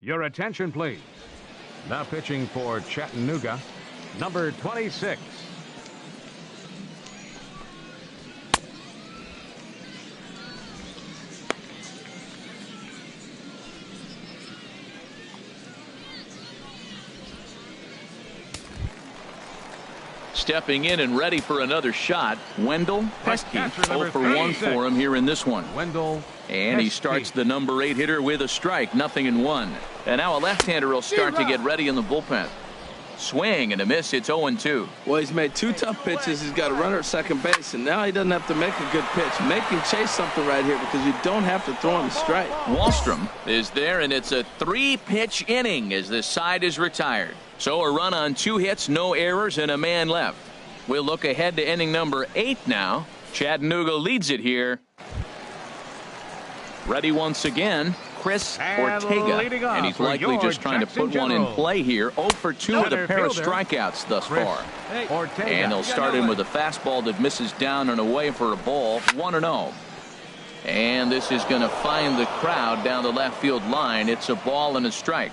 Your attention, please. Now pitching for Chattanooga, number 26. Stepping in and ready for another shot, Wendell Pesky. 0 for 1 for him here in this one. Wendell And he starts the number 8 hitter with a strike, 0-1. And now a left-hander will start to get ready in the bullpen. Swing and a miss. It's 0-2. Well, he's made 2 tough pitches. He's got a runner at second base, and now he doesn't have to make a good pitch. Make him chase something right here because you don't have to throw him a strike. Wahlstrom is there, and it's a 3-pitch inning as this side is retired. So a run on 2 hits, no errors, and a man left. We'll look ahead to inning number 8 now. Chattanooga leads it here. Ready once again, Chris Ortega. And he's likely just trying to put one in play here. 0 for 2 with a pair of strikeouts thus far. And they'll start him with a fastball that misses down and away for a ball. 1-0. And this is going to find the crowd down the left field line. It's a ball and a strike.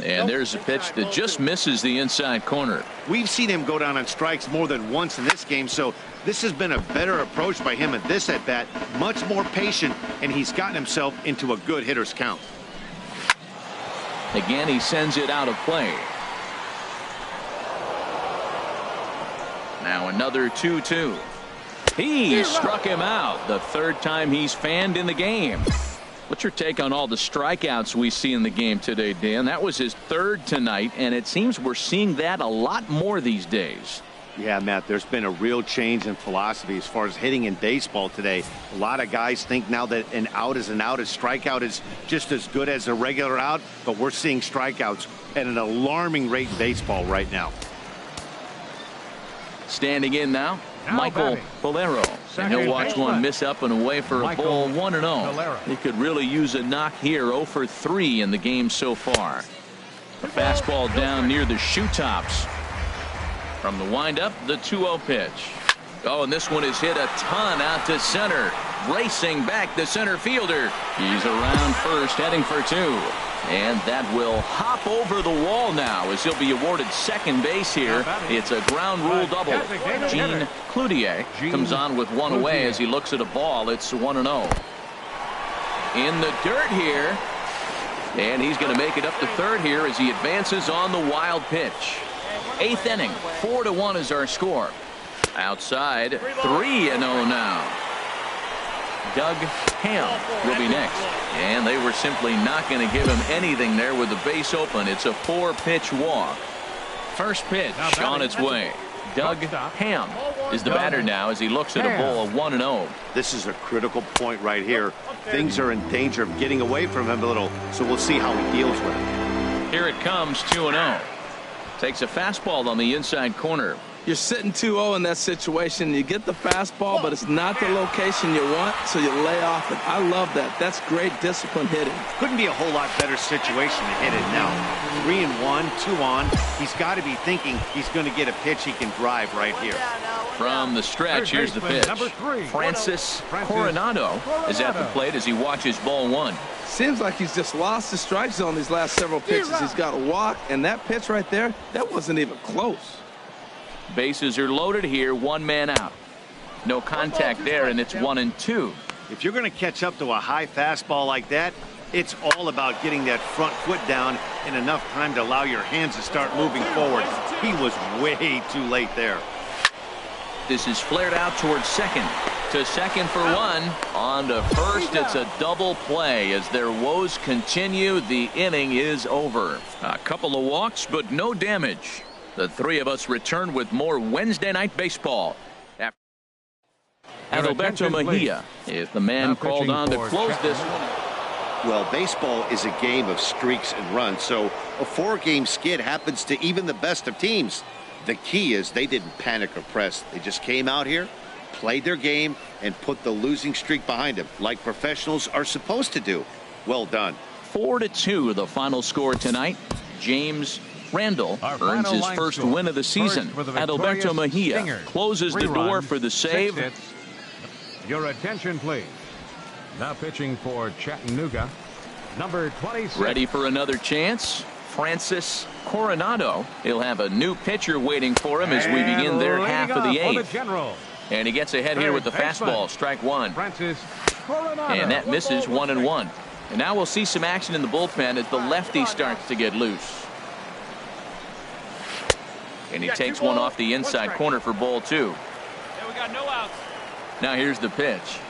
And there's a pitch that just misses the inside corner. We've seen him go down on strikes more than once in this game, so this has been a better approach by him at this at-bat. Much more patient, and he's gotten himself into a good hitter's count. Again, he sends it out of play. Now another 2-2. He struck him out the 3rd time he's fanned in the game. What's your take on all the strikeouts we see in the game today, Dan? That was his 3rd tonight, and it seems we're seeing that a lot more these days. Yeah, Matt, there's been a real change in philosophy as far as hitting in baseball today. A lot of guys think now that an out is an out. A strikeout is just as good as a regular out, but we're seeing strikeouts at an alarming rate in baseball right now. Standing in now, Michael Valero. And he'll watch one miss up and away for a ball. 1-0. He could really use a knock here. 0 for 3 in the game so far. A fastball down near the shoe tops. From the windup, the 2-0 pitch. Oh, and this one is hit a ton out to center. Racing back the center fielder. He's around first, heading for 2. And that will hop over the wall now as he'll be awarded second base here. It's a ground rule double. Gene Cloutier comes on with one away as he looks at a ball. It's 1-0. In the dirt here. And he's going to make it up to third here as he advances on the wild pitch. 8th inning. 4-1 is our score. Outside, 3-0 now. Doug Ham will be next. And they were simply not going to give him anything there with the base open. It's a 4-pitch walk. First pitch on its way. Doug Ham is the batter now as he looks at a ball of 1-0. This is a critical point right here. Things are in danger of getting away from him a little, so we'll see how he deals with it. Here it comes, 2-0. Takes a fastball on the inside corner. You're sitting 2-0 in that situation. You get the fastball, but it's not the location you want, so you lay off it. I love that. That's great disciplined hitting. Couldn't be a whole lot better situation to hit it now. 3-1, 2 on. He's got to be thinking he's going to get a pitch he can drive right here. From the stretch, here's the pitch. Francis Coronado is at the plate as he watches ball 1. Seems like he's just lost the strike zone these last several pitches. He's got a walk, and that pitch right there, that wasn't even close. Bases are loaded here, 1 man out. No contact there, and it's 1-2. If you're going to catch up to a high fastball like that, it's all about getting that front foot down in enough time to allow your hands to start moving forward. He was way too late there. This is flared out towards second. To second for 1. On to first, it's a double play as their woes continue. The inning is over. A couple of walks, but no damage. The 3 of us return with more Wednesday Night Baseball. Adalberto Mejia is the man called on to close this one. Well, baseball is a game of streaks and runs, so a 4-game skid happens to even the best of teams. The key is they didn't panic or press. They just came out here, played their game, and put the losing streak behind them, like professionals are supposed to do. Well done. 4-2 the final score tonight. James Randall earns his first win of the season. Adalberto Mejia closes the door for the save. Your attention, please. Now pitching for Chattanooga, Number 26. Ready for another chance? Francis Coronado. He'll have a new pitcher waiting for him as we begin their half of the eighth. And he gets ahead here with the fastball. Strike one. Francis Coronado. And that misses 1-1. And now we'll see some action in the bullpen as the lefty starts to get loose. And he takes one off the inside corner for ball two. We got no outs. Now here's the pitch.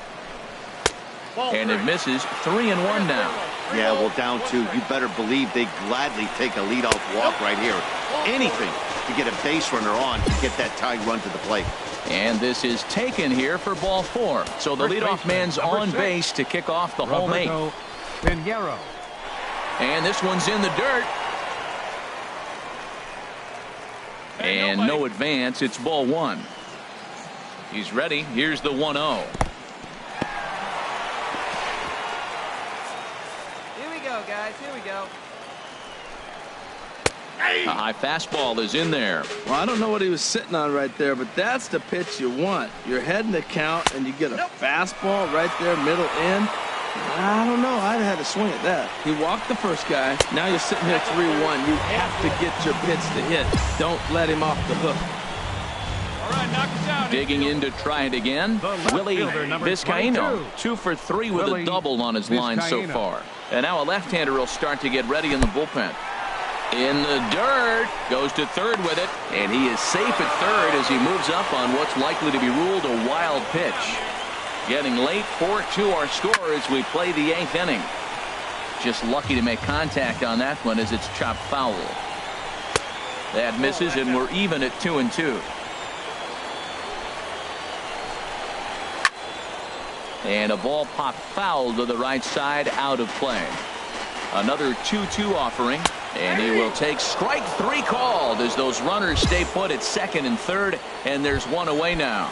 And it misses 3-1 now. Yeah, well, down two. You better believe they gladly take a leadoff walk right here. Anything to get a base runner on to get that tying run to the plate. And this is taken here for ball four. So the leadoff man's on base to kick off the home eighth. Pinheiro. And this one's in the dirt. And no advance. It's ball one. He's ready. Here's the 1-0. Here we go, guys. Here we go. A high fastball is in there. Well, I don't know what he was sitting on right there, but that's the pitch you want. You're heading the count, and you get a fastball right there, middle in. I don't know. I'd have had to swing at that. He walked the first guy. Now you're sitting here 3-1. You have to get your pitch to hit. Don't let him off the hook. All right, knock it down. Digging in to try it again. Willie Vizcaino, 2 for 3 with a double on his line so far. And now a left-hander will start to get ready in the bullpen. In the dirt, goes to third with it, and he is safe at third as he moves up on what's likely to be ruled a wild pitch. Getting late, 4-2 our score as we play the eighth inning. Just lucky to make contact on that one as it's chopped foul. That misses, and we're even at 2-2. And a ball popped foul to the right side, out of play. Another 2-2 offering, and he will take strike three called as those runners stay put at second and third, and there's one away now.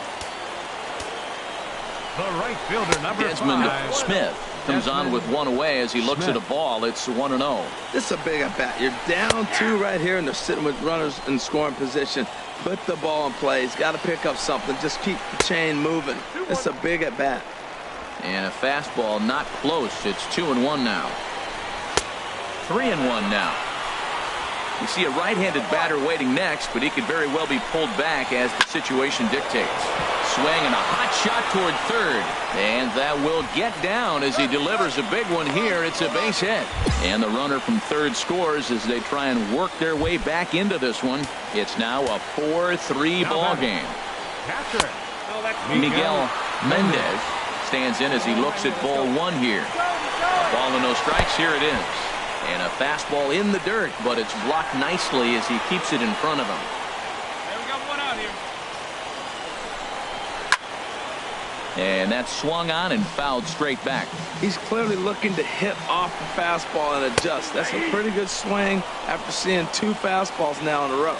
The right fielder, number Desmond 5. Smith comes on with one away as he looks at a ball. It's 1-0. This is a big at bat. You're down two right here, and they're sitting with runners in scoring position. Put the ball in play. He's got to pick up something. Just keep the chain moving. It's a big at bat. And a fastball not close. It's 2-1 now. 3-1 now. You see a right-handed batter waiting next, but he could very well be pulled back as the situation dictates. Swing and a hot shot toward third. And that will get down as he delivers a big one here. It's a base hit. And the runner from third scores as they try and work their way back into this one. It's now a 4-3 ball game. Miguel Mendez stands in as he looks at ball one here. Ball and no strikes. Here it is. And a fastball in the dirt, but it's blocked nicely as he keeps it in front of him. Hey, we got one out here. And that's swung on and fouled straight back. He's clearly looking to hit off the fastball and adjust. That's a pretty good swing after seeing two fastballs now in a row.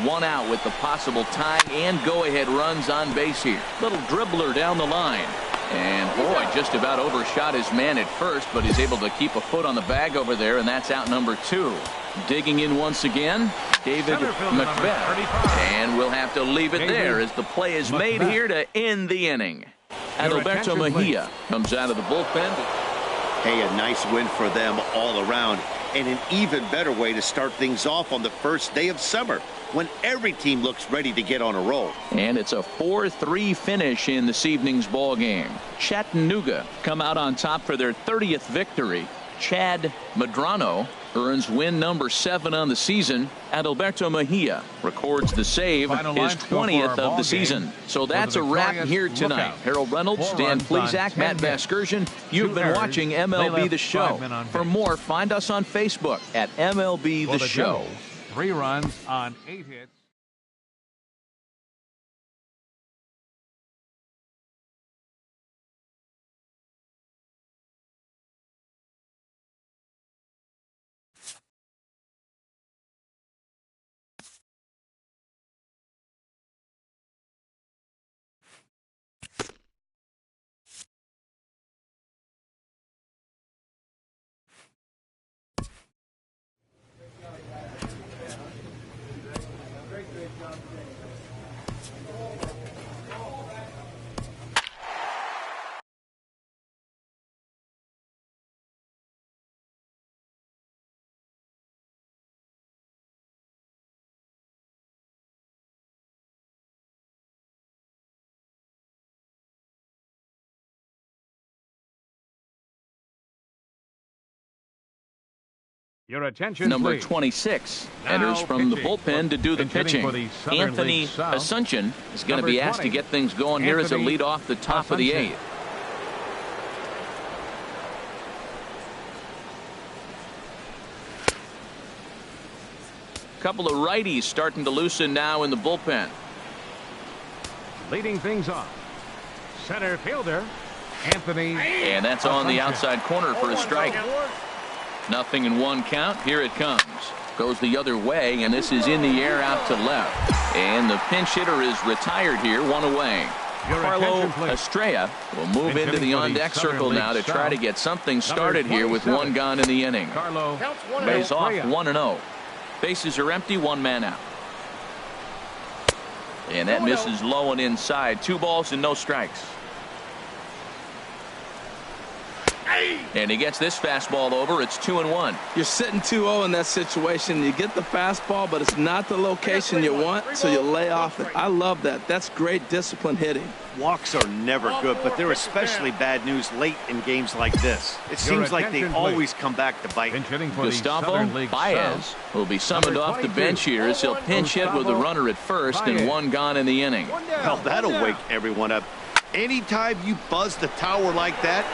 One out with the possible tying and go-ahead runs on base here. Little dribbler down the line. And boy, just about overshot his man at first, but he's able to keep a foot on the bag over there, and that's out number 2. Digging in once again, David Macbeth. And we'll have to leave it there as the play is made here to end the inning. Adalberto Mejia comes out of the bullpen. Hey, a nice win for them all around, and an even better way to start things off on the first day of summer, when every team looks ready to get on a roll. And it's a 4-3 finish in this evening's ball game. Chattanooga come out on top for their 30th victory. Chad Medrano earns win number 7 on the season. Adalberto Mejia records the save, his 20th of the season. So that's a wrap here tonight. Harold Reynolds, Dan Plesac, Matt Vasgersian. You've been watching MLB The Show. For more, find us on Facebook at MLB The Show. 3 runs on 8 hits. Your attention, Number please. 26 Now enters from the pitching. bullpen to do the Pitching for pitching. the Southern Anthony League South. Asuncion is going to be Number asked to 20, get things going here as a Anthony lead off the top of the Asuncion. 8th. Couple of righties starting to loosen now in the bullpen. Leading things off, center fielder Anthony. And that's on the Asuncion. outside corner for a strike. 0-1 count. Here it comes. Goes the other way, and this is in the air out to left. And the pinch hitter is retired here, 1 away. Your Carlo attention, please. Estrella will move Pinch into hitting the for the on-deck Southern circle League now to try South. to get something Number started here with 27. 1 gone in the inning. Carlo Lays off Estrella. 1-0. Bases are empty, 1 man out. And that misses low and inside. 2 balls and no strikes. And he gets this fastball over. It's 2-1. You're sitting 2-0 in that situation. You get the fastball, but it's not the location you want, so you lay off it. I love that. That's great disciplined hitting. Walks are never good, but they're especially bad news late in games like this. It seems like they attention, always come back to bite. Pinch hitting for the Gustavo Southern League Baez South. will be summoned Number off the 22. bench here as he'll pinch hit with a runner at first and Baez. 1 gone in the inning. Well, that'll wake everyone up. Anytime you buzz the tower like that,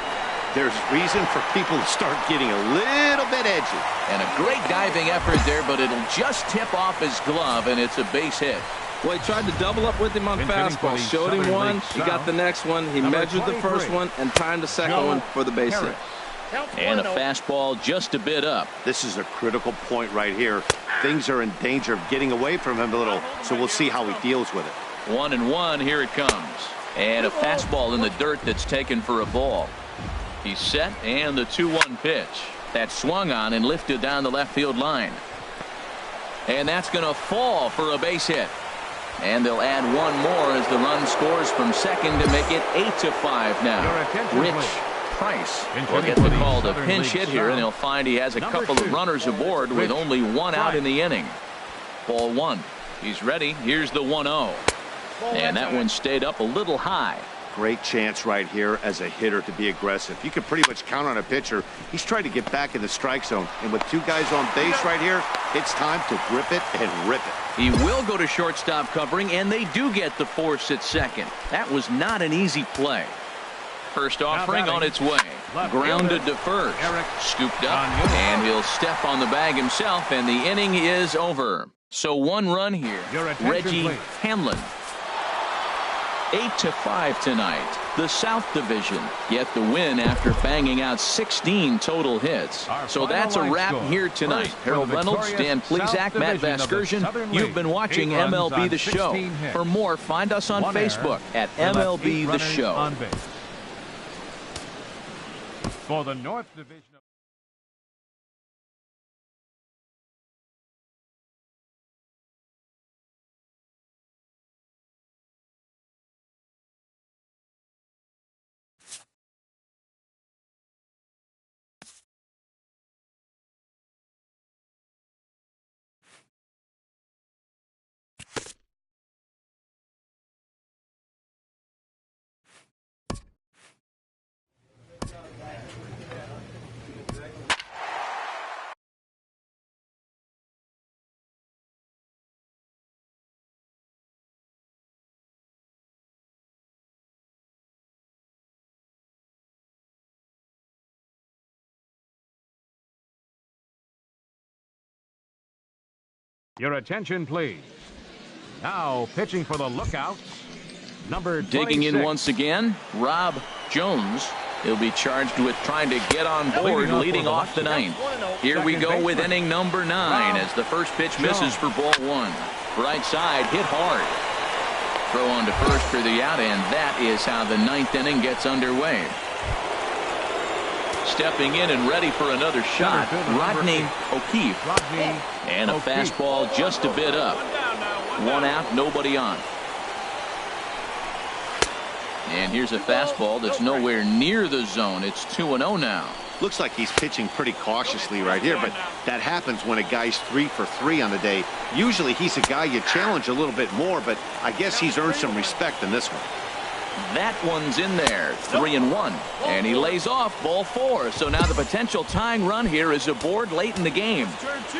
there's reason for people to start getting a little bit edgy. And a great diving effort there, but it'll just tip off his glove, and it's a base hit. Well, he tried to double up with him on Pinch hitting for fastball. the Showed him Southern one. League He got South. the next one. He Number measured the first 23. one and timed the second Joe one for the base hit. Harris. And a fastball just a bit up. This is a critical point right here. Things are in danger of getting away from him a little, so we'll see how he deals with it. 1-1, here it comes. And a fastball in the dirt that's taken for a ball. He's set, and the 2-1 pitch. That swung on and lifted down the left field line. And that's going to fall for a base hit. And they'll add 1 more as the run scores from second to make it 8-5 now. Your attention, Rich please. Price Pinch will hitting get for the the call to Southern pinch League hit here, and South. he'll find he has a Number couple 2. of runners aboard with Rich only 1 out Price. in the inning. Ball 1. He's ready. Here's the 1-0. And that one stayed up a little high. Great chance right here as a hitter to be aggressive. You can pretty much count on a pitcher. He's trying to get back in the strike zone. And with 2 guys on base right here, it's time to grip it and rip it. He will go to shortstop covering, and they do get the force at second. That was not an easy play. First offering on its way. Left Grounded fielder, to first. Eric Scooped up, Onyemata. and he'll step on the bag himself, and the inning is over. So 1 run here. Your attention, Reggie please. Hamlin. 8-5 tonight. The South Division get the win after banging out 16 total hits. Our So final that's a line wrap score. here tonight. First, for Harold the Reynolds, Dan victorious Plesac, South Matt Division of the Vasgersian. Southern You've League. been watching 8 runs MLB on The Show. 16 hits. For more, find us on 1 error. Facebook at They left 8 MLB The runners Show. on base. For the North Division of Your attention, please. Now pitching for the Lookouts, number 26. Digging in once again, Rob Jones. He'll be charged with trying to get on board, leading off the 9th. Here we go with inning number 9 as the first pitch misses for ball 1. Right side, hit hard. Throw on to first for the out, and that is how the 9th inning gets underway. Stepping in and ready for another shot, Rodney O'Keefe. Rodney And a O'Keefe. fastball just a bit up. 1 out, nobody on. And here's a fastball that's nowhere near the zone. It's 2-0 now. Looks like he's pitching pretty cautiously right here, but that happens when a guy's 3 for 3 on the day. Usually he's a guy you challenge a little bit more, but I guess he's earned some respect in this one. That one's in there. 3-1. And he lays off ball 4. So now the potential tying run here is aboard late in the game.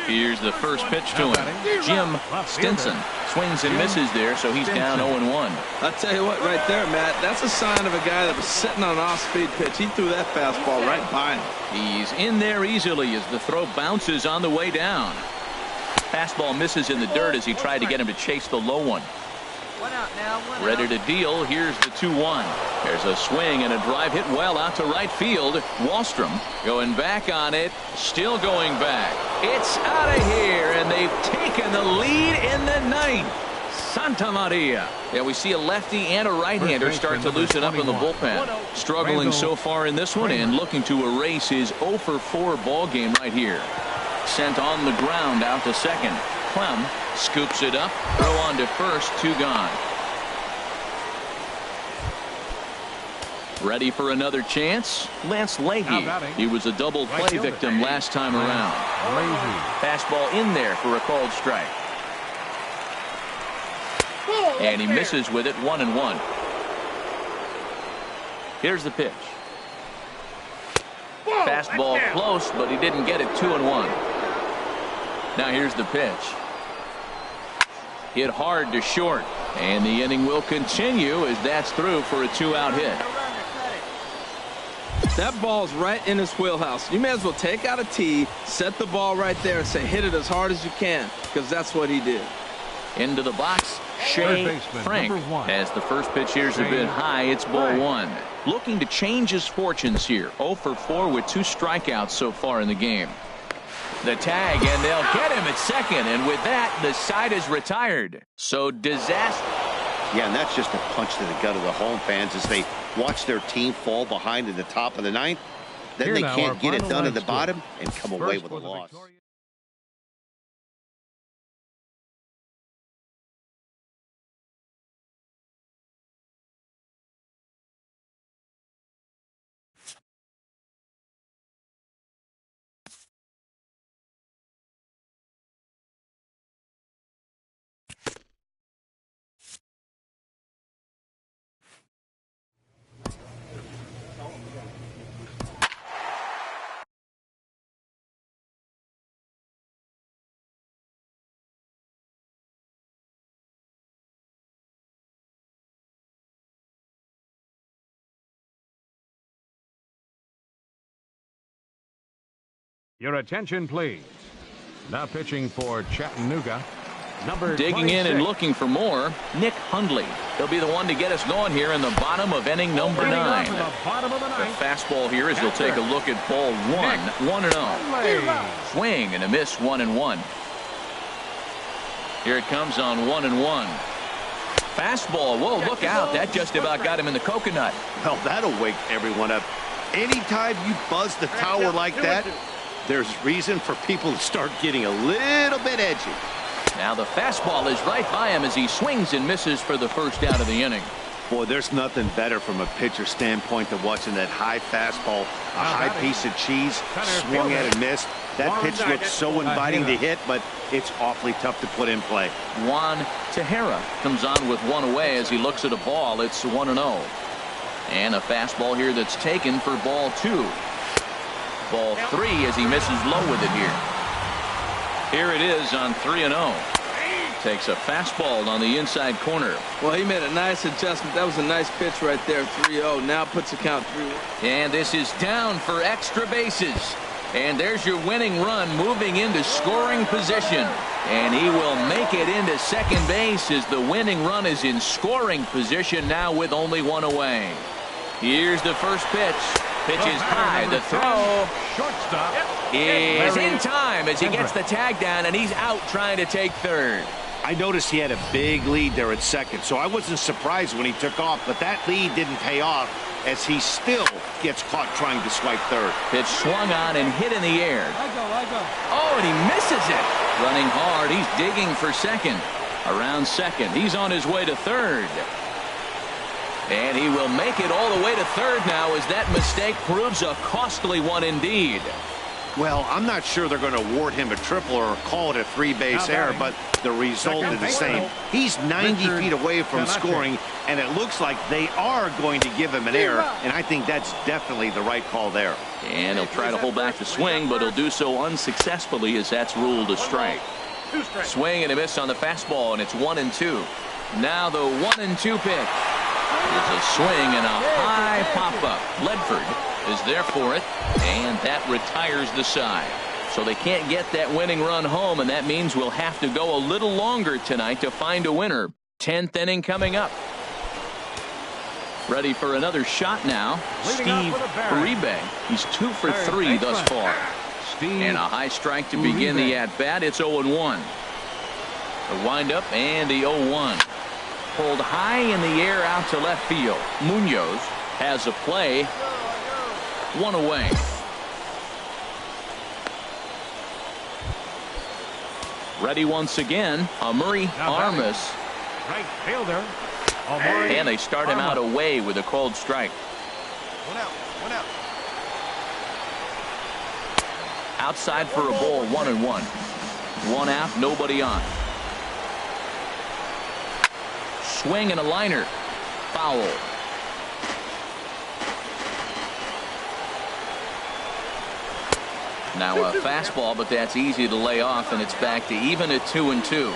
Here's the first pitch to him. Jim Stinson swings and misses there, so he's down 0-1. I'll tell you what, right there, Matt, that's a sign of a guy that was sitting on an off-speed pitch. He threw that fastball right by him. He's in there easily as the throw bounces on the way down. Fastball misses in the dirt as he tried to get him to chase the low one. One out now, one Ready out. to deal. Here's the 2-1. There's a swing and a drive hit well out to right field. Wallstrom going back on it. Still going back. It's out of here, and they've taken the lead in the ninth. Santa Maria. Yeah, we see a lefty and a right-hander start to loosen up in the bullpen. Struggling so far in this one and looking to erase his 0-for-4 ball game right here. Sent on the ground out to second. Clem scoops it up. Throw on to first. 2 gone. Ready for another chance? Lance Leahy. He was a double play victim last time around. Fastball in there for a called strike. And he misses with it. 1-1. Here's the pitch. Fastball close, but he didn't get it. 2-1. Now here's the pitch. Hit hard to short, and the inning will continue as that's through for a 2-out hit. That ball's right in his wheelhouse. You may as well take out a tee, set the ball right there, and say hit it as hard as you can, because that's what he did. Into the box, Shea Frank. As the first pitch here's a bit high, it's ball 1. Looking to change his fortunes here. 0-for-4 with 2 strikeouts so far in the game. The tag, and they'll get him at second, and with that, the side is retired. So disaster. Yeah, and that's just a punch to the gut of the home fans as they watch their team fall behind in the top of the ninth. Then Here they now, can't get it our done at final the bottom and come away First with a for the loss. victorious- Your attention, please. Now pitching for Chattanooga, number Digging in 26. and looking for more, Nick Hundley. He'll be the one to get us going here in the bottom of inning number 9. To the bottom of the The ninth. fastball here as he'll take a look at ball 1. 1-0. Hundley. Swing and a miss. 1-1. Here it comes on 1-1. Fastball. Whoa, look out. That just about got him in the coconut. Well, that'll wake everyone up. Anytime you buzz the tower like that, there's reason for people to start getting a little bit edgy. Now the fastball is right by him as he swings and misses for the first out of the inning. Boy, there's nothing better from a pitcher standpoint than watching that high fastball, a high piece of cheese, swung at and missed. That pitch looks so inviting to hit, but it's awfully tough to put in play. Juan Tejera comes on with one away as he looks at a ball. It's 1-0. And a fastball here that's taken for ball 2. Ball 3 as he misses low with it here. Here it is on 3-0. Takes a fastball on the inside corner. Well, he made a nice adjustment. That was a nice pitch right there. 3-0. Now puts the count 3-1. And this is down for extra bases. And there's your winning run moving into scoring position. And he will make it into second base as the winning run is in scoring position now with only 1 away. Here's the first pitch. Pitch is high. The throw Shortstop is in time as he gets the tag down, and he's out trying to take third. I noticed he had a big lead there at second, so I wasn't surprised when he took off, but that lead didn't pay off as he still gets caught trying to swipe third. Pitch swung on and hit in the air. I go. Oh, and he misses it. Running hard. He's digging for second. Around second. He's on his way to third. And he will make it all the way to third now as that mistake proves a costly one indeed. Well, I'm not sure they're going to award him a triple or call it a 3-base error, but the result is the same. He's 90 feet away from scoring, and it looks like they are going to give him an error, and I think that's definitely the right call there. And he'll try to hold back the swing, but he'll do so unsuccessfully as that's ruled a strike. Swing and a miss on the fastball, and it's 1-2. Now the 1-2 pitch. It's a swing and a high pop-up. Ledford is there for it, and that retires the side. So they can't get that winning run home, and that means we'll have to go a little longer tonight to find a winner. 10th inning coming up. Ready for another shot now. Steve Uribe. He's 2 for 3 thus far. And a high strike to begin the at-bat. It's 0-1. The windup and the 0-1. Pulled high in the air out to left field. Munoz has a play. 1 away. Ready once again. Amuri Armas. Right fielder. And they start him out away with a called strike. 1 out. 1 out. Outside for a ball, 1-1. 1 out, nobody on. Swing and a liner. Foul. Now a fastball, but that's easy to lay off, and it's back to even at 2-2.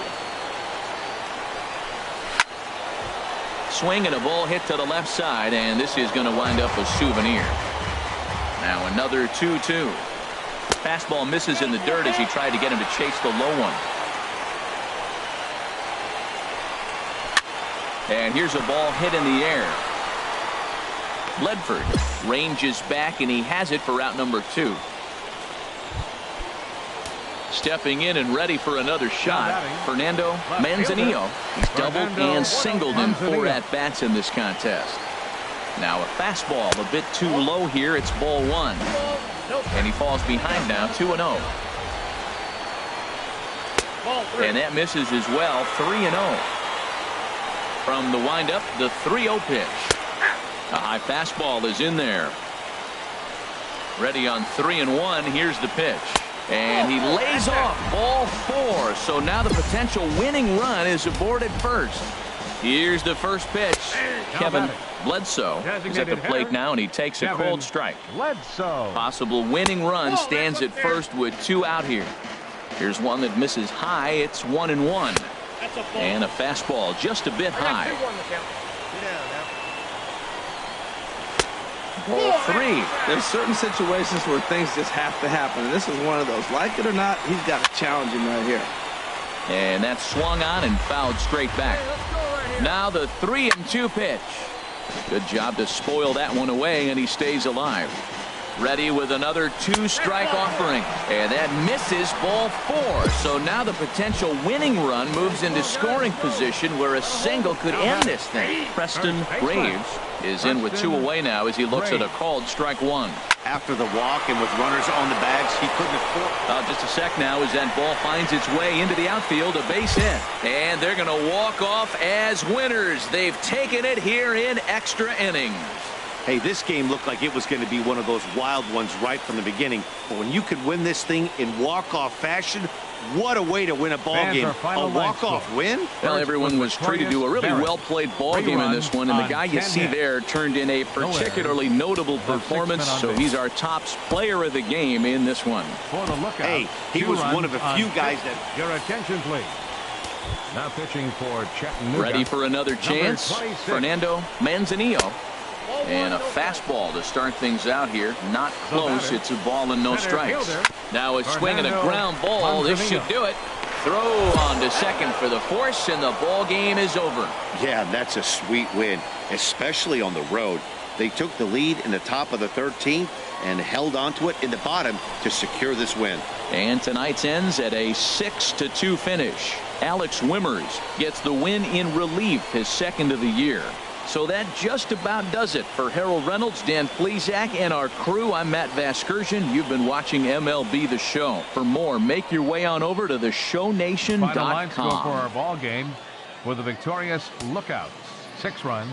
Swing and a ball hit to the left side, and this is going to wind up a souvenir. Now another 2-2. Fastball misses in the dirt as he tried to get him to chase the low one. And here's a ball hit in the air. Ledford ranges back, and he has it for out number 2. Stepping in and ready for another shot, Fernando Manzanillo. He's doubled and singled in 4 at-bats in this contest. Now a fastball a bit too low here. It's ball 1. And he falls behind now, 2-0. And that misses as well, 3-0. From the windup, the 3-0 pitch. A high fastball is in there. Ready on 3-1. Here's the pitch. And he lays off ball 4. So now the potential winning run is aboard at first. Here's the first pitch. Kevin Bledsoe is at the plate now, and he takes a cold strike. Possible winning run stands at first with 2 out here. Here's one that misses high. It's 1-1. And a fastball just a bit high. Ball 3. There's certain situations where things just have to happen, and this is one of those. Like it or not, he's got to challenge him right here. And that's swung on and fouled straight back. Now the 3-2 pitch. Good job to spoil that one away, and he stays alive. Ready with another 2-strike offering, and that misses ball 4. So now the potential winning run moves into scoring position where a single could end this thing. Preston Graves is in with 2 away now as he looks at a called strike 1. After the walk and with runners on the bags, he couldn't afford. Just a sec now as that ball finds its way into the outfield, a base hit. And they're going to walk off as winners. They've taken it here in extra innings. Hey, this game looked like it was going to be one of those wild ones right from the beginning. But when you could win this thing in walk-off fashion, what a way to win a ball game. A walk-off win? Well, everyone was treated to a really well-played ball game in this one, and the guy you see there turned in a particularly notable performance, so he's our top player of the game in this one. Hey, he was one of a few guys that... Your attention, please. Now pitching for Chattanooga. Ready for another chance? Fernando Manzanillo. And a fastball to start things out here. Not close. It's a ball and no strikes. Now a swing and a ground ball. This should do it. Throw on to second for the force, and the ball game is over. Yeah, that's a sweet win, especially on the road. They took the lead in the top of the 13th and held onto it in the bottom to secure this win. And tonight's ends at a 6-2 finish. Alex Wimmers gets the win in relief, his 2nd of the year. So that just about does it for Harold Reynolds, Dan Plesac, and our crew. I'm Matt Vasgersian. You've been watching MLB The Show. For more, make your way on over to theshownation.com. Final line score for our ball game with the victorious Lookouts. 6 runs.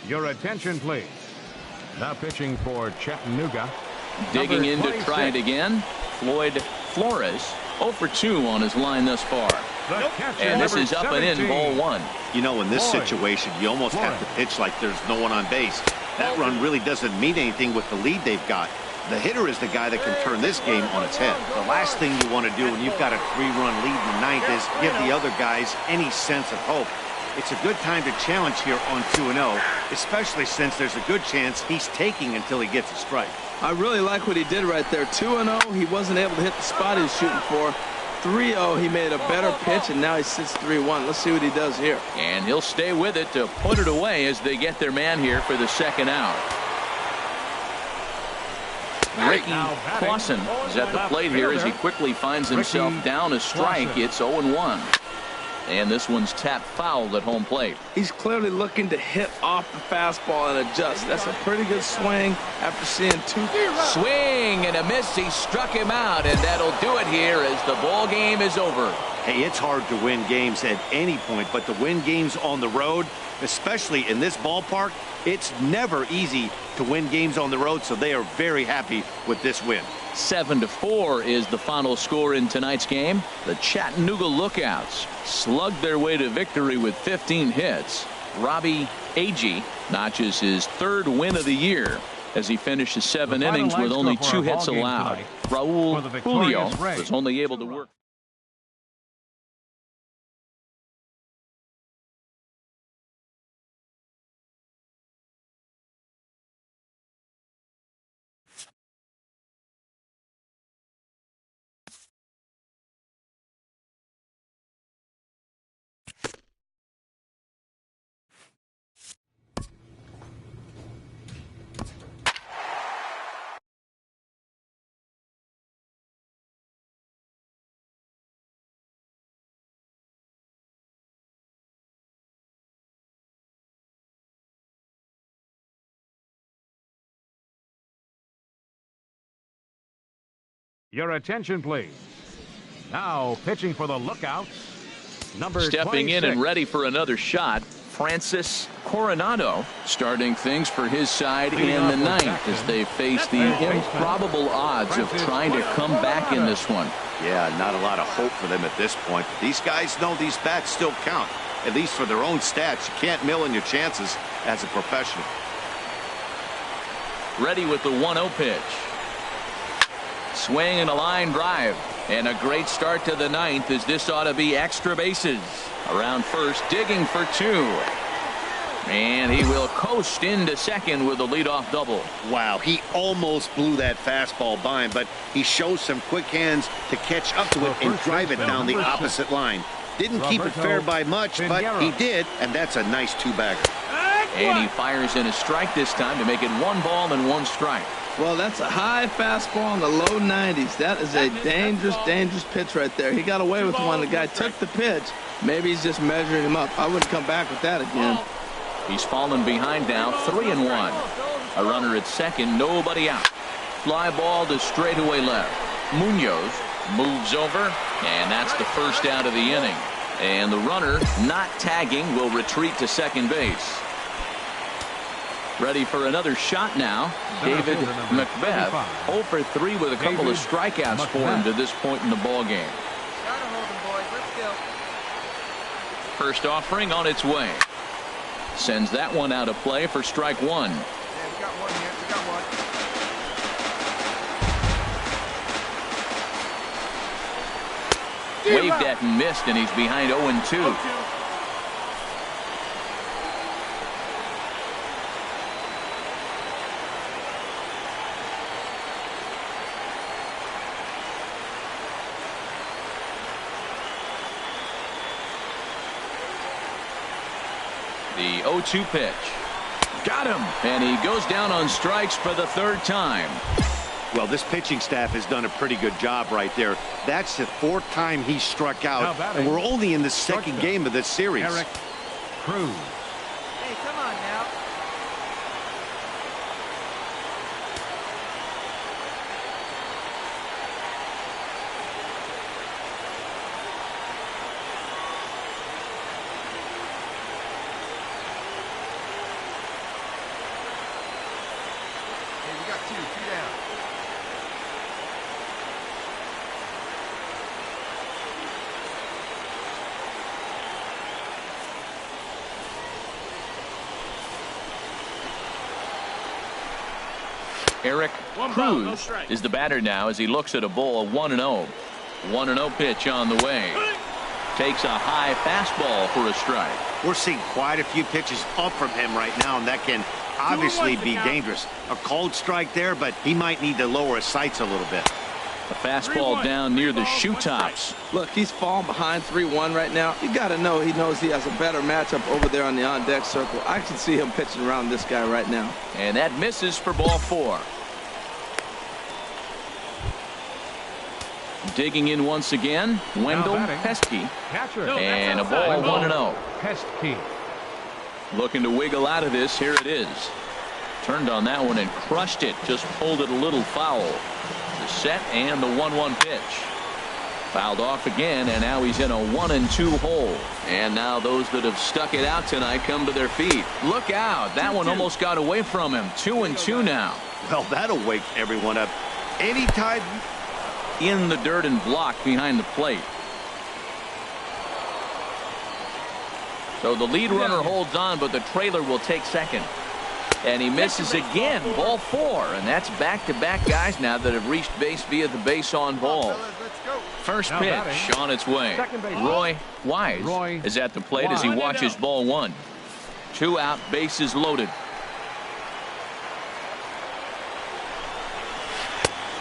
Your attention, please. Now pitching for Chattanooga. Digging in to try it again. Floyd Flores, 0 for 2 on his line thus far. And this is up and in, ball 1. You know, in this situation, you almost have to pitch like there's no one on base. That run really doesn't mean anything with the lead they've got. The hitter is the guy that can turn this game on its head. The last thing you want to do when you've got a 3-run lead in the 9th is give the other guys any sense of hope. It's a good time to challenge here on 2-0, especially since there's a good chance he's taking until he gets a strike. I really like what he did right there. 2-0, he wasn't able to hit the spot he was shooting for. 3-0, he made a better pitch, and now he sits 3-1. Let's see what he does here. And he'll stay with it to put it away as they get their man here for the second out. Ricky Clausen is at the plate here as he quickly finds himself down a strike. It's 0-1. And this one's tapped foul at home plate. He's clearly looking to hit off the fastball and adjust. That's a pretty good swing after seeing 2. Swing and a miss. He struck him out, and that'll do it here as the ball game is over. Hey, it's hard to win games at any point, but to win games on the road, especially in this ballpark, it's never easy to win games on the road, so they are very happy with this win. 7-4 is the final score in tonight's game. The Chattanooga Lookouts slugged their way to victory with 15 hits. Robbie Agee notches his 3rd win of the year as he finishes 7 innings with only 2 hits allowed. Raul Julio was only able to work. Your attention, please. Now pitching for the Lookouts. Number stepping 26. in and ready for another shot, Francis Coronado, starting things for his side in the 9th as they face the improbable odds of trying to come back in this one. Yeah, not a lot of hope for them at this point. These guys know these bats still count, at least for their own stats. You can't mill in your chances as a professional. Ready with the 1-0 pitch. Swing and a line drive, and a great start to the 9th as this ought to be extra bases. Around first, digging for 2. And he will coast into second with a leadoff double. Wow, he almost blew that fastball by him, but he shows some quick hands to catch up to it and drive it down the opposite line. Didn't keep it fair by much, but he did, and that's a nice 2-bagger. And he fires in a strike this time to make it 1 ball and 1 strike. Well, that's a high fastball in the low 90s. That is a dangerous, dangerous pitch right there. He got away with one. The guy took the pitch. Maybe he's just measuring him up. I wouldn't come back with that again. He's fallen behind now, 3-1. A runner at second, nobody out. Fly ball to straightaway left. Munoz moves over, and that's the first out of the inning. And the runner, not tagging, will retreat to second base. Ready for another shot now. David Macbeth, 0 for 3 with a couple of strikeouts for him to this point in the ball game. First offering on its way. Sends that one out of play for strike 1. Waved at and missed, and he's behind 0-2. The 0-2 pitch. Got him. And he goes down on strikes for the 3rd time. Well, this pitching staff has done a pretty good job right there. That's the 4th time he struck out, and we're only in the 2nd game of this series. Eric Cruz. Hey, come on now. Eric Cruz is the batter now as he looks at a ball 1-0. 1-0 pitch on the way. Takes a high fastball for a strike. We're seeing quite a few pitches up from him right now, and that can obviously be dangerous. A cold strike there, but he might need to lower his sights a little bit. A fastball down near the shoe tops. Look, he's falling behind 3-1 right now. You got to know he knows he has a better matchup over there on the on-deck circle. I can see him pitching around this guy right now. And that misses for ball 4. Digging in once again, Wendell Pesky. And a ball 1-0. Pesky. Looking to wiggle out of this. Here it is. Turned on that one and crushed it. Just pulled it a little foul. The set and the 1-1 pitch. Fouled off again, and now he's in a 1-2 hole. And now those that have stuck it out tonight come to their feet. Look out. That one almost got away from him. 2-2 now. Well, that'll wake everyone up. Anytime. In the dirt and blocked behind the plate. So the lead runner holds on, but the trailer will take second. And he misses again. Ball 4. And that's back-to-back guys now that have reached base via the base on ball. First pitch on its way. Roy Wise is at the plate as he watches ball 1. 2 out, bases loaded.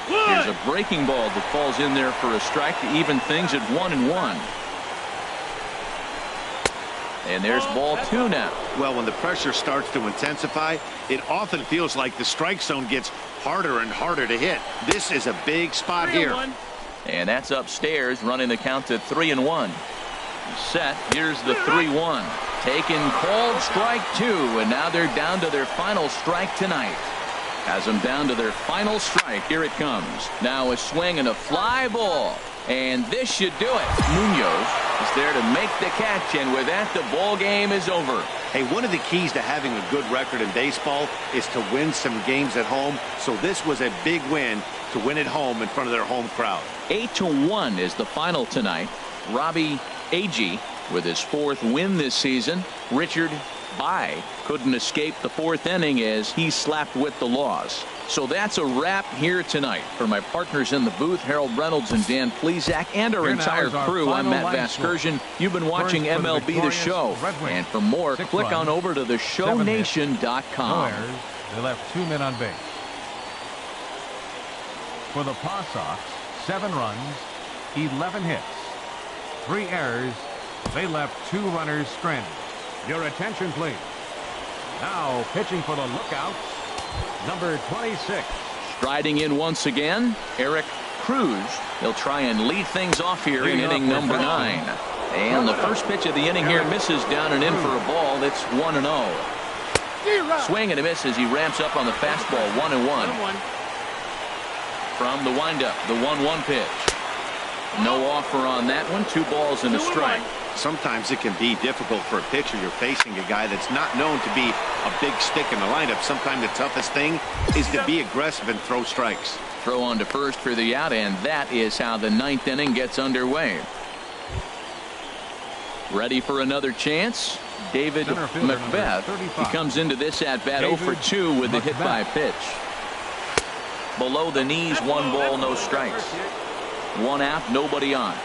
Here's a breaking ball that falls in there for a strike to even things at 1-1. And there's ball 2 now. Well, when the pressure starts to intensify, it often feels like the strike zone gets harder and harder to hit. This is a big spot here. And that's upstairs, running the count to 3-1. Set. Here's the 3-1. Taken, called, strike 2. And now they're down to their final strike tonight. Has them down to their final strike. Here it comes. Now a swing and a fly ball. And this should do it. Munoz is there to make the catch, and with that, the ball game is over. Hey, one of the keys to having a good record in baseball is to win some games at home. So this was a big win to win at home in front of their home crowd. 8-1 is the final tonight. Robbie Agee with his 4th win this season. Richard Bai couldn't escape the 4th inning as he slapped with the loss. So that's a wrap here tonight. For my partners in the booth, Harold Reynolds and Dan Plesac, and our entire crew, I'm Matt Vasgersian. You've been watching MLB The Show. And for more, click on over to theshownation.com. They left 2 men on base. For the Paw Sox, 7 runs, 11 hits, 3 errors. They left 2 runners stranded. Your attention, please. Now pitching for the Lookouts, number 26. Striding in once again, Eric Cruz. He'll try and lead things off here in inning number 9. And the first pitch of the inning here misses down and in for a ball. That's 1-0. Swing and a miss as he ramps up on the fastball. 1-1. From the windup, the 1-1 pitch. No offer on that one. 2 balls and a strike. Sometimes it can be difficult for a pitcher. You're facing a guy that's not known to be a big stick in the lineup. Sometimes the toughest thing is to be aggressive and throw strikes. Throw on to first for the out, and that is how the 9th inning gets underway. Ready for another chance? David Macbeth. He comes into this at bat 0 for 2 with the hit by pitch. Below the knees, 1 ball, no strikes. 1 out, nobody on.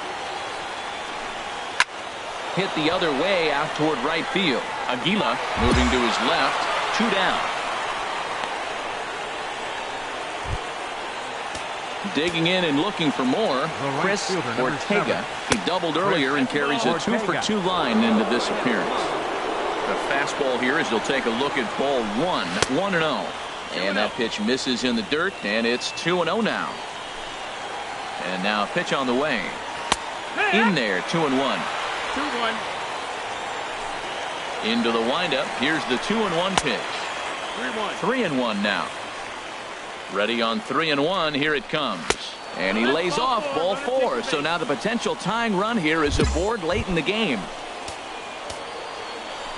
Hit the other way out toward right field. Aguila moving to his left. 2 down. Digging in and looking for more, Chris Ortega. He doubled earlier and carries a 2 for 2 line into this appearance. The fastball here as he'll take a look at ball 1. 1-0. And that pitch misses in the dirt, and it's 2-0 now. And now a pitch on the way. In there, 2-1. 2-1. Into the windup. Here's the 2-1 pitch. 3-1 now. Ready on 3-1. Here it comes. And he lays off ball 4. So now the potential tying run here is aboard late in the game.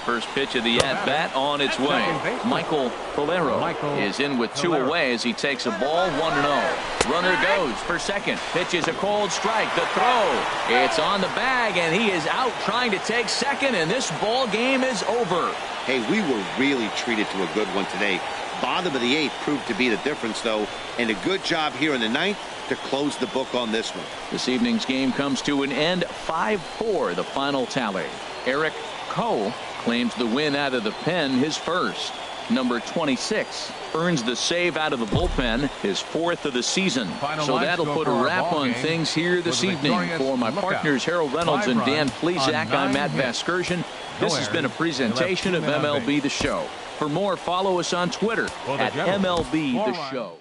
First pitch of the at-bat on its way. Michael Polero is in with 2 away as he takes a ball 1-0. Runner goes for second. Pitches a cold strike. The throw. It's on the bag, and he is out trying to take second, and this ball game is over. Hey, we were really treated to a good one today. Bottom of the 8th proved to be the difference, though, and a good job here in the 9th to close the book on this one. This evening's game comes to an end 5-4, the final tally. Eric Koh claims the win out of the pen, his first. Number 26 earns the save out of the bullpen, his 4th of the season. So that'll put a wrap on things here this evening. For my partners Harold Reynolds and Dan Plesac, I'm Matt Vasgersian. This has been a presentation of MLB The Show. For more, follow us on Twitter at MLB The Show.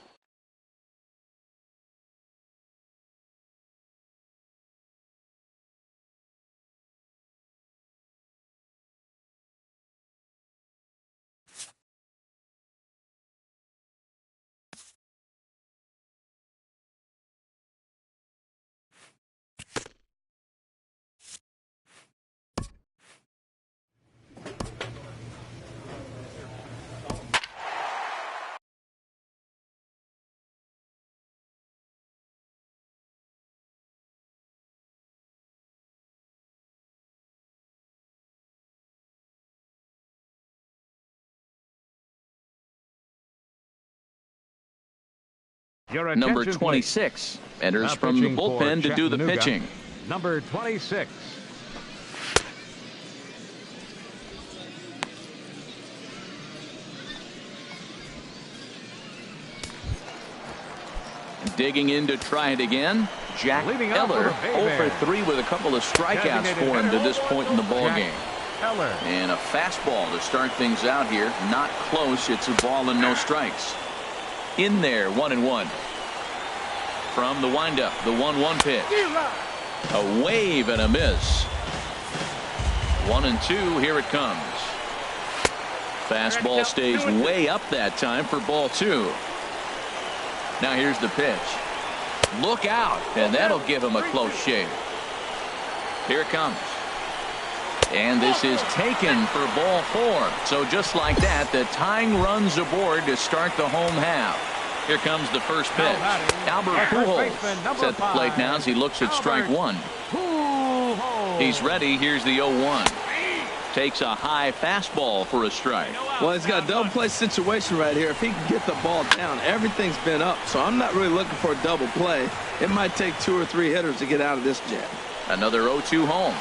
Number 26 enters from the bullpen to do the pitching. Number 26. Digging in to try it again, Jack Eller, 0 for 3 with a couple of strikeouts for him to this point in the ballgame. And a fastball to start things out here. Not close. It's a ball and no strikes. In there, 1-1. From the windup, the 1-1 pitch. A wave and a miss. 1-2. Here it comes. Fastball stays way up that time for ball 2. Now here's the pitch. Look out, and that'll give him a close shave. Here it comes. And this is taken for ball 4. So just like that, the tying runs aboard to start the home half. Here comes the first pitch. Albert Pujols is at the plate now as he looks at strike 1. He's ready. Here's the 0-1. Takes a high fastball for a strike. Well, he's got a double play situation right here. If he can get the ball down, everything's been up. So I'm not really looking for a double play. It might take 2 or 3 hitters to get out of this jam. Another 0-2 home.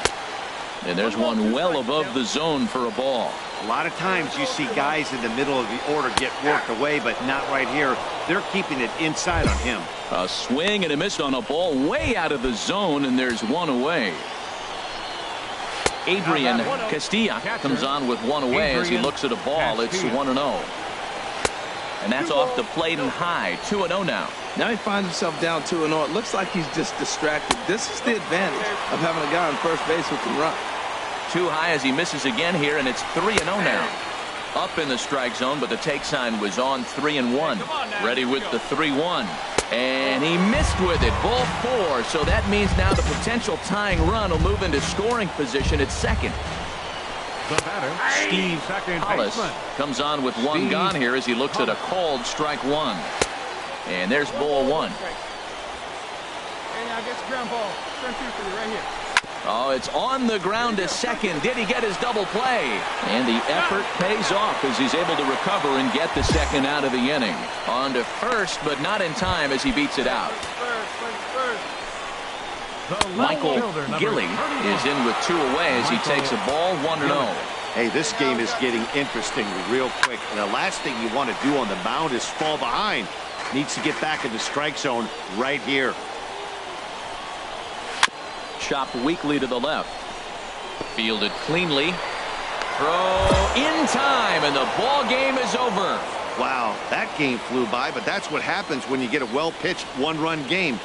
And there's one well above the zone for a ball. A lot of times you see guys in the middle of the order get worked away, but not right here. They're keeping it inside on him. A swing and a miss on a ball way out of the zone, and there's one away. Adrian Castilla comes on with one away as he looks at a ball. It's 1-0. And that's off the plate and high. 2-0 now. Now he finds himself down 2-0. It looks like he's just distracted. This is the advantage of having a guy on first base who can run. Too high as he misses again here, and it's 3-0 now. Up in the strike zone, but the take sign was on 3-1. Ready with the 3-1. And he missed with it. Ball 4. So that means now the potential tying run will move into scoring position at second. The batter, Steve Hollis, comes on with one gone here as he looks at a called strike 1. And there's ball 1. Oh, it's on the ground to second. Did he get his double play? And the effort pays off as he's able to recover and get the second out of the inning. On to first, but not in time as he beats it out. Michael Gilly is in with 2 away as he takes a ball 1-0. Hey, this game is getting interesting real quick. And the last thing you want to do on the mound is fall behind. Needs to get back in the strike zone right here. Chopped weakly to the left. Fielded cleanly. Throw in time, and the ball game is over. Wow, that game flew by, but that's what happens when you get a well-pitched one-run game.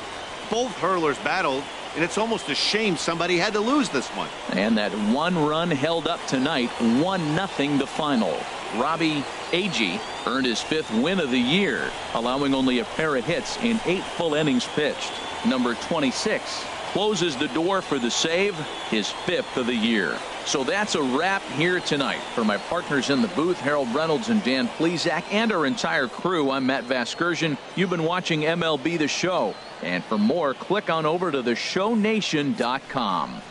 Both hurlers battled, and it's almost a shame somebody had to lose this one. And that one run held up tonight, 1-0 the final. Robbie Agee earned his 5th win of the year, allowing only a pair of hits in 8 full innings pitched. Number 26 closes the door for the save, his 5th of the year. So that's a wrap here tonight. For my partners in the booth, Harold Reynolds and Dan Plesac, and our entire crew, I'm Matt Vasgersian. You've been watching MLB The Show. And for more, click on over to theshownation.com.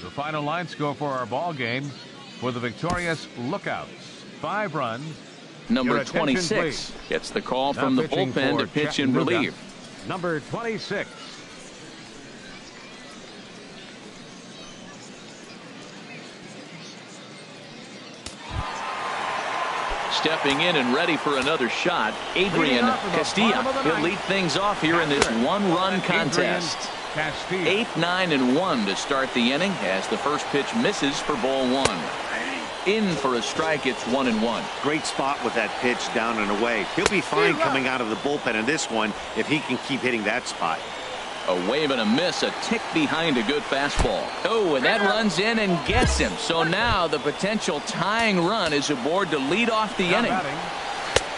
The final line score for our ball game for the victorious Lookouts. 5 runs. Number 26 gets the call from the bullpen to pitch in relief. Number 26. Stepping in and ready for another shot, Adrian Castilla. He'll lead things off here in this one-run contest. 8, 9, and 1 to start the inning as the first pitch misses for ball 1. In for a strike, it's 1-1. Great spot with that pitch down and away. He'll be fine coming out of the bullpen in this one if he can keep hitting that spot. A wave and a miss, a tick behind a good fastball. Oh, and that runs in and gets him. So now the potential tying run is aboard to lead off the inning.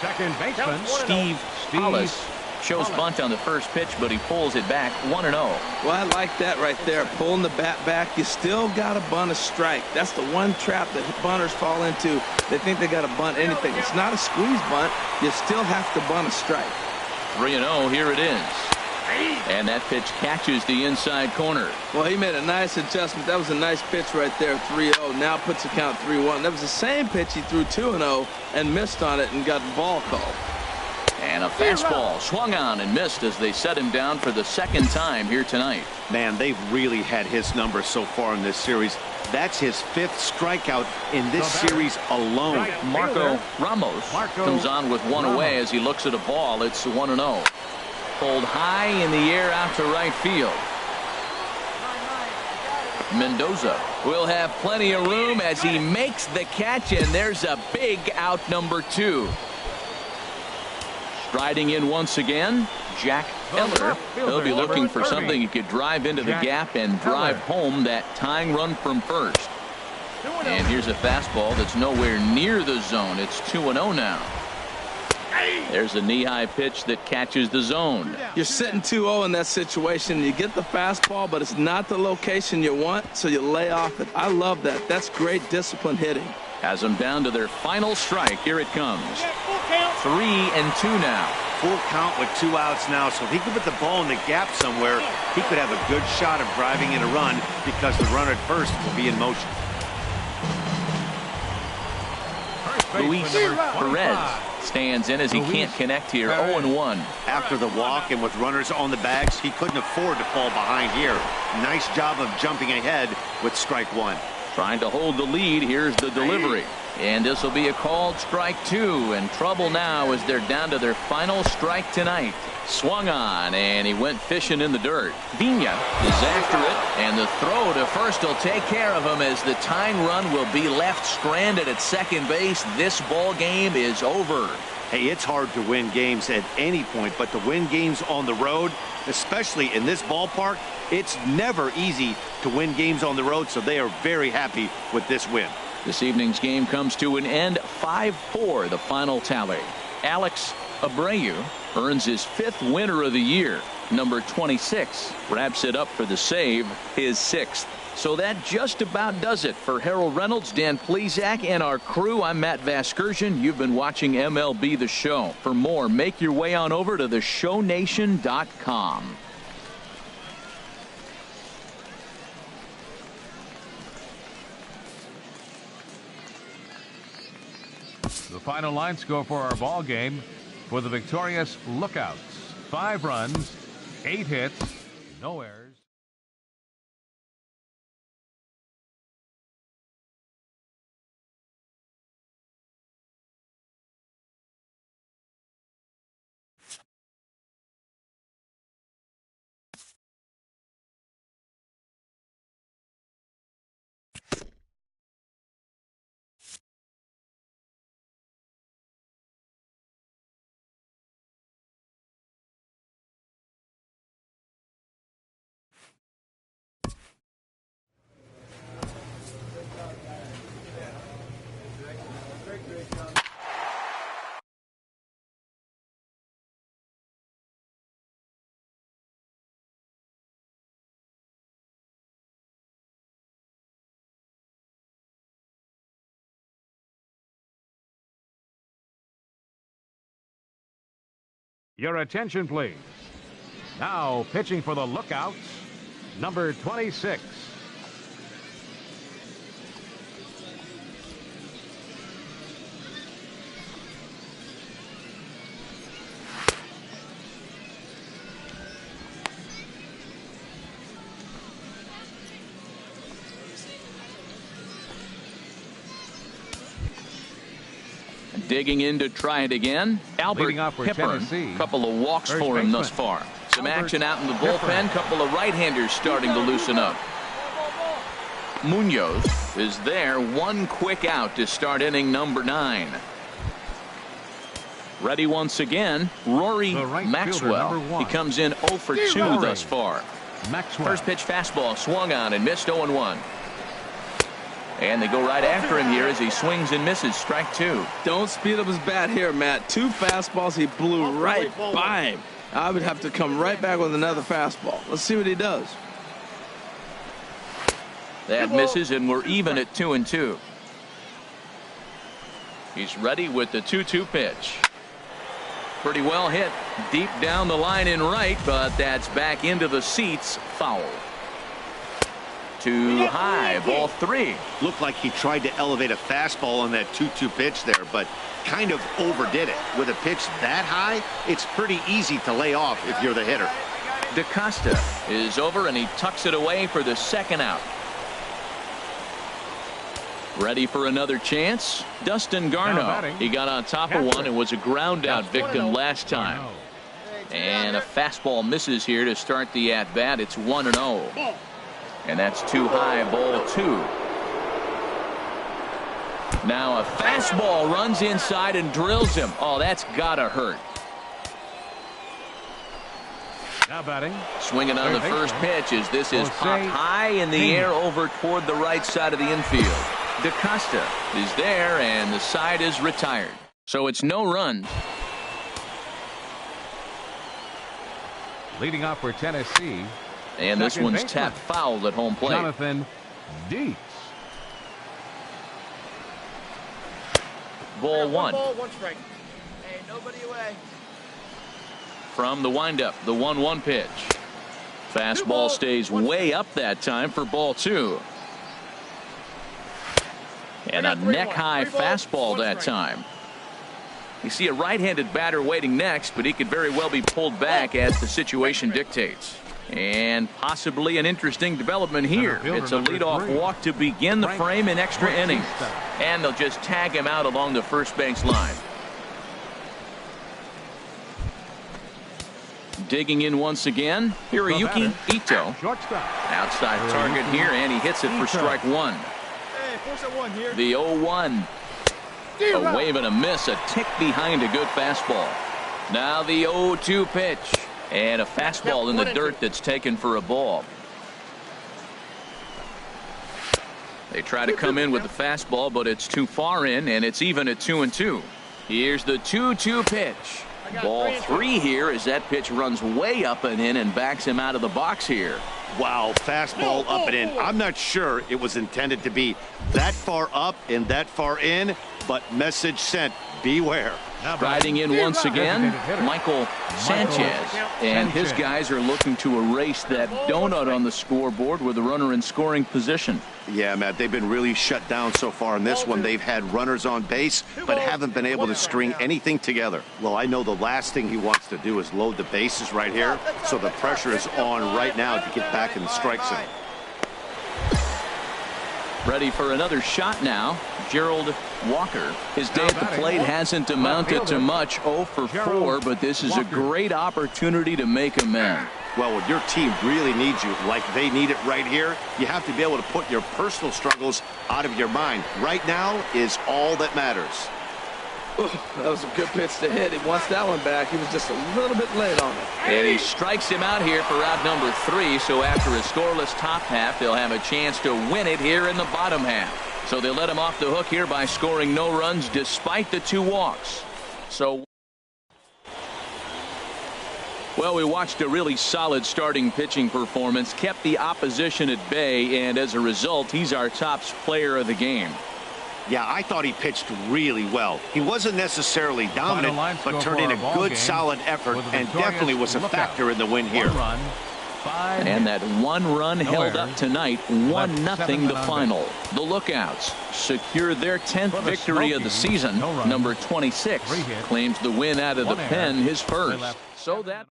Second baseman Steve Hollis shows bunt on the first pitch, but he pulls it back 1-0. Well, I like that right there. Pulling the bat back. You still got to bunt a strike. That's the one trap that bunters fall into. They think they got to bunt anything. It's not a squeeze bunt. You still have to bunt a strike. 3-0, here it is. And that pitch catches the inside corner. Well, he made a nice adjustment. That was a nice pitch right there, 3-0. Now puts the count 3-1. That was the same pitch he threw 2-0 and missed on it and got the ball called. And a fastball swung on and missed as they set him down for the second time here tonight. Man, they've really had his number so far in this series. That's his 5th strikeout in this series alone. Marco Ramos comes on with one away as he looks at a ball. It's 1-0. Pulled high in the air out to right field. Mendoza will have plenty of room as he makes the catch, and there's a big out, number 2. Striding in once again, Jack Eller. He'll be looking for something he could drive into the gap and drive home that tying run from first. And here's a fastball that's nowhere near the zone. It's 2-0 now. There's a knee-high pitch that catches the zone. You're sitting 2-0 in that situation. You get the fastball, but it's not the location you want, so you lay off it. I love that. That's great disciplined hitting. Has them down to their final strike. Here it comes. 3-2 now. Full count with 2 outs now, so if he could put the ball in the gap somewhere, he could have a good shot of driving in a run because the runner at first will be in motion. Luis Perez stands in as he can't connect here. 0-1. After the walk and with runners on the bags, he couldn't afford to fall behind here. Nice job of jumping ahead with strike 1. Trying to hold the lead. Here's the delivery. And this will be a called strike 2. And trouble now as they're down to their final strike tonight. Swung on, and he went fishing in the dirt. Vina is after it, and the throw to first will take care of him as the tying run will be left stranded at second base. This ball game is over. Hey, it's hard to win games at any point, but to win games on the road, especially in this ballpark, it's never easy to win games on the road, so they are very happy with this win. This evening's game comes to an end. 5-4 the final tally. Alex Abreu earns his 5th winner of the year. Number 26 wraps it up for the save, his 6th. So that just about does it for Harold Reynolds, Dan Plesac, and our crew. I'm Matt Vasgersian. You've been watching MLB The Show. For more, make your way on over to theshownation.com. The final line score for our ball game for the victorious Lookouts. 5 runs, 8 hits, no errors. Your attention, please. Now pitching for the Lookouts, number 26. Digging in to try it again, Albert Pippern. Couple of walks for him thus far. Some action out in the bullpen. Couple of right-handers starting to loosen up. Munoz is there. One quick out to start inning number 9. Ready once again, Rory Maxwell. He comes in 0 for 2 thus far. First pitch fastball swung on and missed 0-1. And they go right after him here as he swings and misses. Strike 2. Don't speed up his bat here, Matt. 2 fastballs, he blew right by him. I would have to come right back with another fastball. Let's see what he does. That misses, and we're even at 2-2. He's ready with the 2-2 pitch. Pretty well hit deep down the line in right, but that's back into the seats. Foul. Too high. Ball 3. Looked like he tried to elevate a fastball on that 2-2 pitch there, but kind of overdid it. With a pitch that high, it's pretty easy to lay off if you're the hitter. DaCosta is over, and he tucks it away for the second out. Ready for another chance. Dustin Garneau. He got on top of one and was a ground out victim last time. And a fastball misses here to start the at bat. It's 1-0. And that's too high. Ball 2. Now a fastball runs inside and drills him. Oh, that's gotta hurt. Now batting. Swinging on the first pitch as this is popped high in the air over toward the right side of the infield. DaCosta is there, and the side is retired. So it's no runs. Leading off for Tennessee. And this one's tapped foul at home plate. Jonathan Dietz. Ball 1. One strike. Hey, nobody away. From the windup, the 1-1 pitch. Fastball stays way up that time for ball 2. And a neck-high fastball that time. You see a right-handed batter waiting next, but he could very well be pulled back as the situation dictates. And possibly an interesting development here. It's a leadoff walk to begin the frame in extra innings. And they'll just tag him out along the first base line. Digging in once again, Hiroyuki Ito. Outside target here, and he hits it for strike 1. The 0-1. A wave and a miss, a tick behind a good fastball. Now the 0-2 pitch. And a fastball in the dirt that's taken for a ball. They try to come in with the fastball, but it's too far in, and it's even at 2-2. Here's the 2-2 pitch. Ball 3 here as that pitch runs way up and in and backs him out of the box here. Wow, fastball up and in. I'm not sure it was intended to be that far up and that far in, but message sent. Beware. Riding in once again, Michael Sanchez. And his guys are looking to erase that donut on the scoreboard with a runner in scoring position. Yeah, Matt, they've been really shut down so far in this one. They've had runners on base, but haven't been able to string anything together. Well, I know the last thing he wants to do is load the bases right here, so the pressure is on right now to get back in the strike zone. Ready for another shot now. Gerald Walker. His day at the plate hasn't amounted to much. 0 for 4, but this is a great opportunity to make amends. Well, when your team really needs you, like they need it right here, you have to be able to put your personal struggles out of your mind. Right now is all that matters. That was a good pitch to hit. He wants that one back. He was just a little bit late on it. And he strikes him out here for out number 3. So after a scoreless top half, they'll have a chance to win it here in the bottom half. So they let him off the hook here by scoring no runs despite the 2 walks. So, well, we watched a really solid starting pitching performance, kept the opposition at bay, and as a result, he's our top player of the game. Yeah, I thought he pitched really well. He wasn't necessarily dominant, but turned in a good, solid effort and definitely was a factor in the win here. And that 1 run held up tonight, 1-0 the final. The Lookouts secure their 10th victory of the season. Number 26 claims the win out of the pen, his first. So that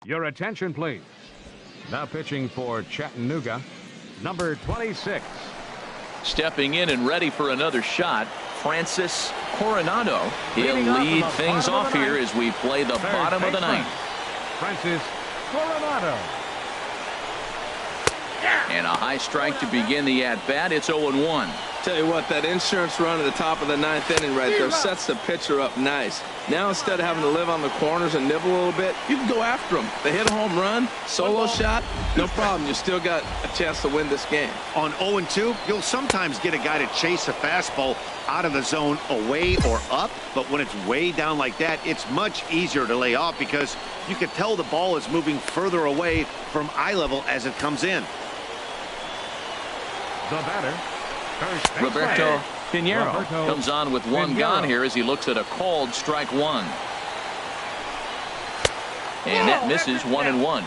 Your attention, please. Now pitching for Chattanooga, number 26. Stepping in and ready for another shot, Francis Coronado. He'll lead things off here as we play the bottom of the ninth. Francis Coronado. And a high strike to begin the at-bat. It's 0-1. Tell you what, that insurance run at the top of the ninth inning right there sets the pitcher up nice. Now instead of having to live on the corners and nibble a little bit, you can go after them. They hit a home run, solo shot, no problem. You still got a chance to win this game. On 0-2, you'll sometimes get a guy to chase a fastball out of the zone away or up, but when it's way down like that, it's much easier to lay off because you can tell the ball is moving further away from eye level as it comes in. The batter, Roberto Pinheiro comes on with one gone here as he looks at a called strike one. And that misses 1-1.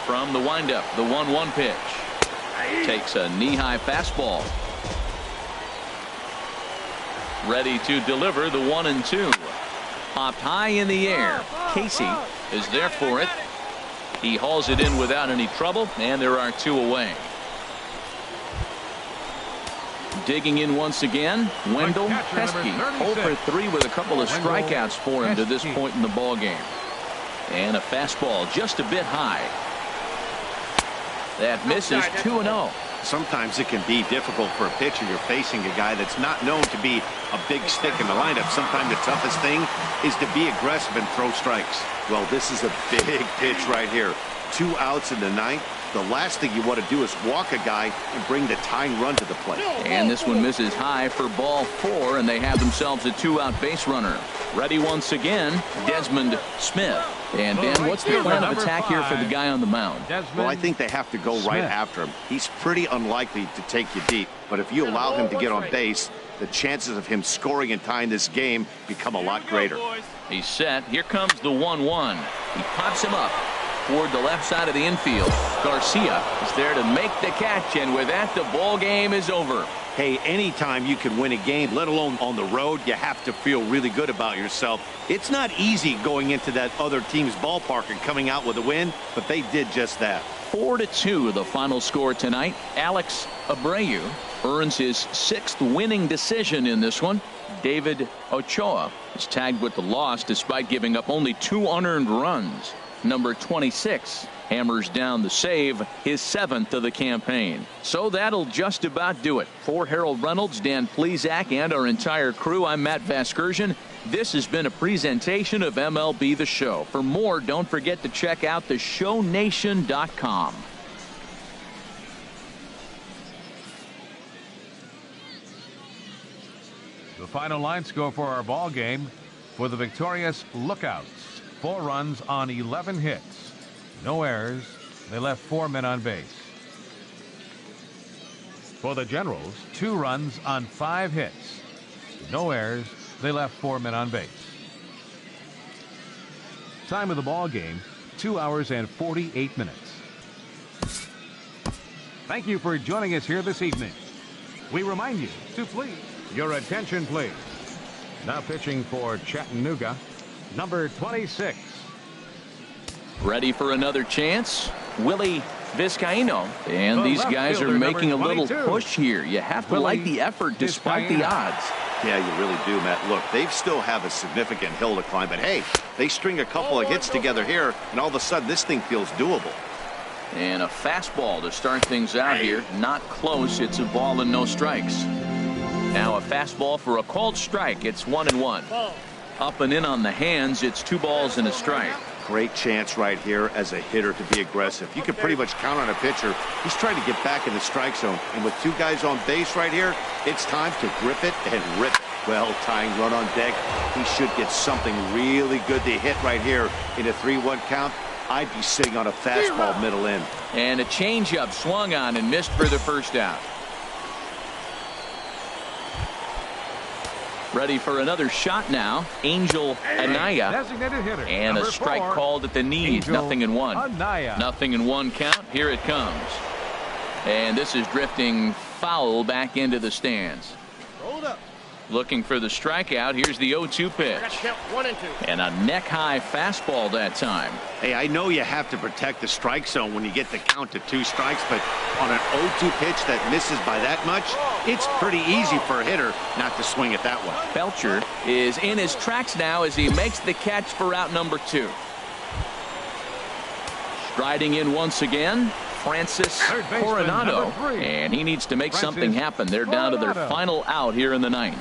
From the windup, the 1-1 pitch. Takes a knee-high fastball. Ready to deliver the 1-2. Popped high in the air. Casey is there for it. He hauls it in without any trouble, and there are two away. Digging in once again, Wendell Pesky, 0 for 3 with a couple of strikeouts for him to this point in the ball game. And a fastball just a bit high. That misses 2-0. Sometimes it can be difficult for a pitcher. You're facing a guy that's not known to be a big stick in the lineup. Sometimes the toughest thing is to be aggressive and throw strikes. Well, this is a big pitch right here. 2 outs in the ninth. The last thing you want to do is walk a guy and bring the tying run to the plate. And this one misses high for ball 4, and they have themselves a 2-out base runner. Ready once again, Desmond Smith. And Ben, what's the plan of attack here for the guy on the mound? Well, I think they have to go right after him. He's pretty unlikely to take you deep, but if you allow him to get on base, the chances of him scoring and tying this game become a lot greater. He's set. Here comes the 1-1. He pops him up toward the left side of the infield. Garcia is there to make the catch, and with that, the ball game is over. Hey, anytime you can win a game, let alone on the road, you have to feel really good about yourself. It's not easy going into that other team's ballpark and coming out with a win, but they did just that. 4-2 the final score tonight. Alex Abreu earns his 6th winning decision in this one. David Ochoa is tagged with the loss despite giving up only 2 unearned runs. Number 26 hammers down the save, his 7th of the campaign. So that'll just about do it. For Harold Reynolds, Dan Plesac, and our entire crew, I'm Matt Vasgersian. This has been a presentation of MLB The Show. For more, don't forget to check out theshownation.com. The final line score for our ball game for the victorious Lookouts. 4 runs on 11 hits. No errors. They left 4 men on base. For the Generals, 2 runs on 5 hits. No errors. They left 4 men on base. Time of the ball game, 2 hours and 48 minutes. Thank you for joining us here this evening. We remind you to please. Your attention, please. Now pitching for Chattanooga, number 26. Ready for another chance? Willie Vizcaino. And these guys are making a little push here. You have to like the effort despite the odds. Yeah, you really do, Matt. Look, they still have a significant hill to climb, but hey, they string a couple of hits together here, and all of a sudden this thing feels doable. And a fastball to start things out here. Not close. It's a ball and no strikes. Now a fastball for a called strike. It's 1-1. Up and in on the hands. It's 2 balls and a strike. Great chance right here as a hitter to be aggressive. You can pretty much count on a pitcher. He's trying to get back in the strike zone. And with 2 guys on base right here, it's time to grip it and rip it. Well, tying run on deck. He should get something really good to hit right here in a 3-1 count. I'd be sitting on a fastball middle in. And a changeup swung on and missed for the first out. Ready for another shot now. Angel Anaya. Designated hitter. And a strike 4, called at the knees. 0-1. Anaya. 0-1 count. Here it comes. And this is drifting foul back into the stands. Hold up. Looking for the strikeout. Here's the 0-2 pitch. 1 and 2. And a neck-high fastball that time. Hey, I know you have to protect the strike zone when you get the count to 2 strikes, but on an 0-2 pitch that misses by that much, it's pretty easy for a hitter not to swing at that one. Belcher is in his tracks now as he makes the catch for out number 2. Striding in once again, Francis Coronado, and he needs to make something happen. They're down to their final out here in the 9th.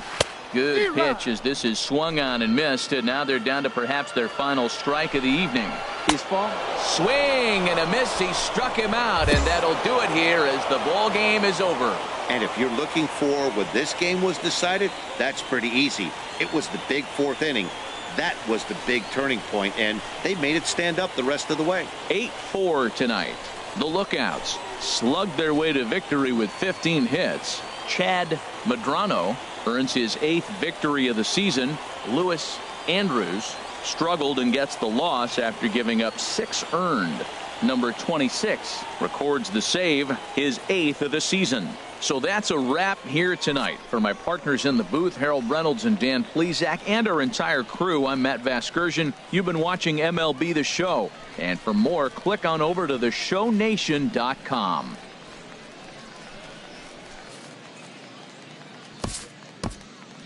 Good pitch as this is swung on and missed, and now they're down to perhaps their final strike of the evening. He's falling. Swing and a miss. He struck him out, and that'll do it here as the ball game is over. And if you're looking for when this game was decided, that's pretty easy. It was the big 4th inning. That was the big turning point, and they made it stand up the rest of the way. 8-4 tonight. The Lookouts slugged their way to victory with 15 hits. Chad Medrano earns his 8th victory of the season. Lewis Andrews struggled and gets the loss after giving up 6 earned. Number 26 records the save, his 8th of the season. So that's a wrap here tonight. For my partners in the booth, Harold Reynolds and Dan Plesac, and our entire crew, I'm Matt Vasgersian. You've been watching MLB The Show. And for more, click on over to theshownation.com.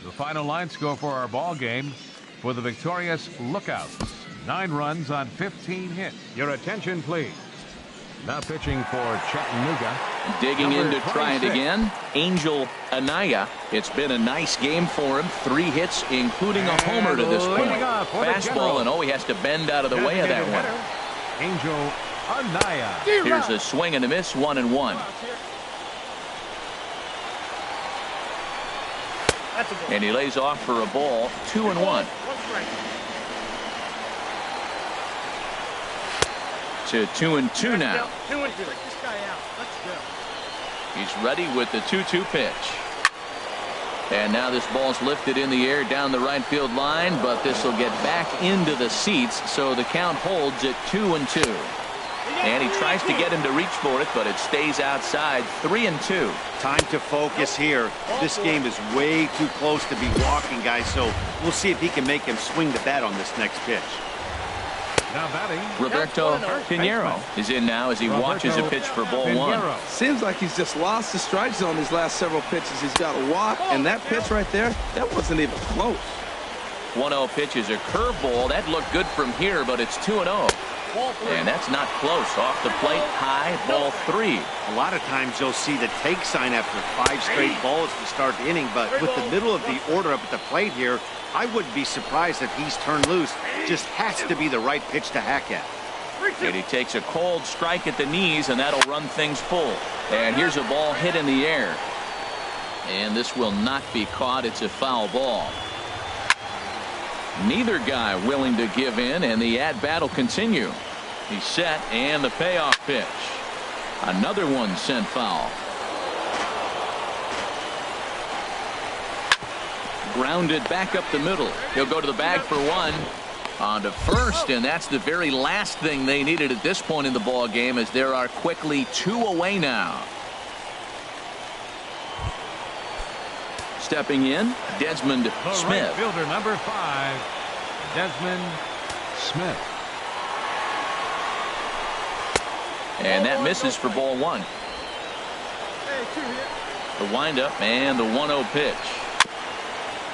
The final line score for our ball game for the victorious Lookouts. 9 runs on 15 hits. Your attention, please. Now pitching for Chattanooga. Digging in to try it again, Angel Anaya. It's been a nice game for him. 3 hits, including a homer to this point. Fastball, and he has to bend out of the way of that one. Angel Anaya. Here's a swing and a miss, 1-1. And he lays off for a ball, 2-1. To 2-2 now. 2 and 2. This guy out. Let's go. He's ready with the 2-2 pitch. And now this ball's lifted in the air down the right field line, but this will get back into the seats, so the count holds at 2-2. And he tries to get him to reach for it, but it stays outside. 3-2. Time to focus here. This game is way too close to be walking, guys, so we'll see if he can make him swing the bat on this next pitch. Now batting, Roberto Pinheiro is in now as he watches a pitch for ball 1. Seems like he's just lost the strike zone these last several pitches. He's got a walk, and that pitch right there, that wasn't even close. 1-0 pitch is a curveball. That looked good from here, but it's 2-0. And that's not close. Off the plate, high, ball 3. A lot of times you'll see the take sign after 5 straight balls to start the inning, but with the middle of the order up at the plate here, I wouldn't be surprised if he's turned loose. Just has to be the right pitch to hack at. And he takes a cold strike at the knees, and that'll run things full. And here's a ball hit in the air. And this will not be caught. It's a foul ball. Neither guy willing to give in, and the at-bat will continue. He's set, and the payoff pitch. Another one sent foul. Grounded back up the middle. He'll go to the bag for 1. On to first, and that's the very last thing they needed at this point in the ball game, as there are quickly 2 away now. Stepping in, Desmond Smith. Right fielder number 5, Desmond Smith. And that misses for ball 1. The windup and the 1-0 pitch.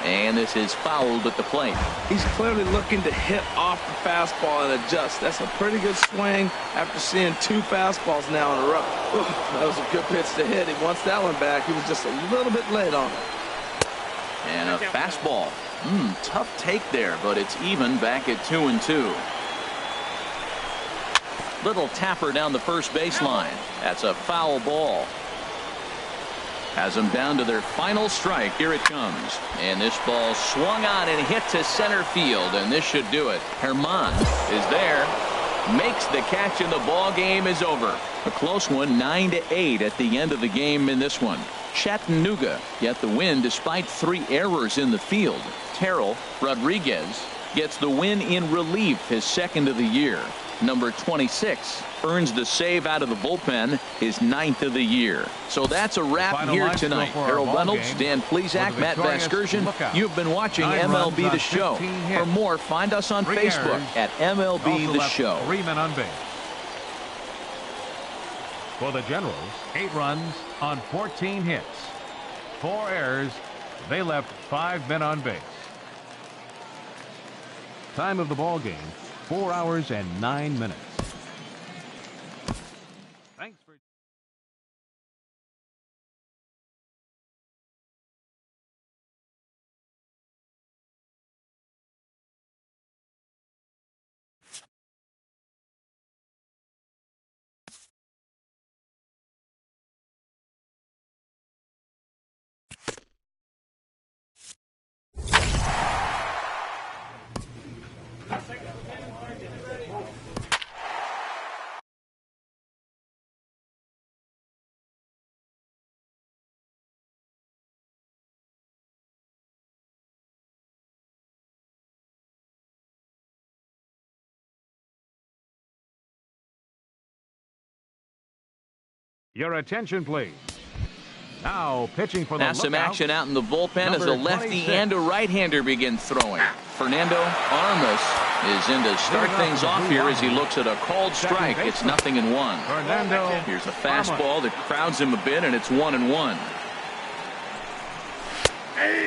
And this is fouled at the plate. He's clearly looking to hit off the fastball and adjust. That's a pretty good swing after seeing 2 fastballs now in a row. Ooh, that was a good pitch to hit. He wants that one back. He was just a little bit late on it. And a fastball. Tough take there, but it's even back at 2-2. Little tapper down the first baseline. That's a foul ball. Has them down to their final strike. Here it comes. And this ball swung on and hit to center field, and this should do it. Herman is there. Makes the catch, and the ball game is over. A close one, 9-8 at the end of the game in this one. Chattanooga get the win despite 3 errors in the field. Terrell Rodriguez gets the win in relief, his 2nd of the year. number 26, earns the save out of the bullpen, his 9th of the year. So that's a wrap here tonight. Harold Reynolds, Dan Plesac, Matt Vasgersian. You've been watching MLB The Show. For more, find us on Facebook at MLB The Show. 3 men on base. For the Generals, 8 runs on 14 hits. 4 errors. They left 5 men on base. Time of the ball game, 4 hours and 9 minutes. Thanks for... Your attention, please. Now pitching for the Now some lookout, action out in the bullpen as a lefty 26. and a right-hander begin throwing. Fernando Armas is in to start things off here as he looks at a called strike. It's 0-1. Fernando. Here's a fastball that crowds him a bit, and it's 1-1.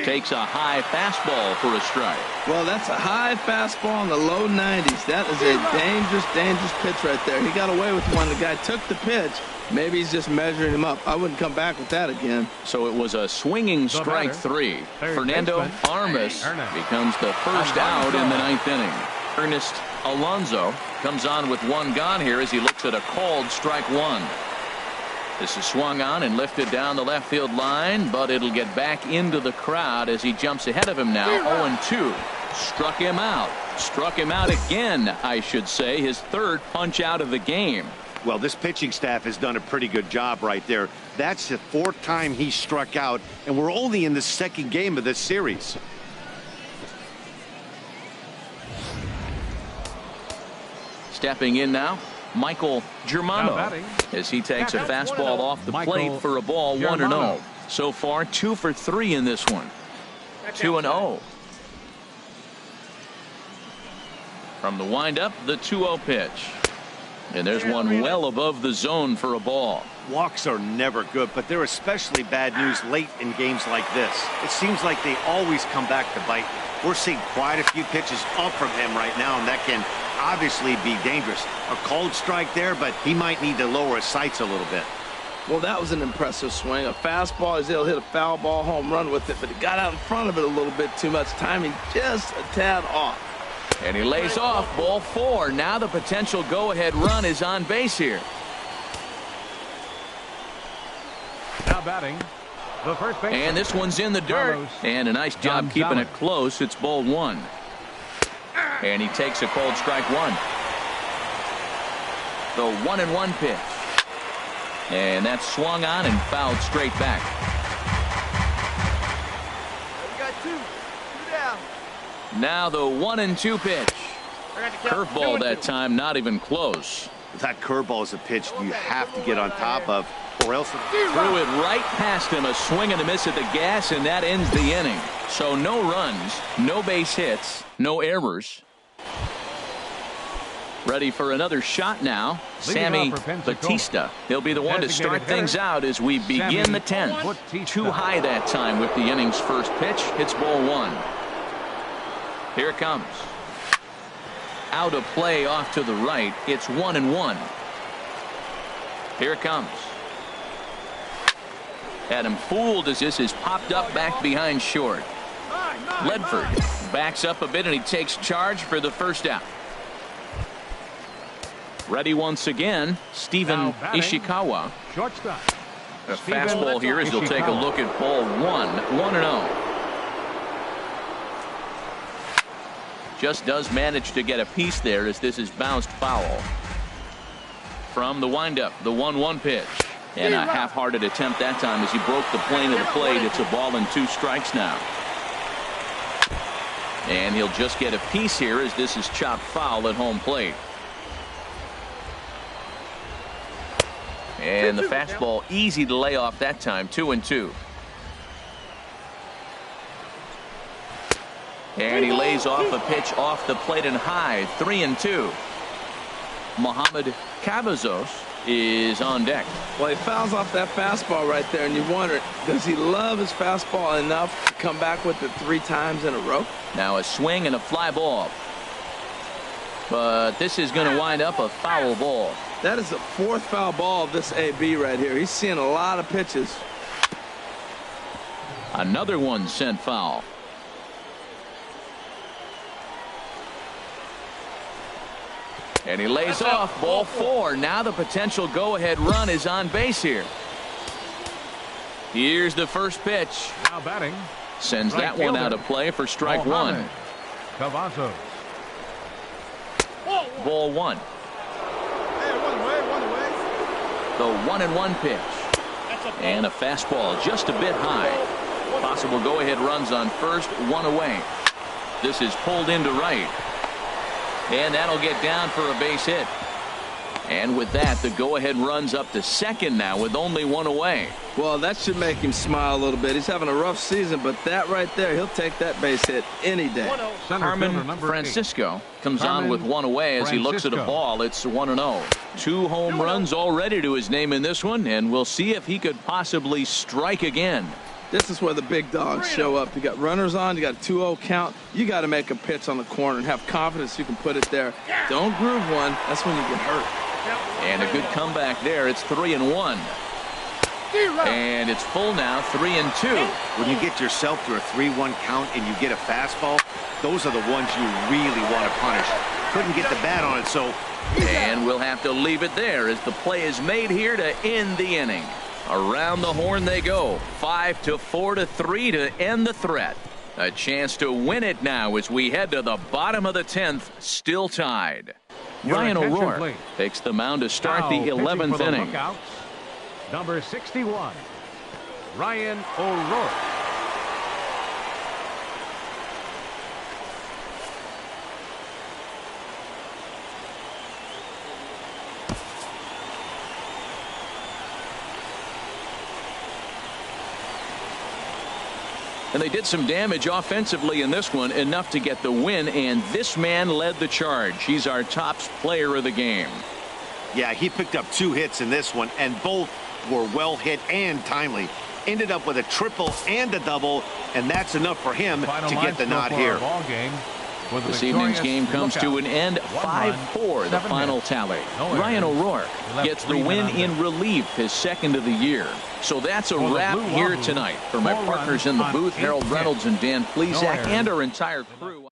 Takes a high fastball for a strike. Well, that's a high fastball in the low 90s. That is a dangerous, dangerous pitch right there. He got away with one. The guy took the pitch. Maybe he's just measuring him up. I wouldn't come back with that again. So it was a swinging strike 3. Fernando Armas becomes the first out in the 9th inning. Ernest Alonso comes on with 1 gone here as he looks at a called strike 1. This is swung on and lifted down the left field line, but it'll get back into the crowd as he jumps ahead of him now. 0-2. Struck him out. Struck him out again, I should say. His 3rd punch out of the game. Well, this pitching staff has done a pretty good job right there. That's the 4th time he struck out, and we're only in the 2nd game of this series. Stepping in now, Michael Germano, as he takes a fastball off the plate for a ball. 1-0. So far 2 for 3 in this one. 2-0. From the windup, the 2-0 pitch. And there's one well above the zone for a ball. Walks are never good, but they're especially bad news late in games like this. It seems like they always come back to bite. We're seeing quite a few pitches up from him right now, and that can obviously be dangerous. A cold strike there, but he might need to lower his sights a little bit. Well, that was an impressive swing. A fastball, he's able to hit a foul ball home run with it, but he got out in front of it a little bit too much. Timing just a tad off. And he lays off, ball 4. Now the potential go-ahead run is on base here. Now batting, the first baseman. And this one's in the dirt. Carlos And a nice job keeping it close. It's ball 1. And he takes a cold strike 1. The 1-1 pitch. And that's swung on and fouled straight back. We got 2 down. Now the 1-2 pitch. Curveball that time, not even close. That curveball is a pitch you have to get on top of, or else Threw it right past him, a swing and a miss at the gas, and that ends the inning. So no runs, no base hits, no errors. Ready for another shot now, Sammy Batista. He'll be the one to start things out as we begin the 10th. Too high that time with the inning's first pitch. It's ball 1. Here it comes. Out of play off to the right. It's 1-1. Here it comes. Had him fooled as this is popped up back behind short. Ledford backs up a bit and he takes charge for the first out. Ready once again, Stephen Ishikawa. Shortstop. A fastball here as he'll take a look at ball 1. 1-0. Just does manage to get a piece there as this is bounced foul. From the windup, the 1-1 pitch. And a half-hearted attempt that time as he broke the plane of the plate. It's a ball and 2 strikes now. And he'll just get a piece here as this is chopped foul at home plate. And the fastball easy to lay off that time. 2-2. And he lays off a pitch off the plate and high. 3-2. Mohamed Cavazos is on deck. Well, he fouls off that fastball right there, and you wonder, does he love his fastball enough to come back with it 3 times in a row? Now a swing and a fly ball. But this is going to wind up a foul ball. That is the 4th foul ball of this AB right here. He's seeing a lot of pitches. Another one sent foul. And he lays off. Ball 4. Now the potential go-ahead run is on base here. Here's the first pitch. Now batting. Sends that one out of play for strike 1. Cavazos. Ball 1. The 1-1 pitch. And a fastball just a bit high. Possible go-ahead runs on first, 1 away. This is pulled into right. And that'll get down for a base hit. And with that, the go-ahead runs up to second now with only 1 away. Well, that should make him smile a little bit. He's having a rough season, but that right there, he'll take that base hit any day. Carmen Francisco comes on with 1 away as he looks at a ball. It's 1-0. 2 home runs already to his name in this one, and we'll see if he could possibly strike again. This is where the big dogs show up. You got runners on, you got a 2-0 count. You got to make a pitch on the corner and have confidence you can put it there. Don't groove one. That's when you get hurt. And a good comeback there. It's 3-1. And it's full now, 3-2. When you get yourself to a 3-1 count and you get a fastball, those are the ones you really want to punish. Couldn't get the bat on it, so. And we'll have to leave it there as the play is made here to end the inning. Around the horn they go. 5-4-3 to end the threat. A chance to win it now as we head to the bottom of the 10th, still tied. Ryan O'Rourke takes the mound to start the 11th inning. Lookouts, number 61, Ryan O'Rourke. And they did some damage offensively in this one, enough to get the win, and this man led the charge. He's our top player of the game. Yeah, he picked up 2 hits in this one, and both were well hit and timely. Ended up with a triple and a double, and that's enough for him to get the nod here. This evening's game comes to an end, 5-4, the final tally. Ryan O'Rourke gets the win in relief, his 2nd of the year. So that's a wrap here tonight. For my partners in the booth, Harold Reynolds and Dan Plesac, and our entire crew.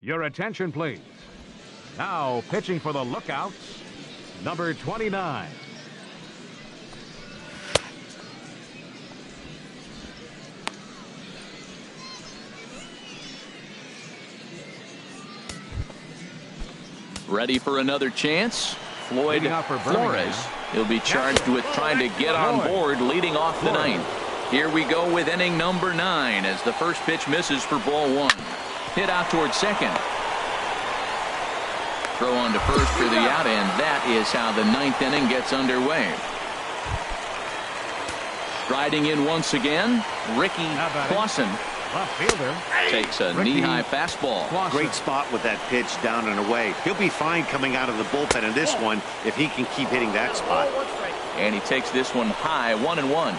Your attention, please. Now pitching for the Lookouts, number 29. Ready for another chance? Floyd Flores. He'll be charged with trying to get on board, leading off the 9th. Here we go with inning number 9 as the first pitch misses for ball 1. Hit out towards second. Throw on to first for the out, and that is how the 9th inning gets underway. Striding in once again, Ricky Clausen takes a knee-high fastball. Great spot with that pitch down and away. He'll be fine coming out of the bullpen in this one if he can keep hitting that spot. And he takes this one high, 1-1.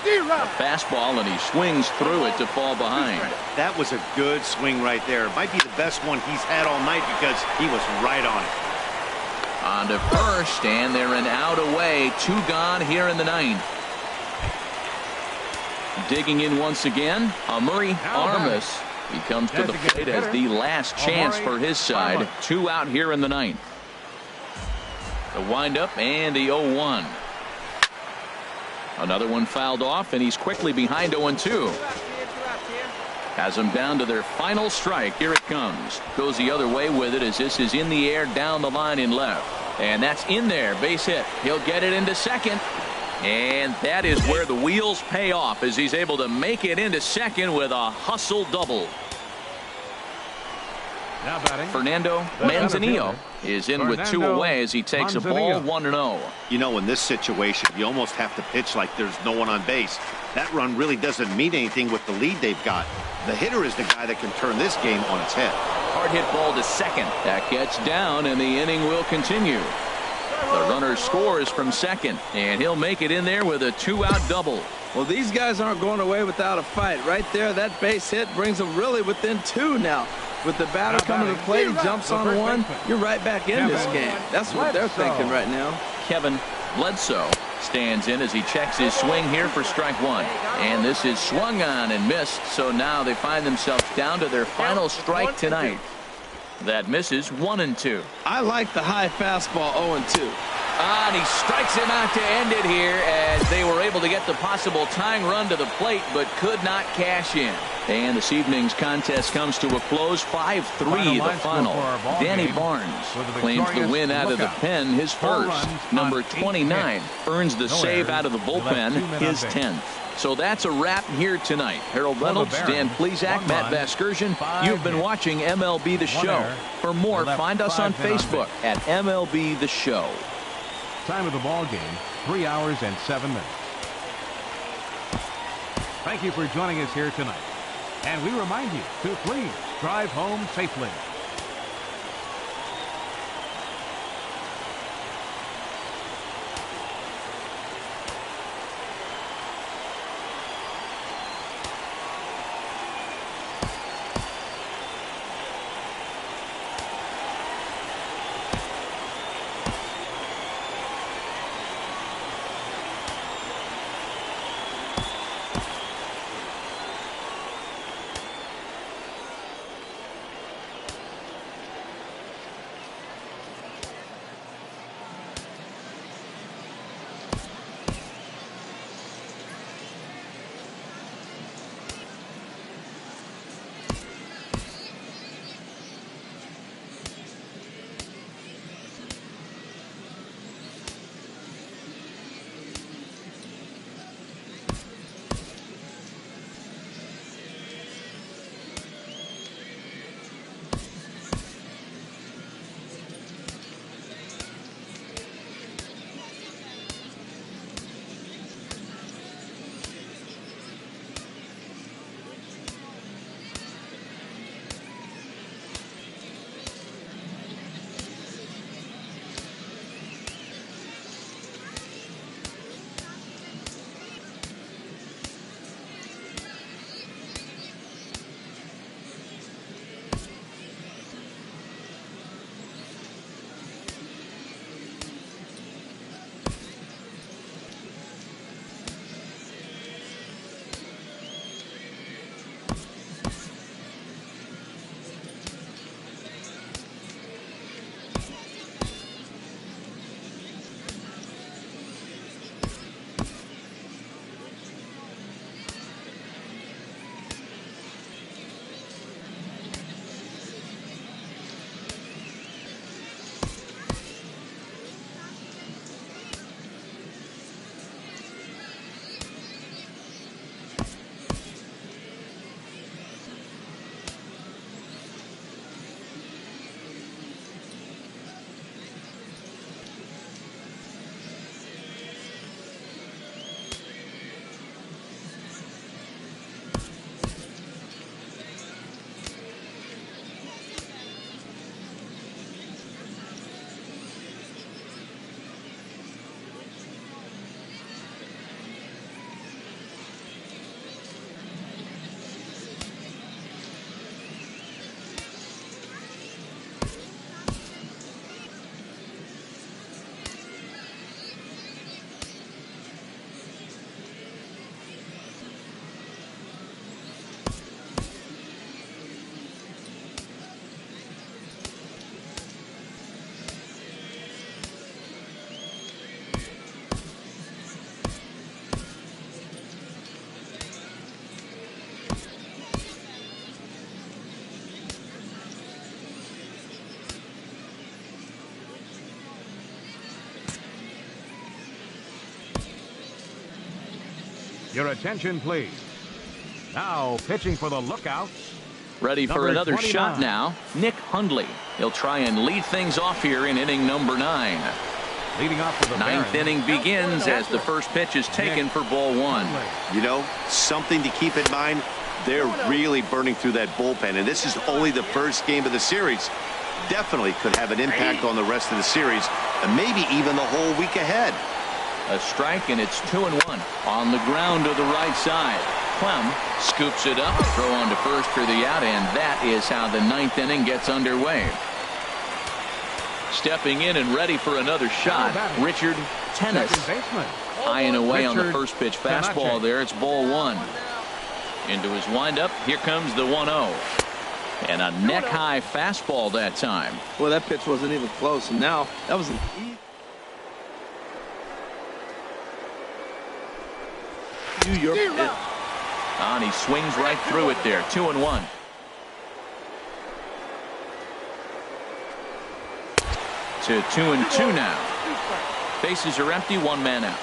A fastball, and he swings through it to fall behind. That was a good swing right there. Might be the best one he's had all night because he was right on it. On to first, and they're an out away. 2 gone here in the 9th. Digging in once again, Murray Armas. He comes to the plate as the last chance for his side. 2 out here in the 9th. The windup and the 0-1. Another one fouled off, and he's quickly behind 0-2. Has them down to their final strike. Here it comes. Goes the other way with it as this is in the air down the line in left. And that's in there. Base hit. He'll get it into second. And that is where the wheels pay off as he's able to make it into second with a hustle double. Now batting, Fernando Manzanillo is in with 2 away as he takes a ball 1-0. You know, in this situation, you almost have to pitch like there's no one on base. That run really doesn't mean anything with the lead they've got. The hitter is the guy that can turn this game on its head. Hard hit ball to second. That gets down, and the inning will continue. The runner scores from second, and he'll make it in there with a 2-out double. Well, these guys aren't going away without a fight. Right there, that base hit brings them really within 2 now. With the batter coming to the plate, he jumps on 1. You're right back in this game. That's what they're thinking right now. Kevin Bledsoe stands in as he checks his swing here for strike 1. And this is swung on and missed, so now they find themselves down to their final strike tonight. That misses 1-2. I like the high fastball 0-2. And he strikes him out to end it here as they were able to get the possible tying run to the plate but could not cash in. And this evening's contest comes to a close. 5-3 the final. Danny Barnes claims the win out of the pen, his first. Number 29 earns the save out of the bullpen, his 10th. So that's a wrap here tonight. Harold Reynolds, Dan Plesac, Matt Vasgersian. You've been watching MLB The Show. For more, find us on Facebook at MLB The Show. Time of the ball game, 3 hours and 7 minutes. Thank you for joining us here tonight. And we remind you to please drive home safely. Your attention, please. Now pitching for the Lookouts. Ready for Number another 29. shot now. Nick Hundley. He'll try and lead things off here in inning number 9. Leading off for the Ninth Barons. inning begins as the first pitch is taken for ball 1. You know, something to keep in mind, they're really burning through that bullpen, and this is only the first game of the series. Definitely could have an impact on the rest of the series, and maybe even the whole week ahead. A strike, and it's 2-1 on the ground to the right side. Clem scoops it up, throw on to first for the out, and that is how the 9th inning gets underway. Stepping in and ready for another shot, Richard Tennis. High and away on the first pitch fastball there. It's ball 1. Into his windup. Here comes the 1-0. And a neck-high fastball that time. Well, that pitch wasn't even close. And now that was an New York. And he swings right through it there. 2-1. To 2-2 now. Bases are empty. 1 man out.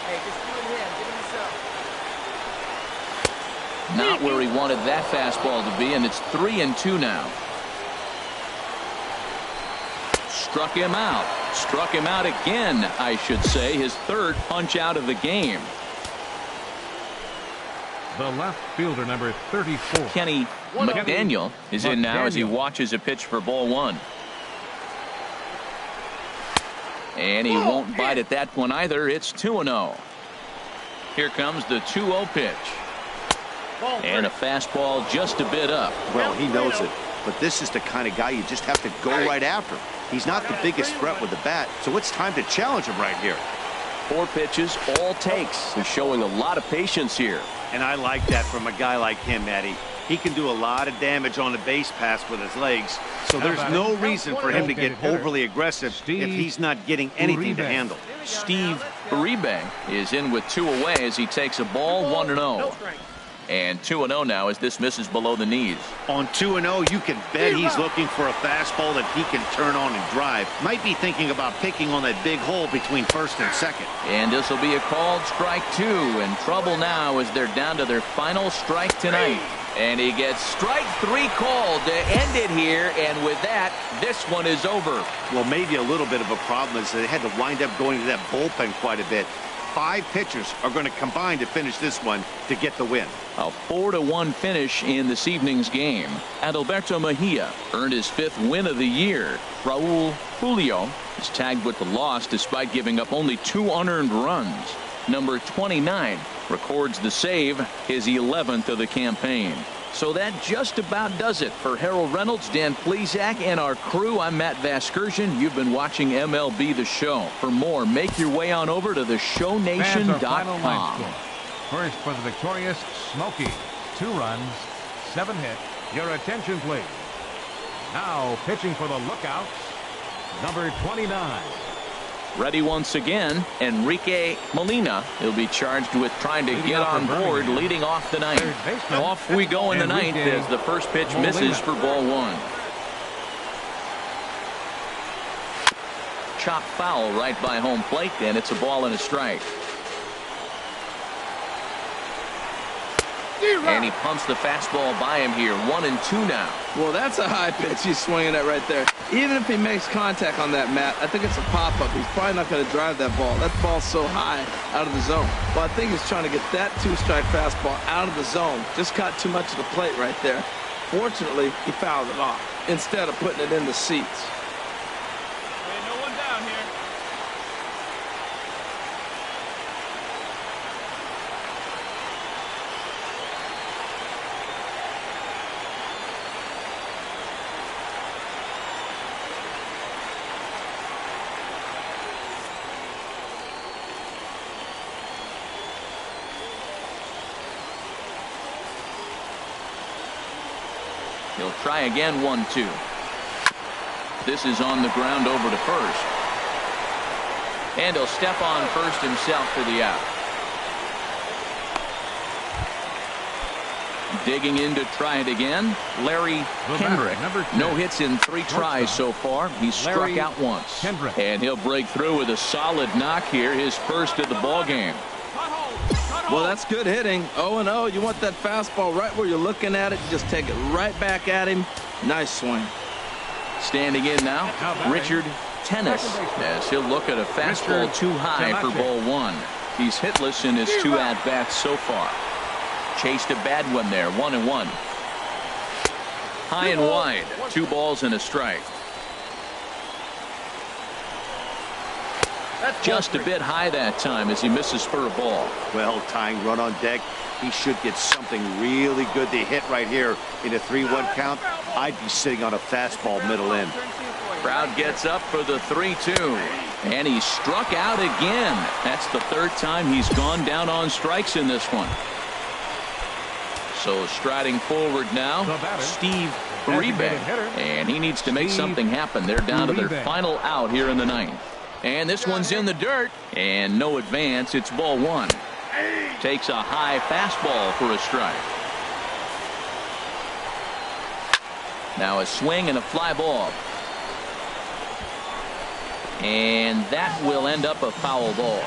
Hey, just you and him. Get him himself. Not where he wanted that fastball to be, and it's 3-2 now. Struck him out. Struck him out again, I should say. His 3rd punch out of the game. The left fielder, number 34. Kenny McDaniel is in now as he watches a pitch for ball 1. And he won't bite at that one either. It's 2-0. Here comes the 2-0 pitch. And a fastball just a bit up. Well, he knows it, but this is the kind of guy you just have to go right after. He's not the biggest threat with the bat, so it's time to challenge him right here. 4 pitches, all takes. He's showing a lot of patience here. And I like that from a guy like him, Eddie. He can do a lot of damage on the base pass with his legs, so there's no reason for him to get overly aggressive if he's not getting anything to handle. Steve Uribe is in with 2 away as he takes a ball 1-0. And 2-0 now as this misses below the knees. On 2-0, you can bet he's looking for a fastball that he can turn on and drive. Might be thinking about picking on that big hole between first and second. And this will be a called strike 2. In trouble now as they're down to their final strike tonight. And he gets strike 3 called to end it here. And with that, this one is over. Well, maybe a little bit of a problem is they had to wind up going to that bullpen quite a bit. 5 pitchers are going to combine to finish this one to get the win. A 4-1 finish in this evening's game. Adalberto Mejia earned his 5th win of the year. Raul Julio is tagged with the loss despite giving up only 2 unearned runs. Number 29 records the save, his 11th of the campaign. So that just about does it for Harold Reynolds, Dan Plesac, and our crew. I'm Matt Vasgersian. You've been watching MLB The Show. For more, make your way on over to theshownation.com. First for the victorious Smokey. 2 runs, 7 hits. Your attention, please. Now pitching for the Lookouts, number 29. Ready once again, Enrique Molina. He'll be charged with trying to get on board, leading off the 9th. Off we go in the 9th as the first pitch misses for ball 1. Chop foul right by home plate, and it's a ball and a strike. And he pumps the fastball by him here. 1-2 now. Well, that's a high pitch he's swinging at right there. Even if he makes contact on that, Matt, I think it's a pop-up. He's probably not going to drive that ball. That ball's so high out of the zone. Well, I think he's trying to get that 2-strike fastball out of the zone. Just got too much of the plate right there. Fortunately, he fouled it off instead of putting it in the seats. No one down here. He'll try again. 1-2. This is on the ground over to first. And he'll step on first himself for the out. Digging in to try it again, Larry Kendrick. No hits in 3 tries so far. He's struck out once. And he'll break through with a solid knock here, his first of the ball game. Well, that's good hitting. 0-0. You want that fastball right where you're looking at it. Just take it right back at him. Nice swing. Standing in now, Richard Tennis, as he'll look at a fastball too high for ball one. He's hitless in his 2 at-bats so far. Chased a bad one there, 1-1. High and wide, 2 balls and a strike. Just a bit high that time as he misses for a ball. Well, tying run on deck. He should get something really good to hit right here in a 3-1 count. I'd be sitting on a fastball middle in. Crowd gets up for the 3-2. And he struck out again. That's the 3rd time he's gone down on strikes in this one. So striding forward now, Steve Uribe. And he needs to make something happen. They're down to their final out here in the 9th. And this one's in the dirt. And no advance. It's ball 1. Takes a high fastball for a strike. Now a swing and a fly ball. And that will end up a foul ball.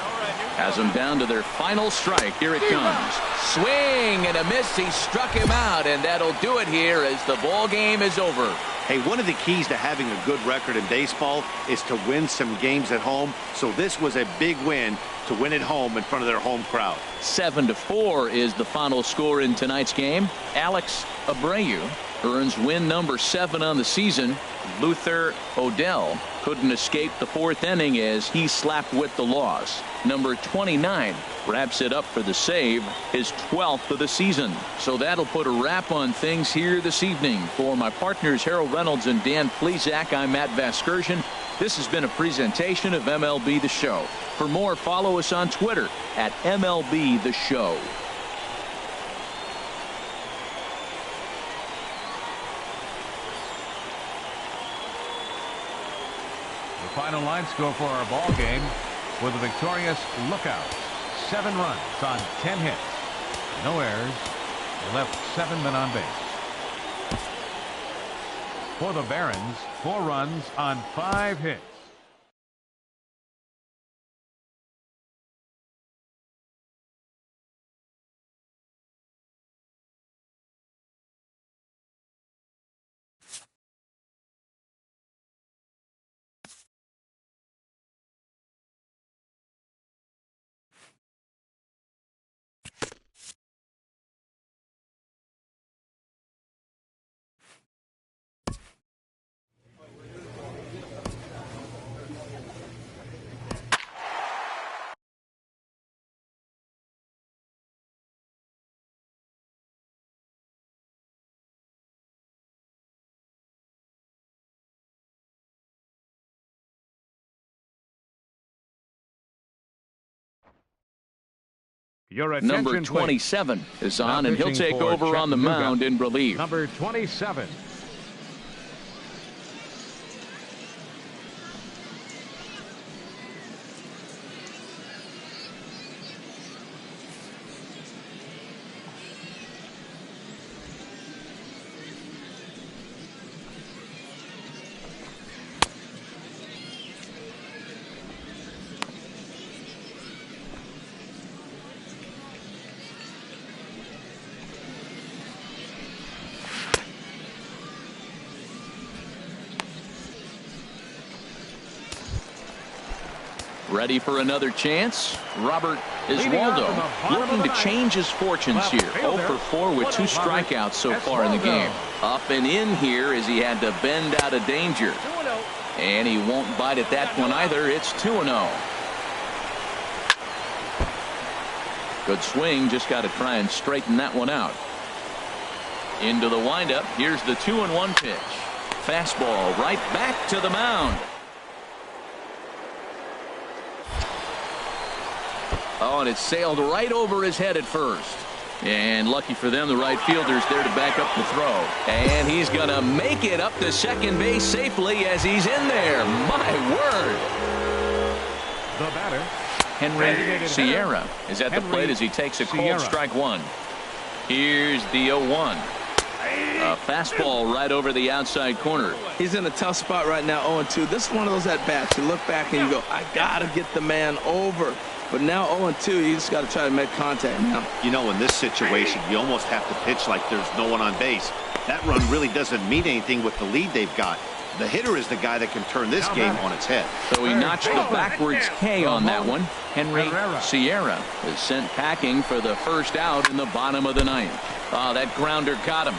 Has them down to their final strike. Here it comes. Swing and a miss. He struck him out, and that'll do it here as the ball game is over. Hey, one of the keys to having a good record in baseball is to win some games at home. So this was a big win to win at home in front of their home crowd. 7-4 is the final score in tonight's game. Alex Abreu earns win number 7 on the season. Luther Odell couldn't escape the 4th inning as he slapped with the loss. Number 29 wraps it up for the save, his 12th of the season. So that'll put a wrap on things here this evening. For my partners Harold Reynolds and Dan Plesac, I'm Matt Vasgersian. This has been a presentation of MLB The Show. For more, follow us on Twitter at MLB The Show. The final line score for our ball game with a victorious Lookouts. 7 runs on 10 hits. No errors. They left 7 men on base. For the Barons, 4 runs on 5 hits. Your attention, number 27 is on, and he'll take over on the mound in relief. Number 27. Ready for another chance. Robert Iswaldo looking to change his fortunes here. 0 for 4 with 2 strikeouts so far in the game. Up and in here as he had to bend out of danger. And he won't bite at that one either. It's 2-0. Good swing. Just got to try and straighten that one out. Into the windup. Here's the 2-1 pitch. Fastball right back to the mound. Oh, and it sailed right over his head at first. And lucky for them, the right fielder's there to back up the throw. And he's going to make it up to second base safely as he's in there. My word. The batter, Henry Sierra, is at the plate as he takes a cold strike 1. Here's the 0-1. A fastball right over the outside corner. He's in a tough spot right now, 0-2. This is one of those at-bats. You look back and you go, I got to get the man over. But now 0-2, you just got to try to make contact now. You know, in this situation, you almost have to pitch like there's no one on base. That run really doesn't mean anything with the lead they've got. The hitter is the guy that can turn this game on its head. So he notched the backwards K on that one. Henry Sierra is sent packing for the first out in the bottom of the ninth. Oh, that grounder got him.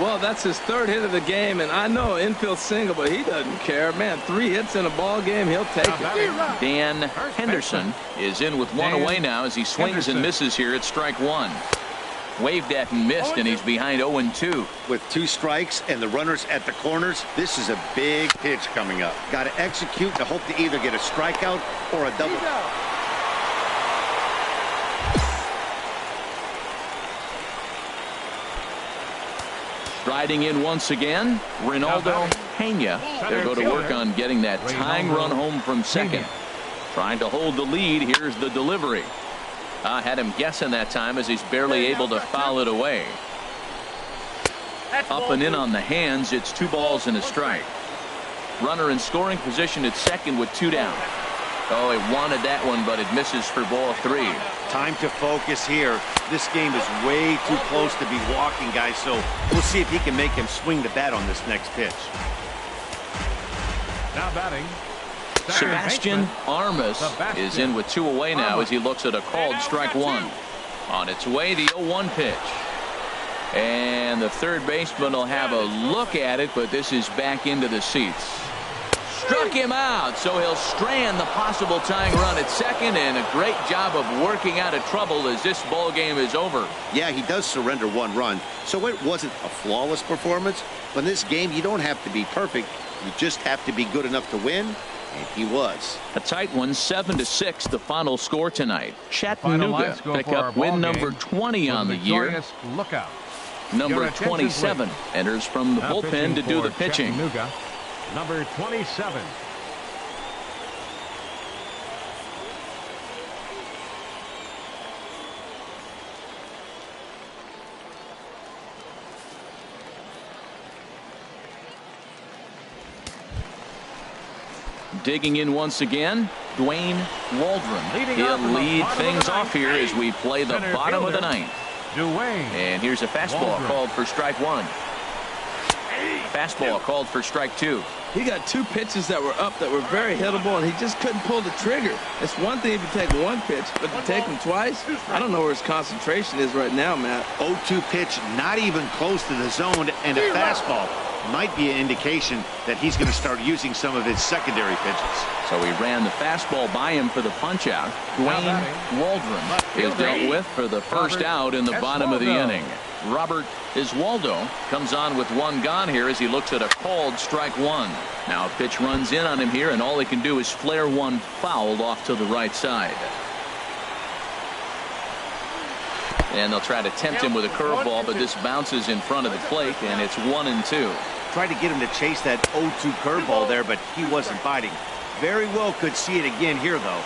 Well, that's his third hit of the game, and I know infield single, but he doesn't care. Man, 3 hits in a ball game, he'll take it. Dan Henderson is in with one away now as he swings and misses here at strike one. Waved at and missed, and he's behind 0-2. With 2 strikes and the runners at the corners, this is a big pitch coming up. Got to execute to hope to either get a strikeout or a double. Striding in once again, Ronaldo Pena. They'll go to work on getting that tying run home from second. Trying to hold the lead. Here's the delivery. Had him guessing that time as he's barely able to foul it away. Up and in on the hands. It's 2 balls and a strike. Runner in scoring position at second with 2 down. Oh, he wanted that one, but it misses for ball 3. Time to focus here. This game is way too close to be walking, guys, so we'll see if he can make him swing the bat on this next pitch. Now batting, Sebastian Armas is in with 2 away now as he looks at a called strike 1. On its way, the 0-1 pitch. And the third baseman will have a look at it, but this is back into the seats. Struck him out, so he'll strand the possible tying run at second, and a great job of working out of trouble as this ball game is over. Yeah, he does surrender 1 run, so it wasn't a flawless performance. But in this game, you don't have to be perfect. You just have to be good enough to win, and he was. A tight one, 7-6, the final score tonight. Chattanooga pick up win number 20 on the year. Lookout. Number 27 enters from the bullpen to do the pitching. Number 27. Digging in once again, Dwayne Waldron. He'll lead things off here as we play the bottom of the ninth. And here's a fastball called for strike 1. Fastball called for strike 2. He got 2 pitches that were up that were very hittable, and he just couldn't pull the trigger. It's one thing if you take 1 pitch, but to take him twice, I don't know where his concentration is right now, Matt. 0-2 pitch, not even close to the zone, and a fastball might be an indication that he's going to start using some of his secondary pitches. So he ran the fastball by him for the punch out. Dwayne Waldron is dealt with for the first out in the bottom of the inning. Robert Iswaldo comes on with 1 gone here as he looks at a called strike 1. Now a pitch runs in on him here, and all he can do is flare one foul off to the right side. And they'll try to tempt him with a curveball, but this bounces in front of the plate, and it's 1-2. Tried to get him to chase that 0-2 curveball there, but he wasn't biting. Very well could see it again here, though.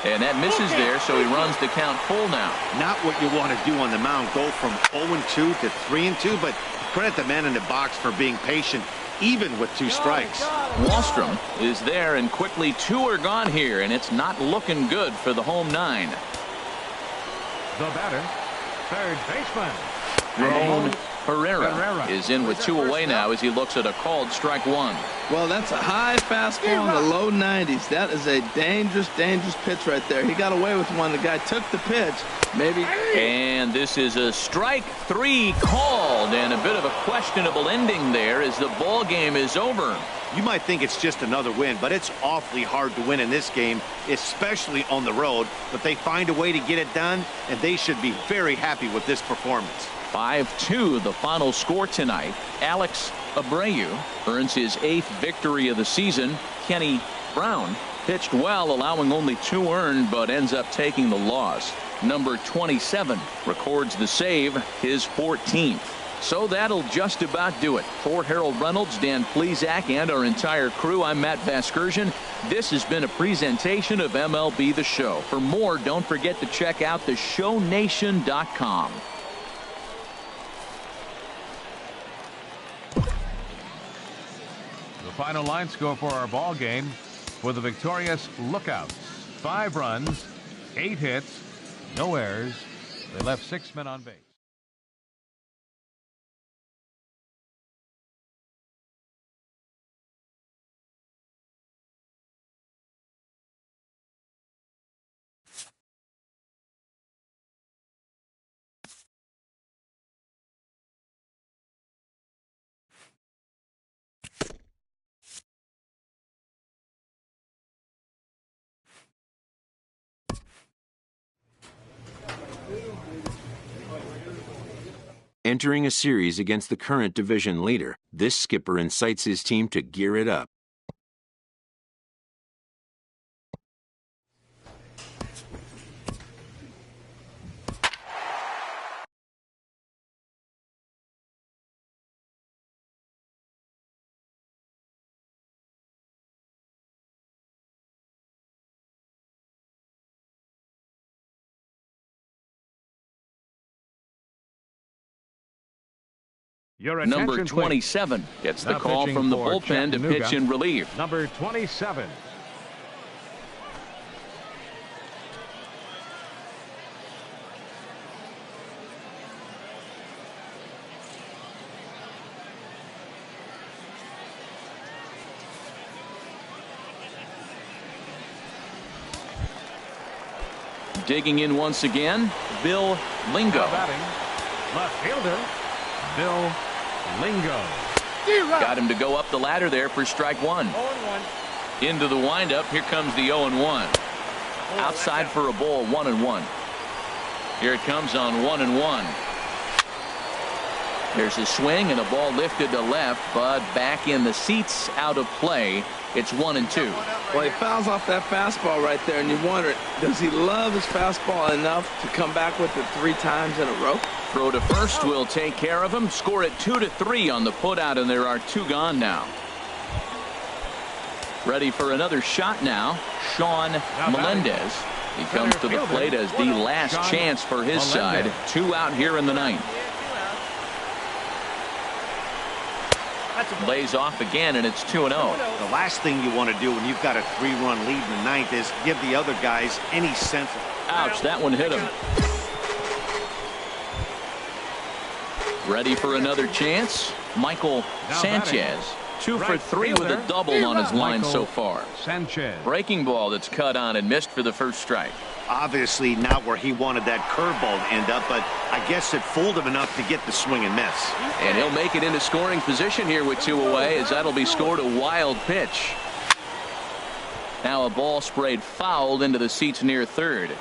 And that misses there, so he runs the count full now. Not what you want to do on the mound, go from 0-2 to 3-2, but credit the man in the box for being patient, even with 2 strikes. Wallstrom is there, and quickly 2 are gone here, and it's not looking good for the home 9. The batter, third baseman, Ramon Herrera is in with 2 away now as he looks at a called strike 1. Well, that's a high fastball in the low 90s. That is a dangerous, dangerous pitch right there. He got away with one. The guy took the pitch. Maybe. And this is a strike 3 called, and a bit of a questionable ending there as the ball game is over. You might think it's just another win, but it's awfully hard to win in this game, especially on the road. But they find a way to get it done, and they should be very happy with this performance. 5-2 the final score tonight. Alex Abreu earns his 8th victory of the season. Kenny Brown pitched well, allowing only 2 earned, but ends up taking the loss. Number 27 records the save, his 14th. So that'll just about do it. For Harold Reynolds, Dan Plesac, and our entire crew, I'm Matt Vasgersian. This has been a presentation of MLB The Show. For more, don't forget to check out theshownation.com. The final line score for our ball game for the victorious Lookouts. 5 runs, 8 hits, no errors. They left 6 men on base. Entering a series against the current division leader, this skipper incites his team to gear it up. Number 27 gets the call from the bullpen to pitch in relief. Number 27. Digging in once again, Bill Lingo. Left fielder, Bill Lingo. Got him to go up the ladder there for strike 1. 0-1. Into the windup. Here comes the 0-1. Outside for a ball, 1-1. Here it comes on 1-1. There's a swing and a ball lifted to left, but back in the seats, out of play. It's 1-2. Well, he fouls off that fastball right there, and you wonder, does he love his fastball enough to come back with it 3 times in a row? Throw to first will take care of him. Score it 2-3 on the putout, and there are 2 gone now. Ready for another shot now, Sean Melendez. He comes to the plate as the last chance for his side. 2 out here in the 9th. Lays off again, and it's 2-0. The last thing you want to do when you've got a 3-run lead in the 9th is give the other guys any sense of... Ouch, that one hit him. Ready for another chance? Michael Sanchez. 2 for 3 with a double on his line so far. Sanchez. Breaking ball that's cut on and missed for the first strike. Obviously not where he wanted that curveball to end up, but I guess it fooled him enough to get the swing and miss. And he'll make it into scoring position here with 2 away, as that'll be scored a wild pitch. Now a ball sprayed fouled into the seats near third.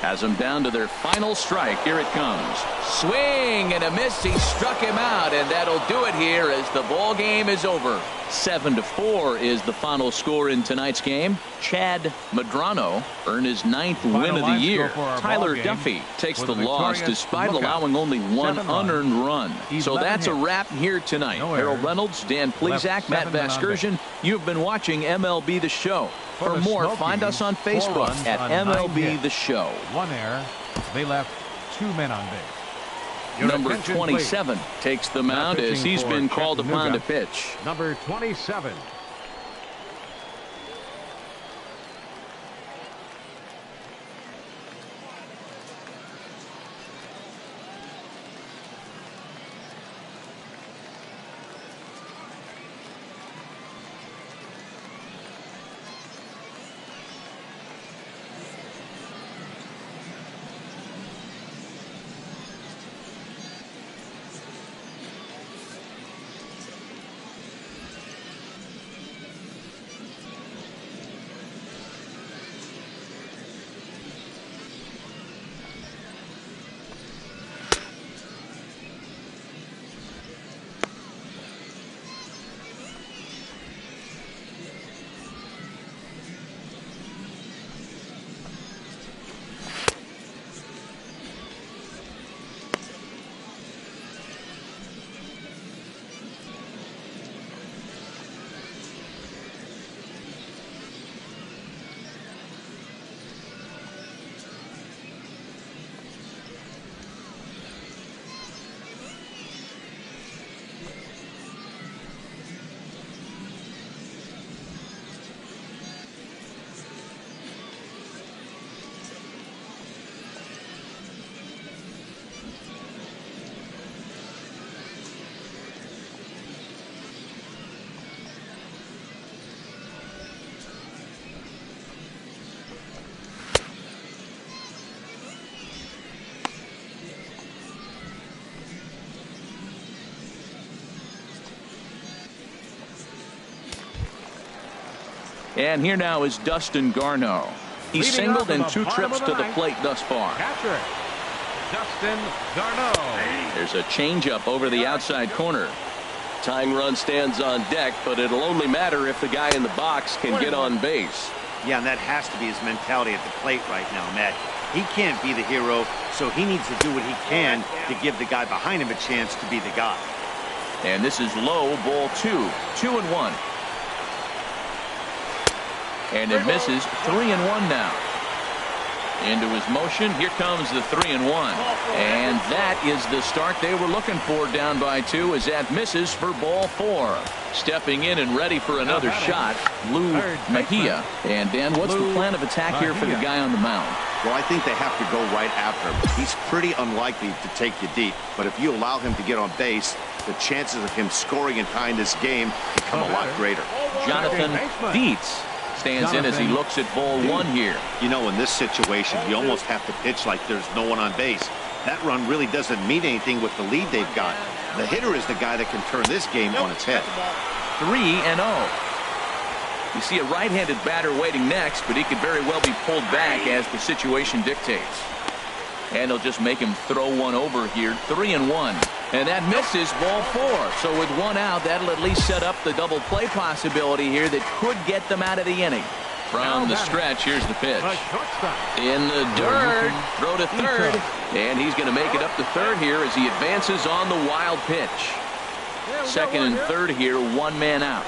Has them down to their final strike. Here it comes. Swing and a miss. He struck him out, and that'll do it here as the ball game is over. 7-4 is the final score in tonight's game. Chad Medrano earned his 9th win of the year. Tyler Duffy takes the loss despite allowing only 1 unearned run. So that's a wrap here tonight. Harold Reynolds, Dan Plesac, Matt Vasgersian. You've been watching MLB The Show. For more, find us on Facebook at MLB The Show. 1 error. They left 2 men on base. Number 27 takes the mound as he's been called upon to pitch. Number 27. And here now is Dustin Garneau. He's singled in 2 trips to the plate thus far. Catcher, Dustin Garneau. There's a changeup over the outside corner. Tying run stands on deck, but it'll only matter if the guy in the box can get on base. Yeah, and that has to be his mentality at the plate right now, Matt. He can't be the hero, so he needs to do what he can to give the guy behind him a chance to be the guy. And this is low, ball 2. 2-1. And it misses. 3-1 now. Into his motion. Here comes the 3-1. And that is the start they were looking for, down by 2, as that misses for ball 4. Stepping in and ready for another shot, Lou Mejia. And Dan, what's the plan of attack here for the guy on the mound? Well, I think they have to go right after him. He's pretty unlikely to take you deep, but if you allow him to get on base, the chances of him scoring and tying this game become a lot greater. Jonathan Dietz stands in as he looks at ball 1 here. You know, in this situation, you almost have to pitch like there's no one on base. That run really doesn't mean anything with the lead they've got. The hitter is the guy that can turn this game on its head. 3-0. You see a right-handed batter waiting next, but he could very well be pulled back as the situation dictates. And they'll just make him throw one over here. 3-1. And that misses ball 4. So with 1 out, that'll at least set up the double play possibility here that could get them out of the inning. From the stretch, here's the pitch. In the dirt, throw to third. And he's going to make it up to third here as he advances on the wild pitch. Second and third here, 1 man out.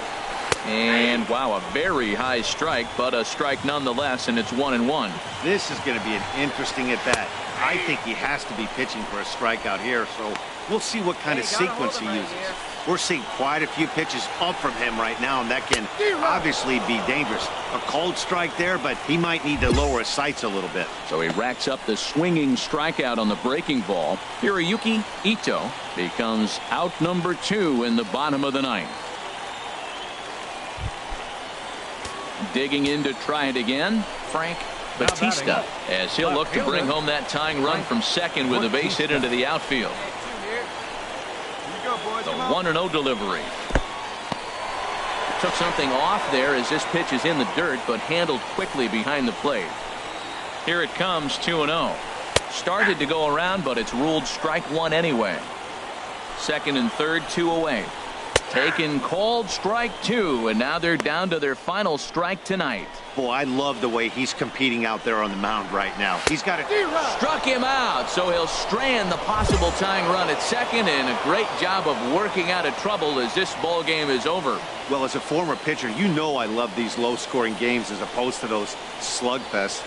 And wow, a very high strike, but a strike nonetheless, and it's 1-1. This is going to be an interesting at bat. I think he has to be pitching for a strikeout here, so we'll see what kind of sequence he uses. We're seeing quite a few pitches up from him right now, and that can obviously be dangerous. A cold strike there, but he might need to lower his sights a little bit. So he racks up the swinging strikeout on the breaking ball. Hiroyuki Ito becomes out number 2 in the bottom of the 9th. Digging in to try it again, Frank Batista, as he'll look to bring home that tying run from second with a base hit into the outfield. The 1-0 delivery. Took something off there as this pitch is in the dirt, but handled quickly behind the plate. Here it comes, 2-0. Started to go around, but it's ruled strike 1 anyway. Second and third, 2 away. Taken, called strike 2, and now they're down to their final strike tonight. Boy, I love the way he's competing out there on the mound right now. He's got it. Struck him out, so he'll strand the possible tying run at second, and a great job of working out of trouble as this ball game is over. Well, as a former pitcher, you know I love these low-scoring games as opposed to those slugfests.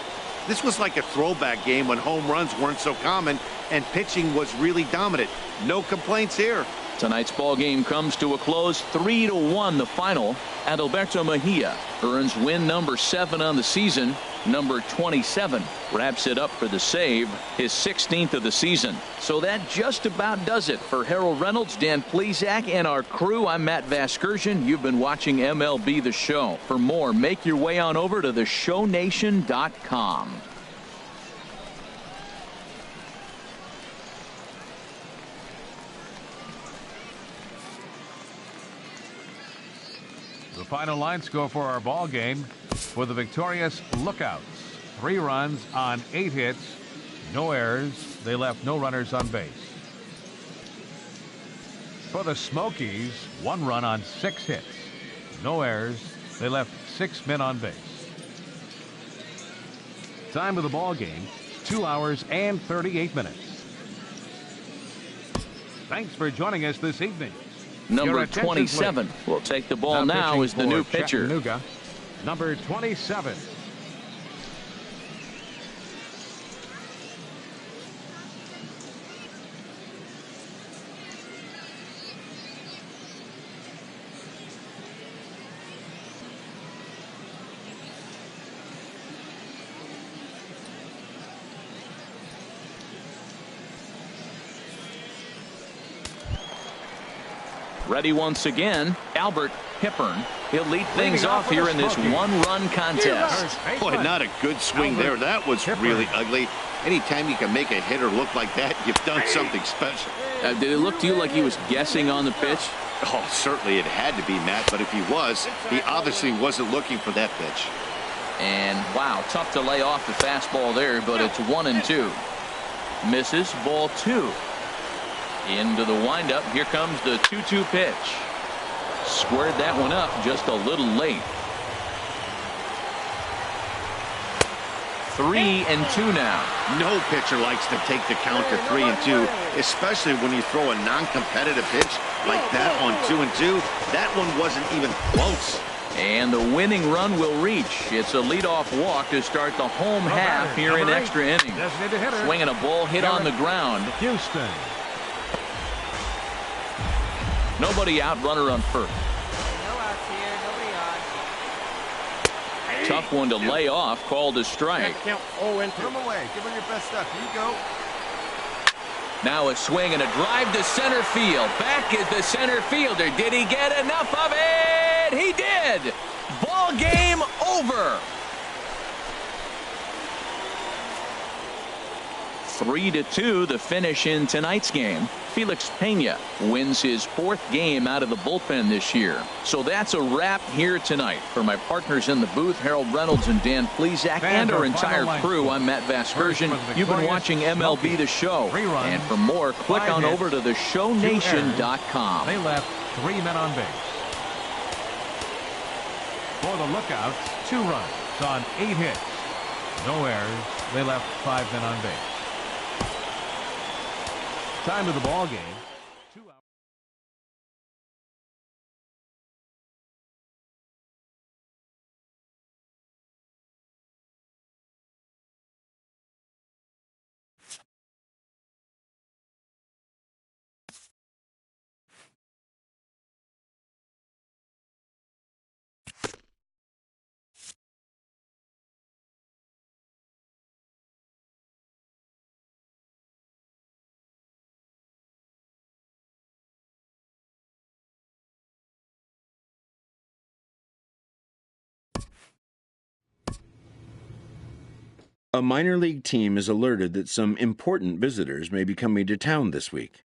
This was like a throwback game when home runs weren't so common and pitching was really dominant. No complaints here. Tonight's ball game comes to a close, 3-1 the final. Adalberto Mejia earns win number 7 on the season. Number 27 wraps it up for the save, his 16th of the season. So that just about does it for Harold Reynolds, Dan Plesac, and our crew. I'm Matt Vasgersian. You've been watching MLB The Show. For more, make your way on over to theshownation.com. The final line score for our ball game for the victorious Lookouts. 3 runs on 8 hits, no errors. They left no runners on base. For the Smokies, 1 run on 6 hits, no errors. They left 6 men on base. Time of the ball game, 2 hours and 38 minutes. Thanks for joining us this evening. Number 27 will take the ball now as the new pitcher. Number 27. Ready once again, Albert Hippern. He'll lead things off here in this 1-run contest. Boy, not a good swing there. That was really ugly. Anytime you can make a hitter look like that, you've done something special. Did it look to you like he was guessing on the pitch? Oh, certainly it had to be, Matt, but if he was, he obviously wasn't looking for that pitch. And wow, tough to lay off the fastball there, but it's 1-2. Misses, ball 2. Into the windup. Here comes the 2-2 pitch. Squared that one up just a little late. 3-2 now. No pitcher likes to take the count to 3-2, especially when you throw a non-competitive pitch like that on 2-2. That one wasn't even close. And the winning run will reach. It's a leadoff walk to start the home half here in extra innings. Swinging a ball hit on the ground. Houston. Nobody out, runner on first. No outs here, nobody on. Tough one to lay off, called a strike. Count 0-2. Put him away. Give him your best stuff. Here you go. Now a swing and a drive to center field. Back is the center fielder. Did he get enough of it? He did. Ball game over. 3-2 the finish in tonight's game. Felix Pena wins his 4th game out of the bullpen this year. So that's a wrap here tonight. For my partners in the booth, Harold Reynolds and Dan Plesac, and our entire crew, I'm Matt Vasgersian. You've been watching MLB The Show. And for more, click on over to theshownation.com. They left 3 men on base. For the Lookouts, 2 runs on 8 hits. No errors. They left 5 men on base. Time of the ball game. 2 hours. A minor league team is alerted that some important visitors may be coming to town this week.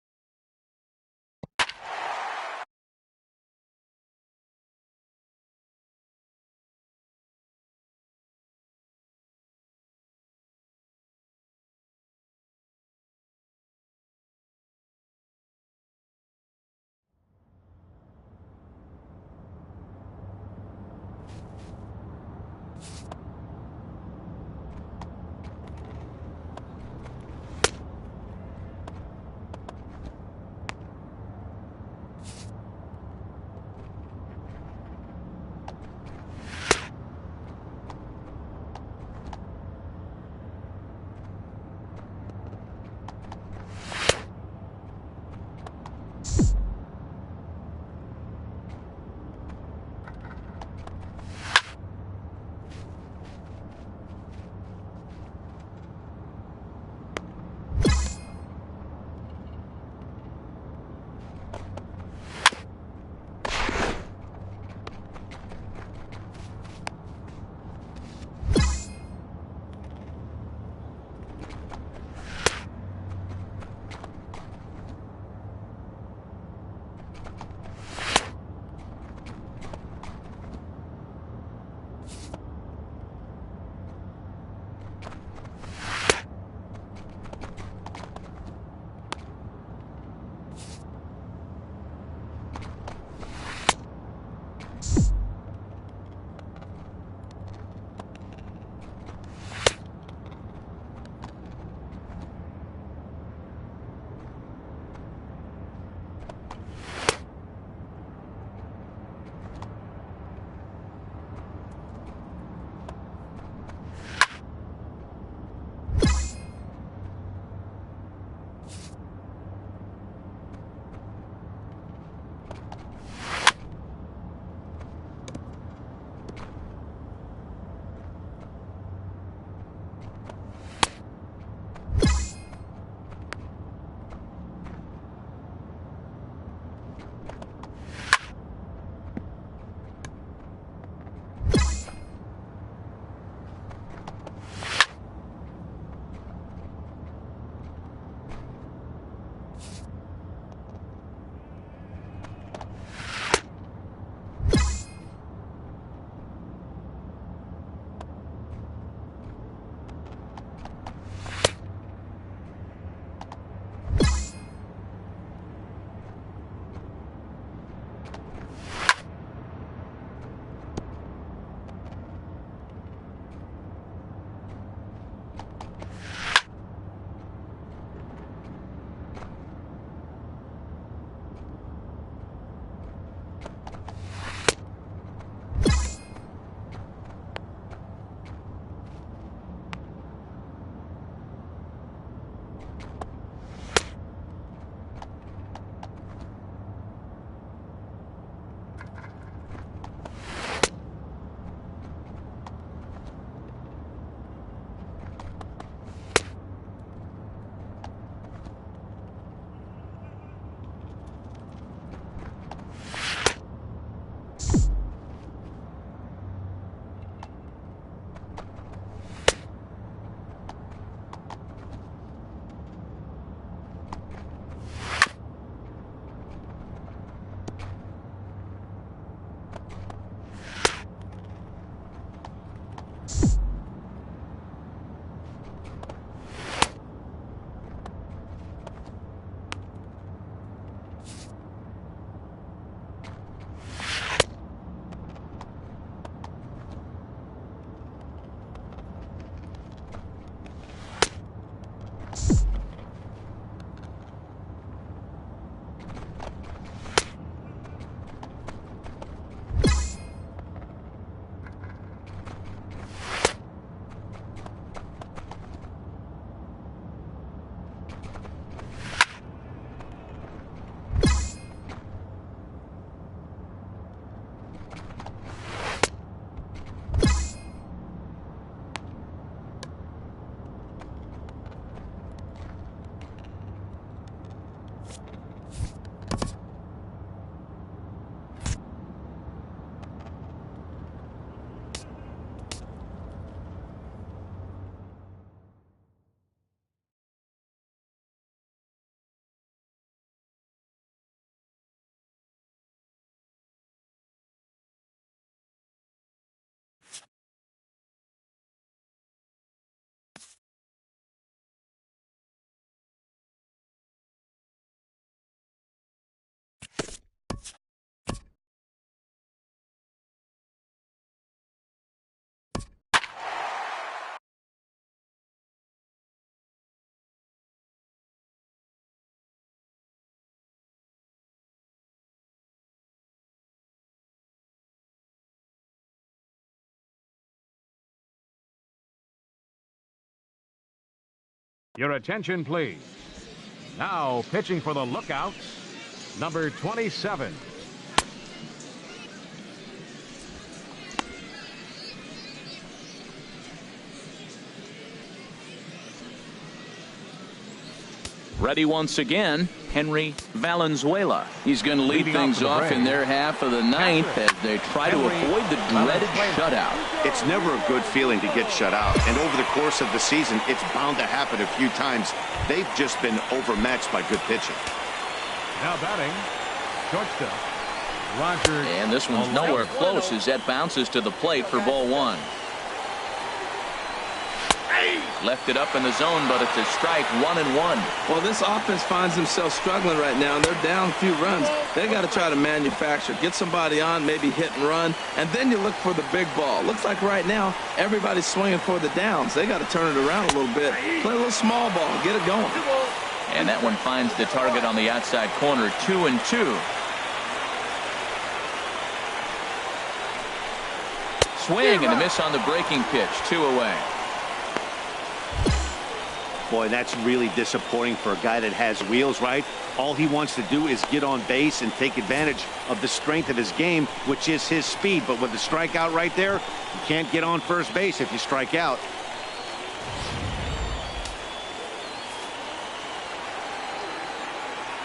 Your attention, please. Now pitching for the Lookouts, number 27. Ready once again, Henry Valenzuela. He's going to lead things off in their half of the ninth as they try to avoid the dreaded shutout. It's never a good feeling to get shut out, and over the course of the season, it's bound to happen a few times. They've just been overmatched by good pitching. Now batting, shortstop, Roger. And this one's nowhere close as that bounces to the plate for ball one. Left it up in the zone, but it's a strike, 1-1. Well, this offense finds themselves struggling right now, and they're down a few runs. They got to try to manufacture, get somebody on, maybe hit and run, and then you look for the big ball. Looks like right now everybody's swinging for the downs. They got to turn it around a little bit, play a little small ball, get it going. And that one finds the target on the outside corner, 2-2. Swing and a miss on the breaking pitch, 2 away. Boy, that's really disappointing for a guy that has wheels, right? All he wants to do is get on base and take advantage of the strength of his game, which is his speed. But with the strikeout right there, you can't get on first base if you strike out.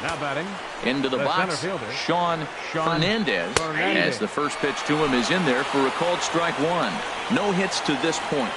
Now batting. Into the box, Sean Fernandez, as the first pitch to him is in there for a called strike one. No hits to this point.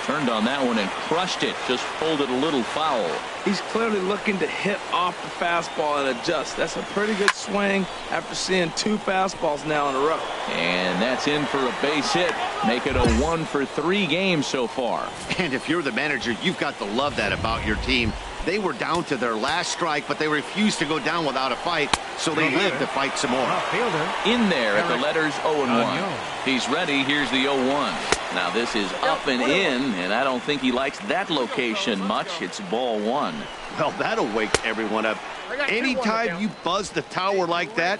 Turned on that one and crushed it. Just pulled it a little foul. He's clearly looking to hit off the fastball and adjust. That's a pretty good swing after seeing 2 fastballs now in a row. And that's in for a base hit. Make it a 1-for-3 game so far. And if you're the manager, you've got to love that about your team. They were down to their last strike, but they refused to go down without a fight, so they lived to fight some more. In there at the letters 0-1. He's ready. Here's the 0-1. Now this is up and in, and I don't think he likes that location much. It's ball one. Well, that'll wake everyone up. Anytime you buzz the tower like that,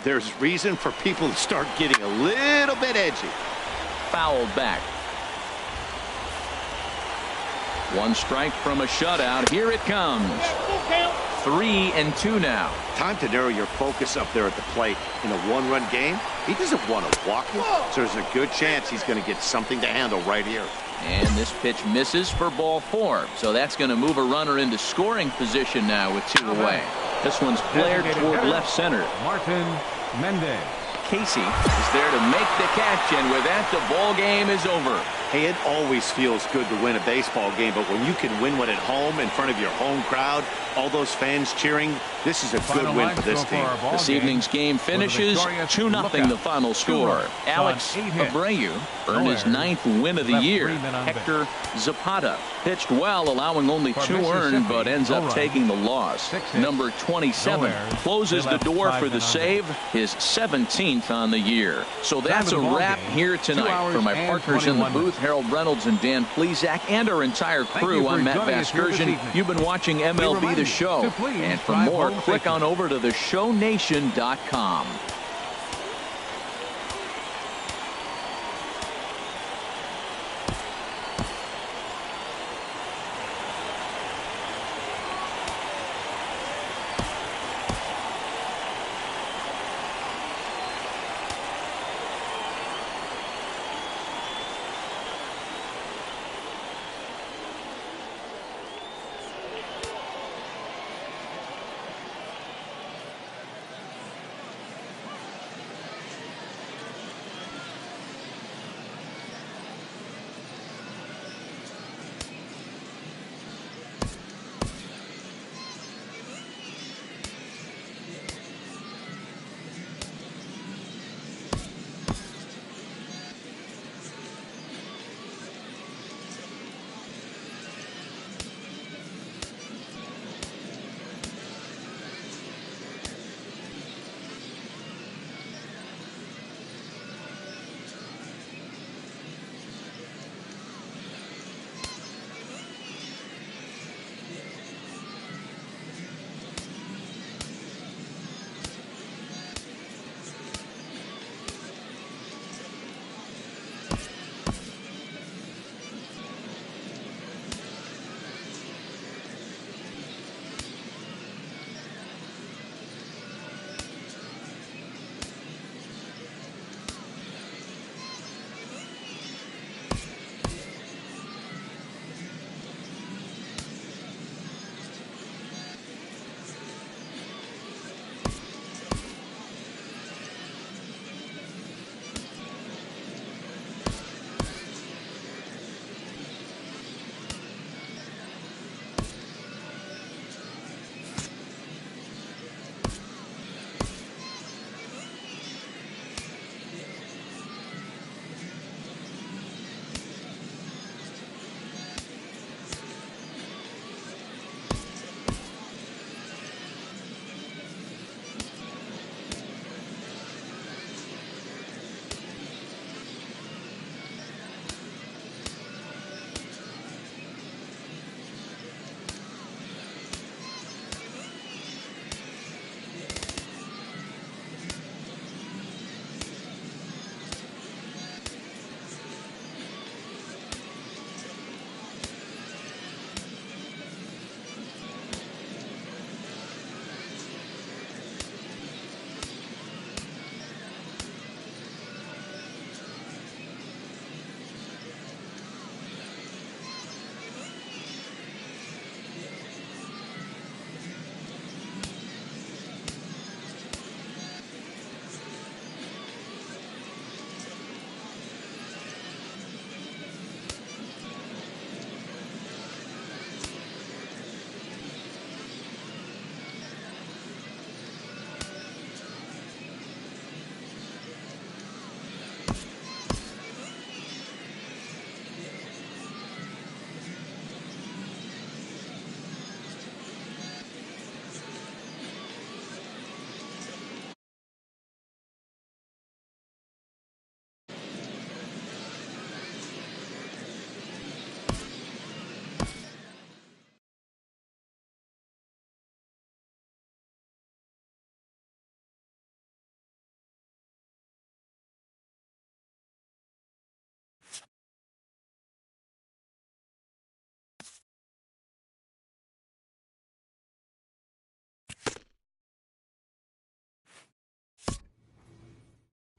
there's reason for people to start getting a little bit edgy. Fouled back. 1 strike from a shutout. Here it comes. 3-2 now. Time to narrow your focus up there at the plate. In a 1-run game, he doesn't want to walk it, so there's a good chance he's going to get something to handle right here. And this pitch misses for ball 4, so that's going to move a runner into scoring position now with 2 away. This one's flared toward left center. Martin Mendez. Casey is there to make the catch, and with that, the ball game is over. Hey, it always feels good to win a baseball game, but when you can win one at home in front of your home crowd, all those fans cheering, this is a good win for this team. This evening's game finishes 2-0 the final score. Alex Abreu earned his 9th win of the year. Hector Zapata pitched well, allowing only 2 earned, but ends up taking the loss. Number 27 closes the door for the save, his 17th on the year. So that's a wrap here tonight. For my partners in the booth, Harold Reynolds and Dan Plesac, and our entire crew, I'm Matt Vasgersian. You've been watching MLB The Show. And for more, click on over to theshownation.com.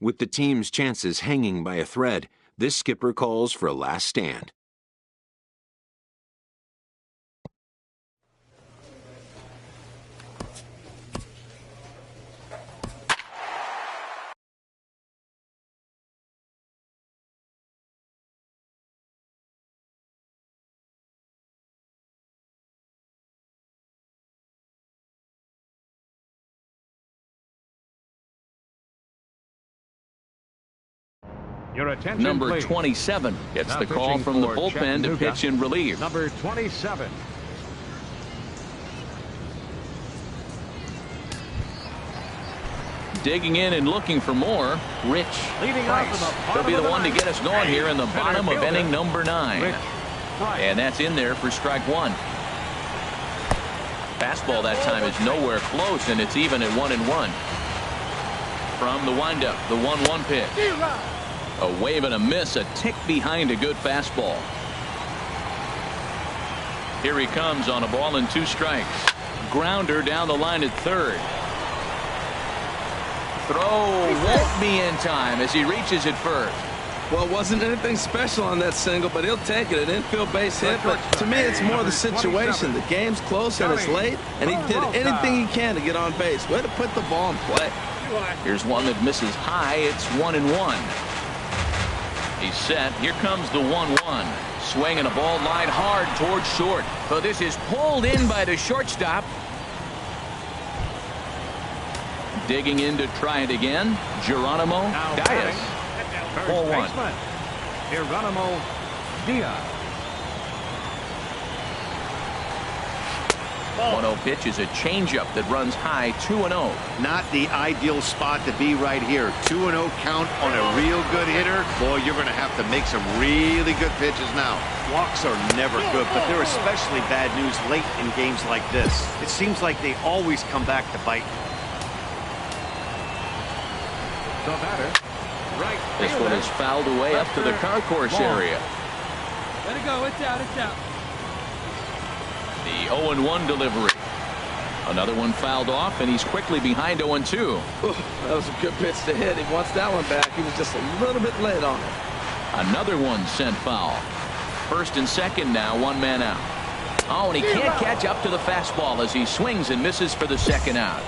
With the team's chances hanging by a thread, this skipper calls for a last stand. Your attention, Number please. 27 gets Now the call pitching from the for bullpen to Chattanooga. pitch in relief. Number 27. Digging in and looking for more, Rich Leading Price. off in the He'll be the bottom of one the to get us going here in the Center bottom of fielder, inning number 9. Rich Price. And that's in there for strike 1. Fastball that time is nowhere close, and it's even at 1-1. From the windup, the 1-1 pitch. A wave and a miss, a tick behind a good fastball. Here he comes on a ball and 2 strikes. Grounder down the line at third. Throw won't be in time as he reaches it first. Well, it wasn't anything special on that single, but he'll take it. An infield base hit, but to me, it's more the situation. The game's close and it's late, and he did anything he can to get on base. Way to put the ball in play. Here's one that misses high. It's 1-1. He's set. Here comes the 1-1. Swinging a ball line hard towards short. But this is pulled in by the shortstop. Digging in to try it again. Geronimo Diaz. 4-1. Geronimo Diaz. 1-0 pitch is a changeup that runs high, 2-0. Not the ideal spot to be right here. 2-0 count on a real good hitter. Boy, you're going to have to make some really good pitches now. Walks are never good, but they're especially bad news late in games like this. It seems like they always come back to bite. The batter, right This one is fouled away up to the concourse area. Let it go. It's out. It's out. The 0-1 delivery. Another one fouled off, and he's quickly behind 0-2. Ooh, that was a good pitch to hit. He wants that one back. He was just a little bit late on it. Another one sent foul. First and second now, 1 man out. Oh, and he can't catch up to the fastball as he swings and misses for the second out.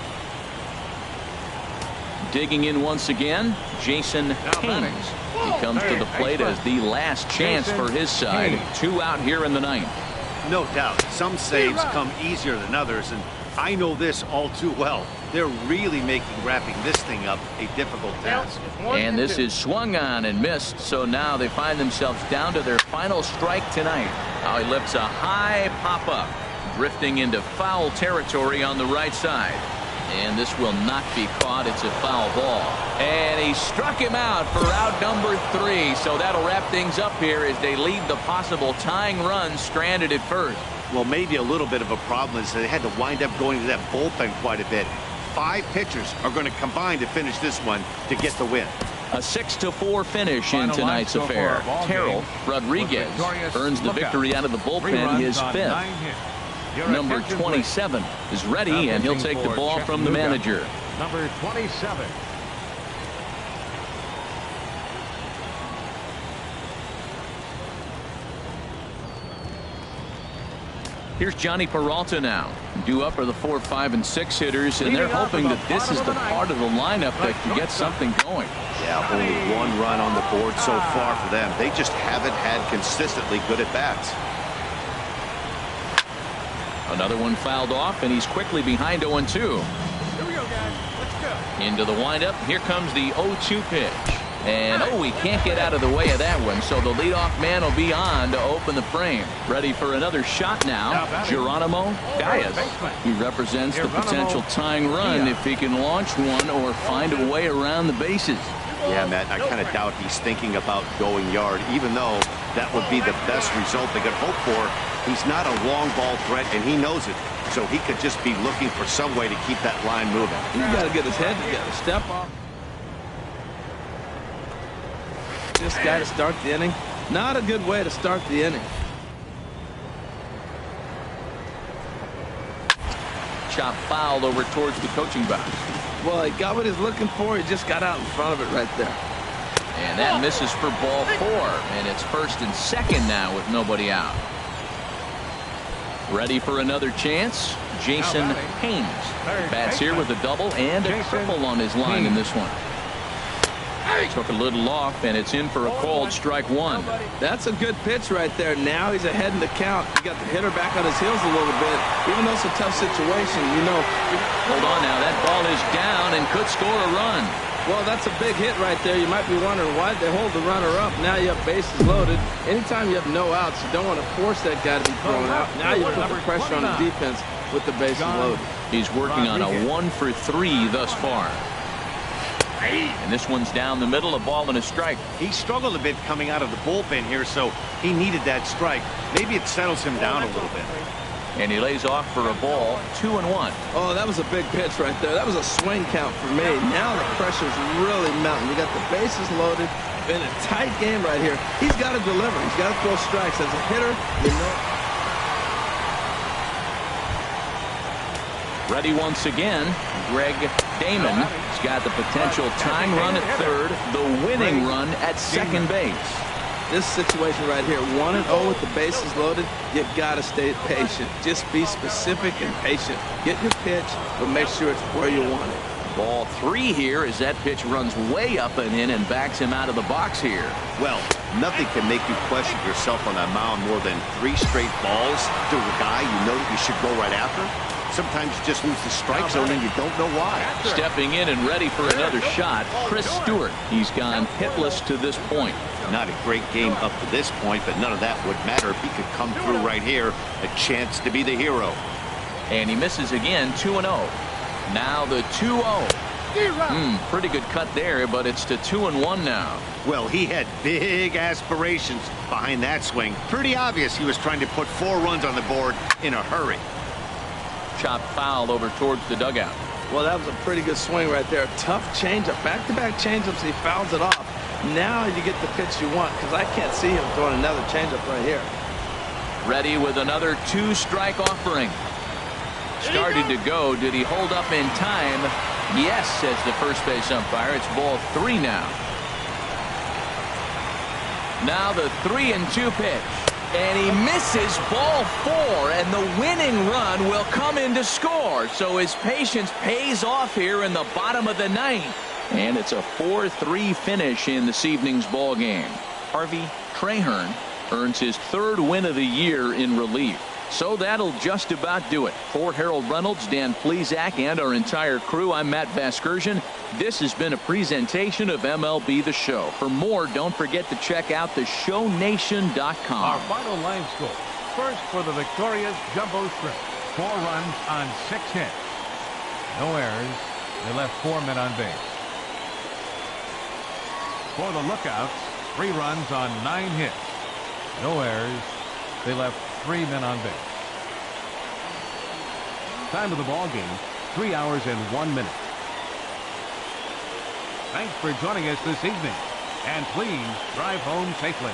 Digging in once again, Jason Haynes. He comes to the plate as the last chance for his side. 2 out here in the 9th. No doubt. Some saves come easier than others, and I know this all too well. They're really making wrapping this thing up a difficult task. And this is swung on and missed, so now they find themselves down to their final strike tonight. Now he lifts a high pop-up, drifting into foul territory on the right side. And this will not be caught. It's a foul ball. And he struck him out for out number 3. So that'll wrap things up here as they leave the possible tying run stranded at first. Well, maybe a little bit of a problem is they had to wind up going to that bullpen quite a bit. 5 pitchers are going to combine to finish this one to get the win. A 6-4 finish in tonight's affair. Terrell Rodriguez earns the victory out of the bullpen, his 5th. Number 27 is ready, and he'll take the ball from the manager. Number 27. Here's Johnny Peralta now. Due up are the 4, 5, and 6 hitters, and they're hoping that this is the part of the lineup that can get something going. Yeah, only 1 run on the board so far for them. They just haven't had consistently good at-bats. Another one fouled off, and he's quickly behind 0-2. Here we go, guys. Let's go. Into the windup. Here comes the 0-2 pitch. And, he can't get out of the way of that one, so the leadoff man will be on to open the frame. Ready for another shot now, Geronimo Diaz. He represents the potential tying run if he can launch one or find a way around the bases. Yeah, Matt, I kind of doubt he's thinking about going yard, even though that would be the best result they could hope for. He's not a long ball threat, and he knows it, so he could just be looking for some way to keep that line moving. He's got to get his head together. Step off. This guy to start the inning. Not a good way to start the inning. Chop foul over towards the coaching box. Well, he got what he's looking for. He just got out in front of it right there. And that misses for ball 4. And it's 1st and 2nd now with nobody out. Ready for another chance. Jason Haynes bats here with a double and a triple on his line in this one. Took a little off, and it's in for a called strike 1. That's a good pitch right there. Now he's ahead in the count. He got the hitter back on his heels a little bit. Even though it's a tough situation, you know. Hold on now. That ball is down and could score a run. Well, that's a big hit right there. You might be wondering why they hold the runner up. Now you have bases loaded. Anytime you have no outs, you don't want to force that guy to be thrown out. Now you put the pressure on the defense with the bases loaded. He's working on a 1 for 3 thus far. And this one's down the middle, a ball and a strike. He struggled a bit coming out of the bullpen here, so he needed that strike. Maybe it settles him down a little bit. And he lays off for a ball, 2-1. Oh, that was a big pitch right there. That was a swing count for me. Now the pressure's really mounting. You got the bases loaded in a tight game right here. He's got to deliver. He's got to throw strikes. As a hitter, you know. Ready once again, Greg Damon. He's got the potential tying run at 3rd, the winning run at 2nd base. This situation right here, 1-0 with the bases loaded, you got to stay patient. Just be specific and patient. Get your pitch, but make sure it's where you want it. Ball 3 here as that pitch runs way up and in and backs him out of the box here. Well, nothing can make you question yourself on that mound more than 3 straight balls to a guy you know you should go right after. Sometimes you just lose the strike zone and you don't know why. Stepping in and ready for another shot, Chris Stewart. He's gone hitless to this point. Not a great game up to this point, but none of that would matter if he could come through right here. A chance to be the hero. And he misses again, 2-0. Now the 2-0. Pretty good cut there, but it's to 2-1 now. Well, he had big aspirations behind that swing. Pretty obvious he was trying to put 4 runs on the board in a hurry. Chopped foul over towards the dugout. Well, that was a pretty good swing right there. Tough changeup. Back-to-back changeups. He fouls it off. Now you get the pitch you want, because I can't see him throwing another changeup right here. Ready with another 2-strike offering. Started to go. Did he hold up in time? Yes, says the first base umpire. It's ball 3 now. Now the 3-2 pitch. And he misses ball 4, and the winning run will come in to score. So his patience pays off here in the bottom of the 9th. And it's a 4-3 finish in this evening's ball game. Harvey Traherne earns his 3rd win of the year in relief. So that'll just about do it. For Harold Reynolds, Dan Plesac, and our entire crew, I'm Matt Vasgersian. This has been a presentation of MLB The Show. For more, don't forget to check out theshownation.com. Our final line score. First for the victorious Jumbo Shrimp. 4 runs on 6 hits. No errors. They left 4 men on base. For the Lookouts, 3 runs on 9 hits. No errors. They left 3 men on base. Time of the ball game, 3 hours and 1 minute. Thanks for joining us this evening, and please drive home safely.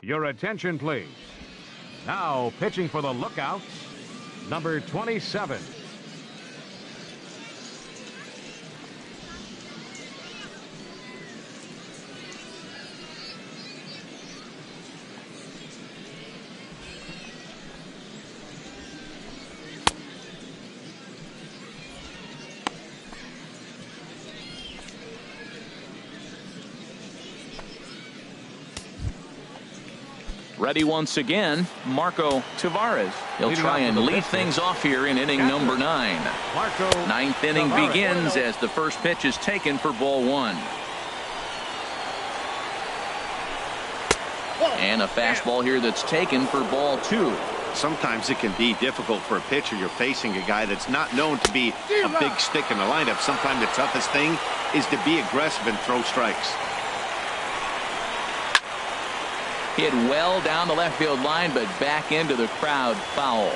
Your attention, please. Now pitching for the Lookouts, number 27. Ready once again, Marco Tavares. He'll try and lead things off here in inning number 9. Ninth inning begins as the first pitch is taken for ball 1. And a fastball here that's taken for ball 2. Sometimes it can be difficult for a pitcher. You're facing a guy that's not known to be a big stick in the lineup. Sometimes the toughest thing is to be aggressive and throw strikes. Hit well down the left field line, but back into the crowd, foul.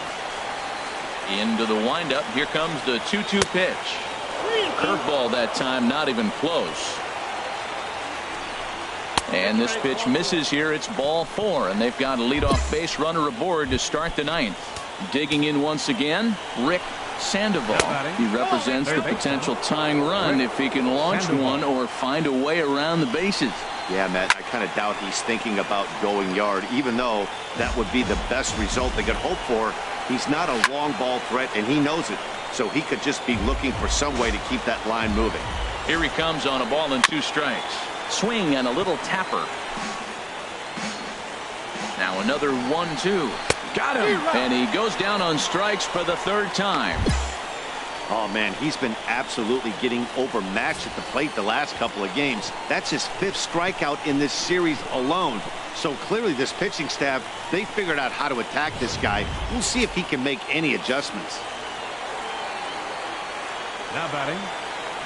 Into the windup. Here comes the 2-2 pitch. Curveball that time, not even close. And this pitch misses here. It's ball 4, and they've got a leadoff base runner aboard to start the 9th. Digging in once again, Rick Sandoval. He represents the potential tying run if he can launch one or find a way around the bases. Yeah, Matt, I kind of doubt he's thinking about going yard, even though that would be the best result they could hope for. He's not a long ball threat, and he knows it, so he could just be looking for some way to keep that line moving. Here he comes on a ball and 2 strikes. Swing and a little tapper. Now another 1-2. Got him, and he goes down on strikes for the 3rd time. Oh, man, he's been absolutely getting overmatched at the plate the last couple of games. That's his 5th strikeout in this series alone. So clearly this pitching staff, they figured out how to attack this guy. We'll see if he can make any adjustments. Now batting,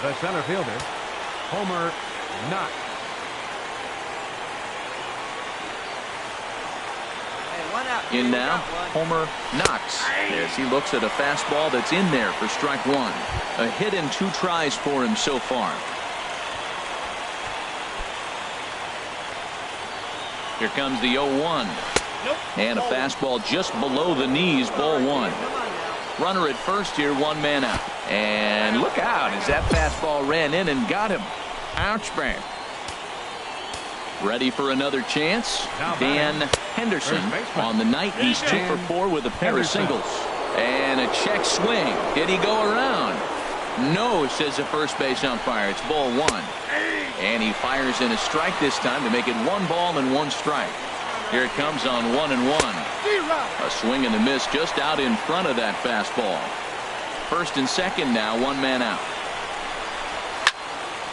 the center fielder, Homer Knox. In now, Homer Knox, as he looks at a fastball that's in there for strike 1. A hit and 2 tries for him so far. Here comes the 0-1. And a fastball just below the knees, ball 1. Runner at first here, 1 man out. And look out as that fastball ran in and got him. Ouch, man. Ready for another chance. Dan Henderson on the night. He's 2 for 4 with a pair of singles. And a check swing. Did he go around? No, says the first base umpire. It's ball 1. And he fires in a strike this time to make it 1 ball and 1 strike. Here it comes on 1-1. A swing and a miss just out in front of that fastball. First and second now, 1 man out.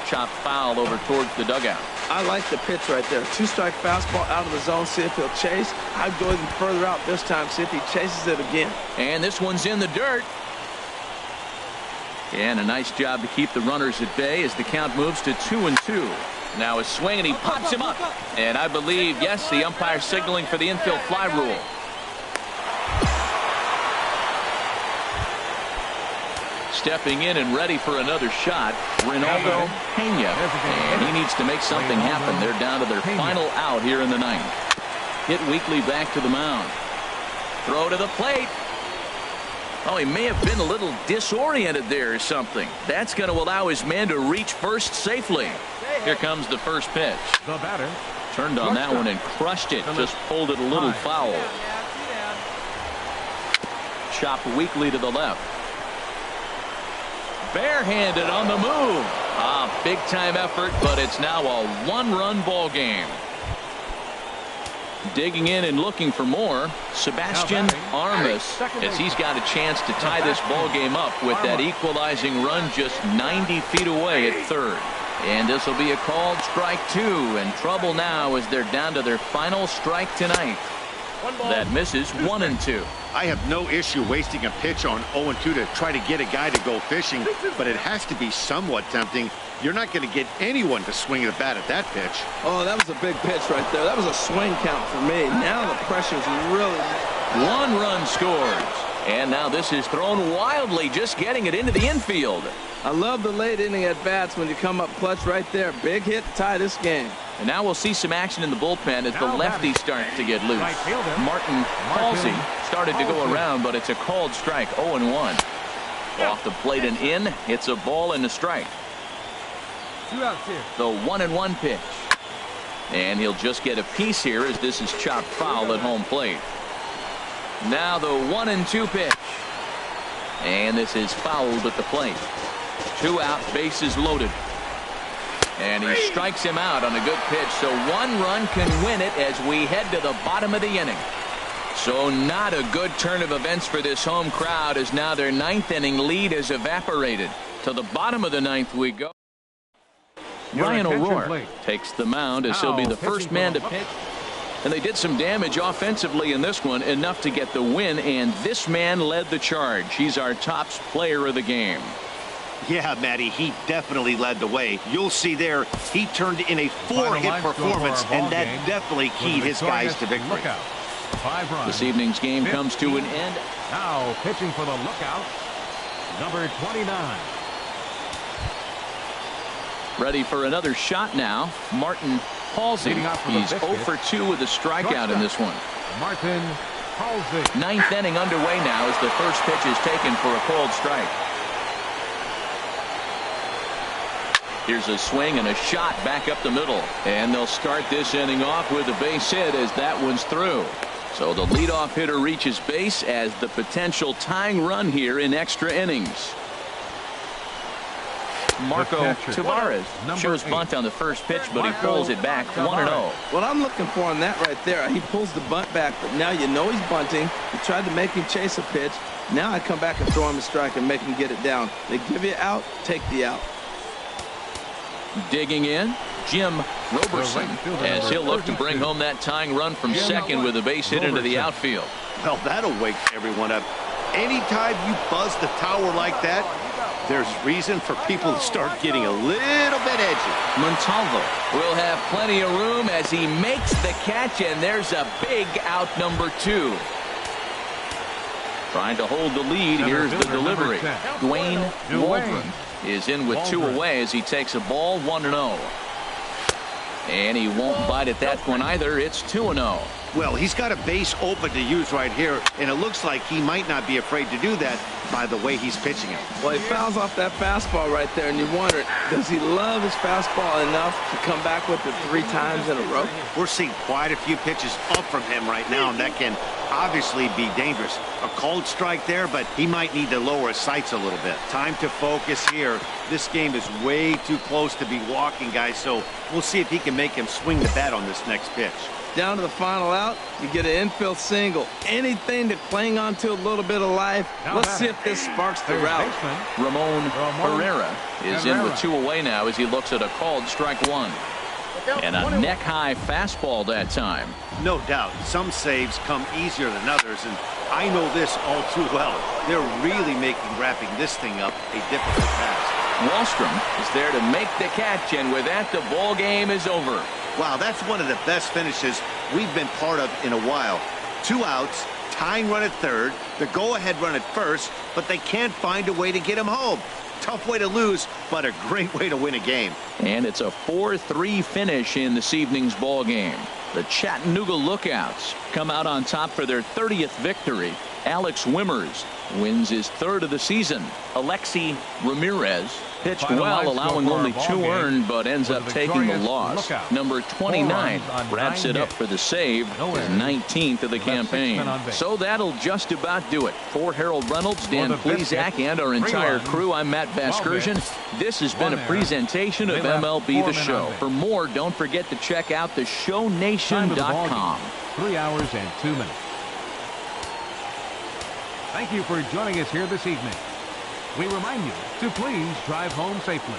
Chopped foul over towards the dugout. I like the pitch right there. 2-strike fastball out of the zone. See if he'll chase. I'd go even further out this time. See if he chases it again. And this one's in the dirt. And a nice job to keep the runners at bay as the count moves to 2-2. Now a swing and he pops him up. And I believe, yes, the umpire signaling for the infield fly rule. Stepping in and ready for another shot, Ronaldo Pena. And he needs to make something happen. They're down to their final out here in the 9th. Hit Weekly back to the mound. Throw to the plate. Oh, he may have been a little disoriented there or something. That's going to allow his man to reach first safely. Here comes the first pitch. The batter turned on that one and crushed it. Just pulled it a little foul. Chopped Weekly to the left. Barehanded on the move. Big time effort, but it's now a 1-run ball game. Digging in and looking for more, Sebastian Armas, as he's got a chance to tie this ball game up with that equalizing run just 90 feet away at third. And this will be a called strike 2, and trouble now as they're down to their final strike tonight. That misses 1-2. I have no issue wasting a pitch on 0-2 to try to get a guy to go fishing, but it has to be somewhat tempting. You're not going to get anyone to swing the bat at that pitch. Oh, that was a big pitch right there. That was a swing count for me. Now the pressure's really... 1 run scores. And now this is thrown wildly, just getting it into the infield. I love the late inning at bats when you come up clutch right there. Big hit to tie this game. And now we'll see some action in the bullpen as the lefty starts to get loose. Martin Halsey started to go around, but it's a called strike. 0-1. Off the plate and in. It's a ball and a strike. 2 outs here. The 1-1 pitch. And he'll just get a piece here as this is chopped foul at home plate. Now the 1-2 pitch. And this is fouled at the plate. 2 out, bases loaded. And he strikes him out on a good pitch, so 1 run can win it as we head to the bottom of the inning. So not a good turn of events for this home crowd as now their 9th inning lead has evaporated. To the bottom of the 9th we go. Ryan O'Rourke takes the mound as he'll be the first man to pitch. And they did some damage offensively in this one, enough to get the win, and this man led the charge. He's our top player of the game. Yeah, Matty, he definitely led the way. You'll see there, he turned in a 4-hit performance, and that definitely keyed his guys to victory. 5 runs. This evening's game comes to an end. Now pitching for the lookout, number 29. Ready for another shot now. Martin Halsey. He's 0 for 2 with a strikeout in this one. Martin Halsey. 9th inning underway now as the first pitch is taken for a called strike. Here's a swing and a shot back up the middle. And they'll start this inning off with a base hit as that one's through. So the leadoff hitter reaches base as the potential tying run here in extra innings. Marco Tavares shows bunt on the first pitch, but he pulls it back 1-0. What I'm looking for on that right there, he pulls the bunt back, but now you know he's bunting. You tried to make him chase a pitch. Now I come back and throw him a strike and make him get it down. They give you out, take the out. Digging in, Jim Roberson, as he'll look to bring home that tying run from second with a base hit into the outfield. Well, that'll wake everyone up. Anytime you buzz the tower like that, there's reason for people to start getting a little bit edgy. Montalvo will have plenty of room as he makes the catch, and there's a big out number 2. Trying to hold the lead. Here's the delivery. Dwayne Waldron is in with 2 away as he takes a ball 1-0. And he won't bite at that one either. It's 2-0. Well, he's got a base open to use right here, and it looks like he might not be afraid to do that by the way he's pitching it. Well, he fouls off that fastball right there, and you wonder, does he love his fastball enough to come back with it 3 times in a row? We're seeing quite a few pitches up from him right now, and that can obviously be dangerous. A cold strike there, but he might need to lower his sights a little bit. Time to focus here. This game is way too close to be walking, guys, so we'll see if he can make him swing the bat on this next pitch. Down to the final out, you get an infield single. Anything to cling on to a little bit of life. Let's see if this sparks the route. Ramon Herrera is in with 2 away now as he looks at a called strike 1. And a neck-high fastball that time. No doubt. Some saves come easier than others, and I know this all too well. They're really making wrapping this thing up a difficult task. Wallstrom is there to make the catch, and with that, the ball game is over. Wow, that's one of the best finishes we've been part of in a while. 2 outs, tying run at third, the go-ahead run at first, but they can't find a way to get him home. Tough way to lose, but a great way to win a game. And it's a 4-3 finish in this evening's ball game. The Chattanooga Lookouts come out on top for their 30th victory. Alex Wimmers wins his 3rd of the season. Alexi Ramirez pitched well, allowing only 2 earned, but ends up taking the loss. Number 29 wraps it up for the save, his 19th of the campaign. So that'll just about do it. For Harold Reynolds, Dan Plesac, and our entire crew, I'm Matt Vasgersian. This has been a presentation of MLB The Show. For more, don't forget to check out theshownation.com. 3 hours and 2 minutes. Thank you for joining us here this evening. We remind you to please drive home safely.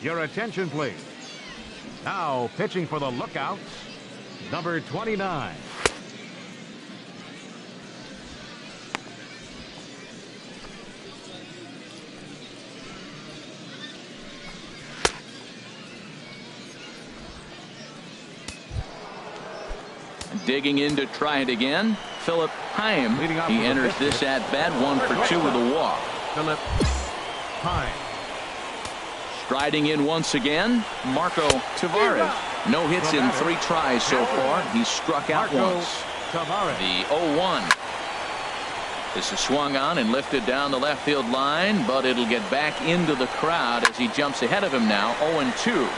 Your attention, please. Now pitching for the Lookouts, number 29. Digging in to try it again, Philip Heim. He enters this at bat 1 for 2 with a walk. Philip Heim. Striding in once again, Marco Tavares. No hits in 3 tries so far. He's struck out once. The 0-1. This is swung on and lifted down the left field line, but it'll get back into the crowd as he jumps ahead of him now. 0-2.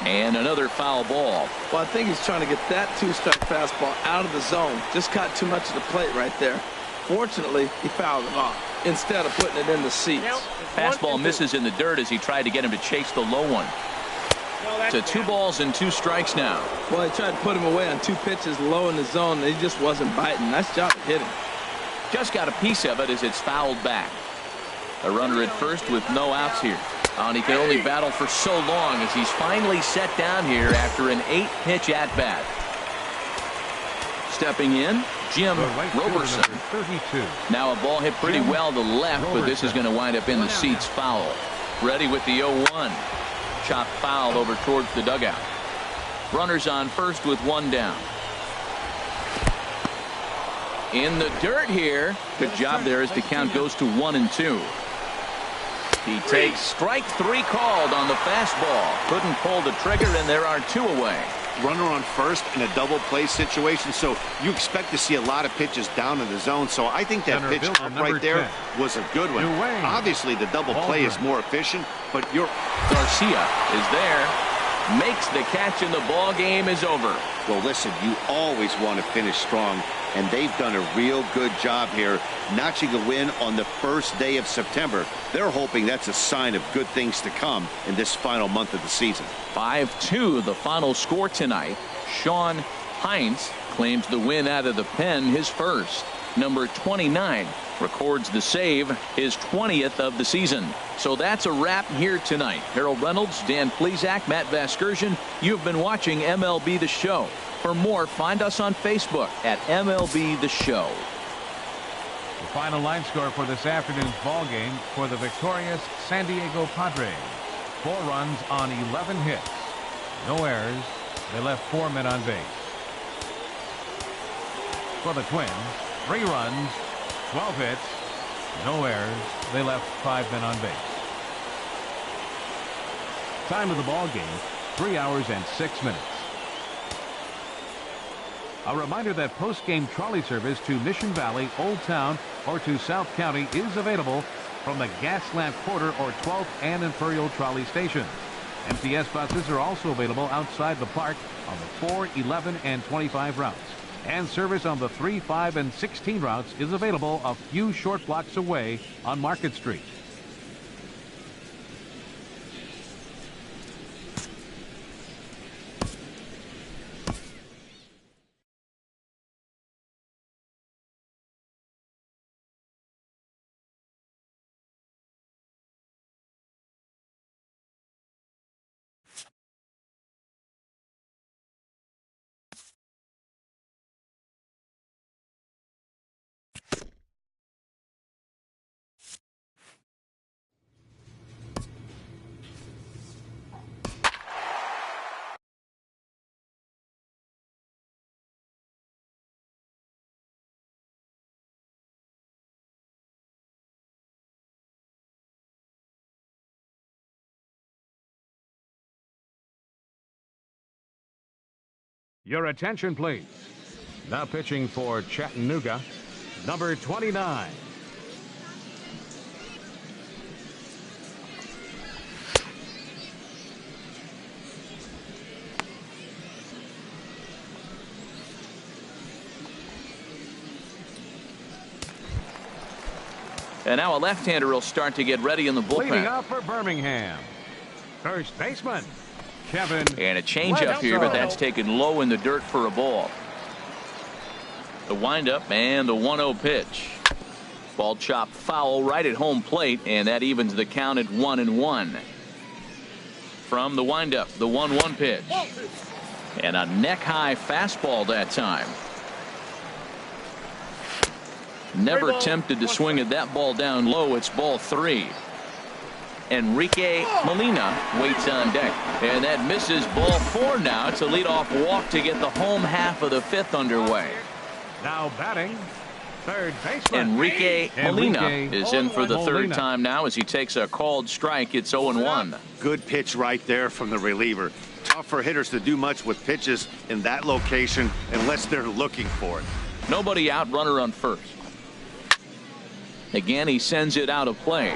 And another foul ball. Well, I think he's trying to get that 2-strike fastball out of the zone. Just caught too much of the plate right there. Fortunately, he fouled it off instead of putting it in the seats. Fastball misses in the dirt as he tried to get him to chase the low one. To 2 balls and 2 strikes now. Well, he tried to put him away on 2 pitches low in the zone, and he just wasn't biting. Nice job of hitting. Just got a piece of it as it's fouled back. A runner at first with no outs here. And he can only battle for so long as he's finally set down here after an 8-pitch at-bat. Stepping in, Jim Roberson. 32. Now a ball hit pretty well to left, but this is going to wind up in the seats foul. Ready with the 0-1. Chopped foul over towards the dugout. Runners on first with 1 down. In the dirt here. Good job there as the count goes to 1-2. He takes strike 3 called on the fastball. Couldn't pull the trigger, and there are 2 away. Runner on first in a double play situation, so you expect to see a lot of pitches down in the zone. So I think that pitch up right there was a good one. Obviously, the double play is more efficient, but Garcia is there, makes the catch, and the ball game is over. Well, listen, you always want to finish strong, and they've done a real good job here notching a win on the first day of September. They're hoping that's a sign of good things to come in this final month of the season. 5-2 the final score tonight. Sean Hines claims the win out of the pen, his first. Number 29 records the save, his 20th of the season. So that's a wrap here tonight. Harold Reynolds, Dan Plesac, Matt Vasgersian. You've been watching MLB The Show. For more, find us on Facebook at MLB The Show. The final line score for this afternoon's ball game for the victorious San Diego Padres. 4 runs on 11 hits. No errors. They left 4 men on base. For the Twins, 3 runs, 12 hits, no errors. They left 5 men on base. Time of the ball game, 3 hours and 6 minutes. A reminder that post-game trolley service to Mission Valley, Old Town, or to South County is available from the Gaslamp Quarter or 12th and Imperial trolley stations. MTS buses are also available outside the park on the 4, 11, and 25 routes. And service on the 3, 5, and 16 routes is available a few short blocks away on Market Street. Your attention, please. Now pitching for Chattanooga, number 29. And now a left-hander will start to get ready in the bullpen. Leading off for Birmingham, first baseman Kevin. And a changeup here, but that's taken low in the dirt for a ball. The windup and the 1-0 pitch. Ball chopped foul right at home plate, and that evens the count at 1-1. from the windup, the 1-1 pitch. And a neck-high fastball that time. Never tempted to swing at that ball down low. It's ball 3. Enrique Molina waits on deck. And that misses ball 4 now. It's a leadoff walk to get the home half of the 5th underway. Now batting, third baseman Enrique Molina is in for the third time now as he takes a called strike. It's 0-1. Good pitch right there from the reliever. Tough for hitters to do much with pitches in that location unless they're looking for it. Nobody out, runner on first. Again, he sends it out of play.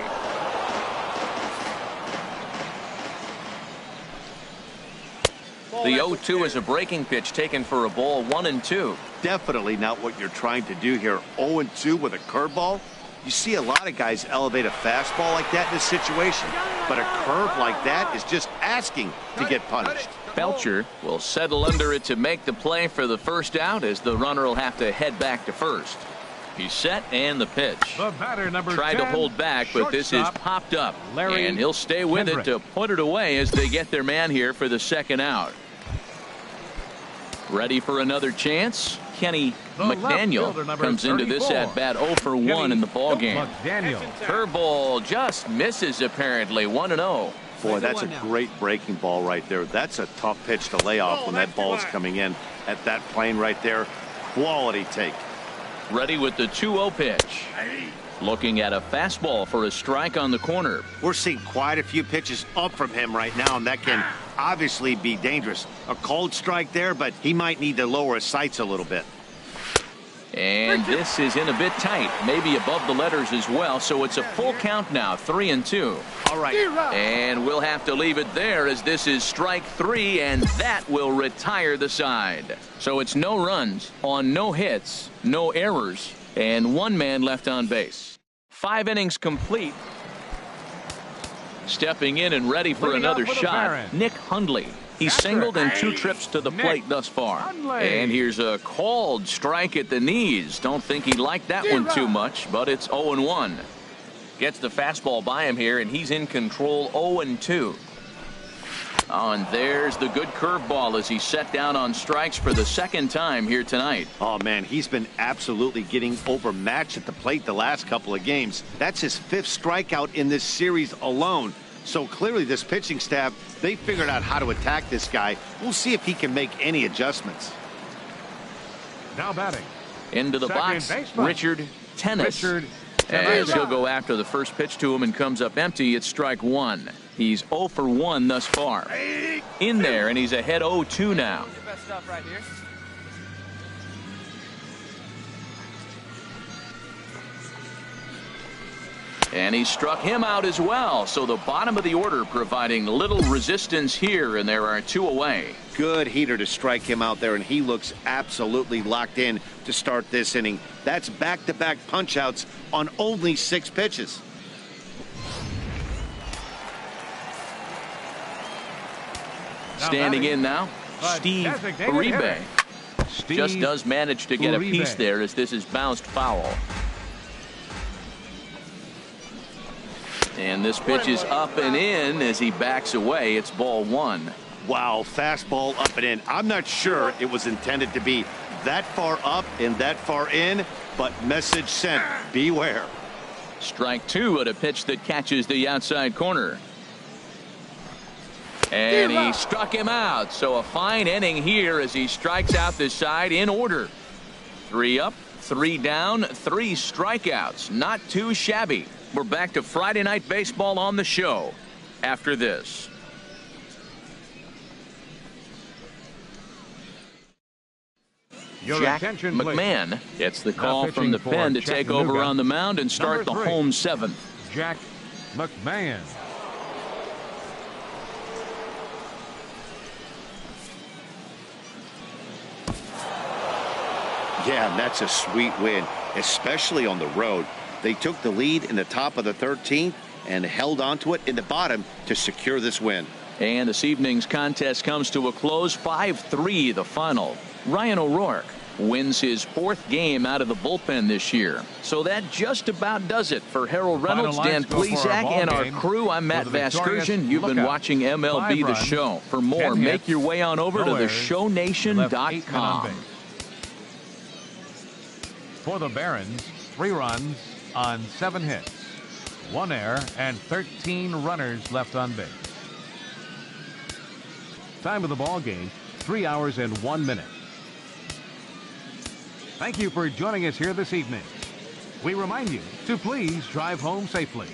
The 0-2 is a breaking pitch taken for a ball, 1-2. Definitely not what you're trying to do here. 0-2 with a curveball. You see a lot of guys elevate a fastball like that in this situation, but a curve like that is just asking to get punished. Belcher will settle under it to make the play for the first out as the runner will have to head back to first. He's set and the pitch. The batter, number Tried 10, to hold back, but this is popped up. And he'll stay with it to put it away as they get their man here for the second out. Ready for another chance? Kenny McDaniel comes into this at bat 0 for 1 in the ball game. Curveball just misses apparently. 1-0. Boy, that's a great breaking ball right there. That's a tough pitch to lay off when that ball's coming in at that plane right there. Quality take. Ready with the 2-0 pitch. Looking at a fastball for a strike on the corner. We're seeing quite a few pitches up from him right now, and that can obviously be dangerous. A cold strike there, but he might need to lower his sights a little bit. And this is in a bit tight, maybe above the letters as well, so it's a full count now, 3-2. All right. And we'll have to leave it there as this is strike 3, and that will retire the side. So it's no runs on no hits, no errors, and 1 man left on base. 5 innings complete. Stepping in and ready for another shot, Nick Hundley. He's singled in 2 trips to the plate thus far. And here's a called strike at the knees. Don't think he liked that one too much, but it's 0-1. Gets the fastball by him here, and he's in control. 0-2. Oh, and there's the good curveball as he's set down on strikes for the second time here tonight. Oh, man, he's been absolutely getting overmatched at the plate the last couple of games. That's his 5th strikeout in this series alone. So clearly this pitching staff, they figured out how to attack this guy. We'll see if he can make any adjustments. Now batting. Into the box, Richard Tennis. As he'll go after the first pitch to him and comes up empty, it's strike 1. He's 0 for 1 thus far. In there, and he's ahead 0-2 now. And he struck him out as well. So the bottom of the order providing little resistance here, and there are 2 away. Good heater to strike him out there, and he looks absolutely locked in to start this inning. That's back-to-back punch-outs on only 6 pitches. Standing in now, Steve Uribe. Just does manage to get a piece there as this is bounced foul. And this pitch is up and in as he backs away. It's ball 1. Wow, fastball up and in. I'm not sure it was intended to be that far up and that far in, but message sent. Beware. Strike 2 at a pitch that catches the outside corner. And he struck him out. So a fine inning here as he strikes out this side in order. 3 up, 3 down, 3 strikeouts. Not too shabby. We're back to Friday Night Baseball on the show after this. Jack McMahon gets the call from the pen to take over on the mound and start the home 7th. Jack McMahon. Yeah, and that's a sweet win, especially on the road. They took the lead in the top of the 13th and held on to it in the bottom to secure this win. And this evening's contest comes to a close. 5-3 the final. Ryan O'Rourke. wins his 4th game out of the bullpen this year. So that just about does it for Harold Reynolds, Dan Plesac, and our crew. I'm Matt Vasgersian. You've been watching MLB The Show. For more, make your way on over to theshownation.com. For the Barons, 3 runs on 7 hits, 1 error, and 13 runners left on base. Time of the ball game, 3 hours and 1 minute. Thank you for joining us here this evening. We remind you to please drive home safely.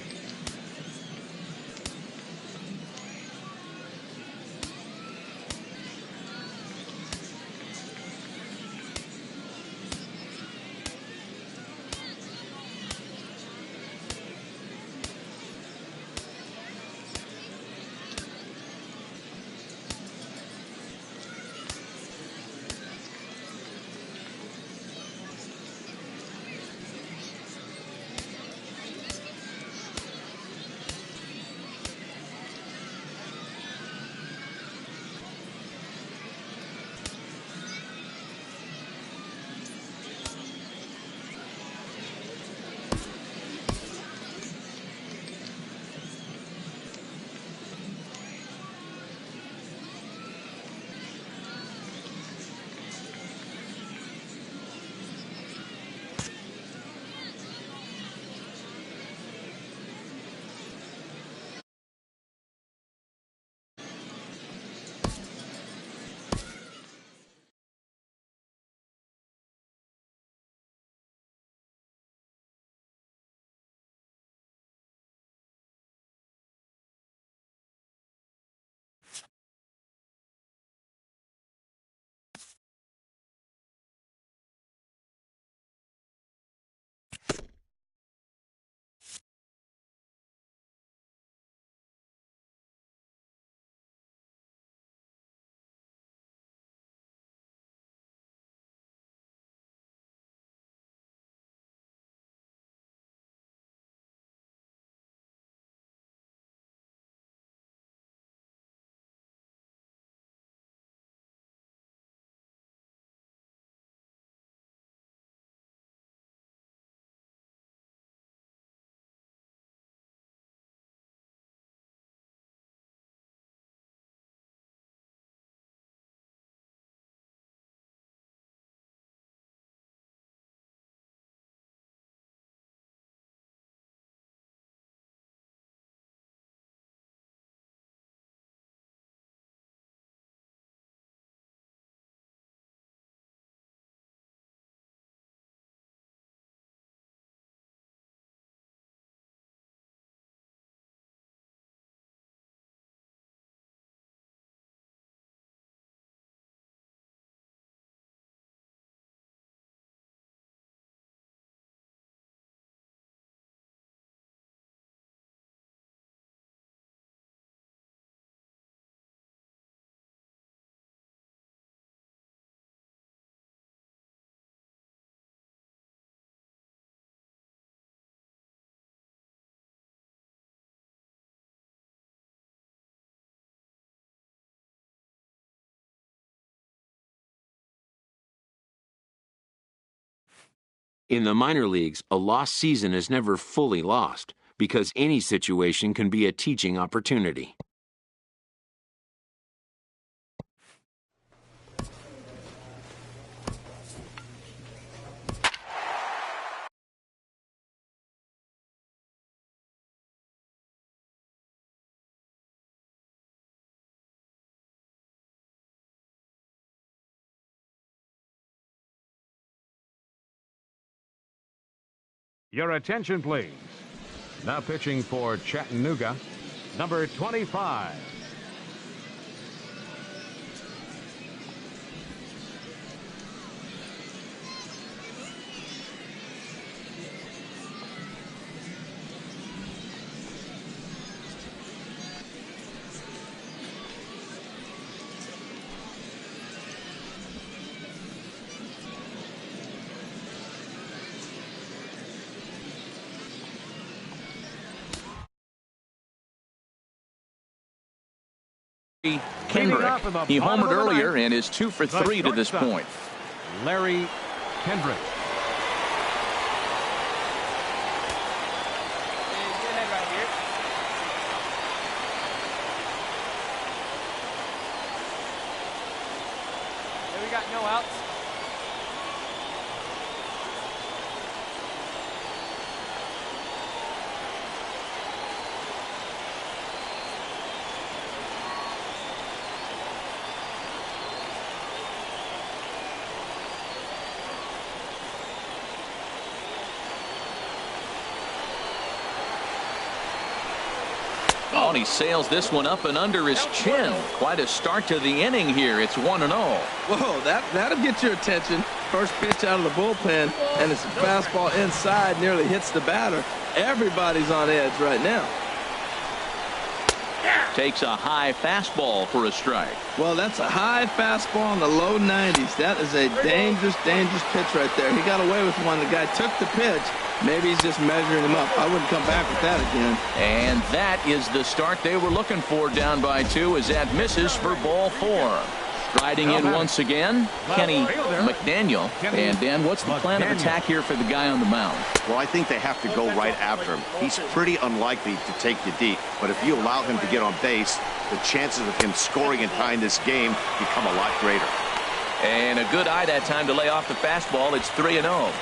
In the minor leagues, a lost season is never fully lost because any situation can be a teaching opportunity. Your attention, please. Now pitching for Chattanooga, number 25. Kenrick. He homered earlier and is 2 for 3 to this point. Larry Kendrick. We got no outs. Oh, and he sails this one up and under his chin. Quite a start to the inning here. It's 1-0. Whoa, that'll get your attention. First pitch out of the bullpen, and it's a fastball inside, nearly hits the batter. Everybody's on edge right now. Takes a high fastball for a strike. Well, that's a high fastball in the low 90s. That is a dangerous, dangerous pitch right there. He got away with one. The guy took the pitch. Maybe he's just measuring him up. I wouldn't come back with that again. And that is the start they were looking for, down by 2, as that misses for ball 4. Riding in once again, Kenny McDaniel. And Dan, what's the plan of attack here for the guy on the mound? Well, I think they have to go right after him. He's pretty unlikely to take you deep, but if you allow him to get on base, the chances of him scoring and tying this game become a lot greater. And a good eye that time to lay off the fastball. It's 3-0.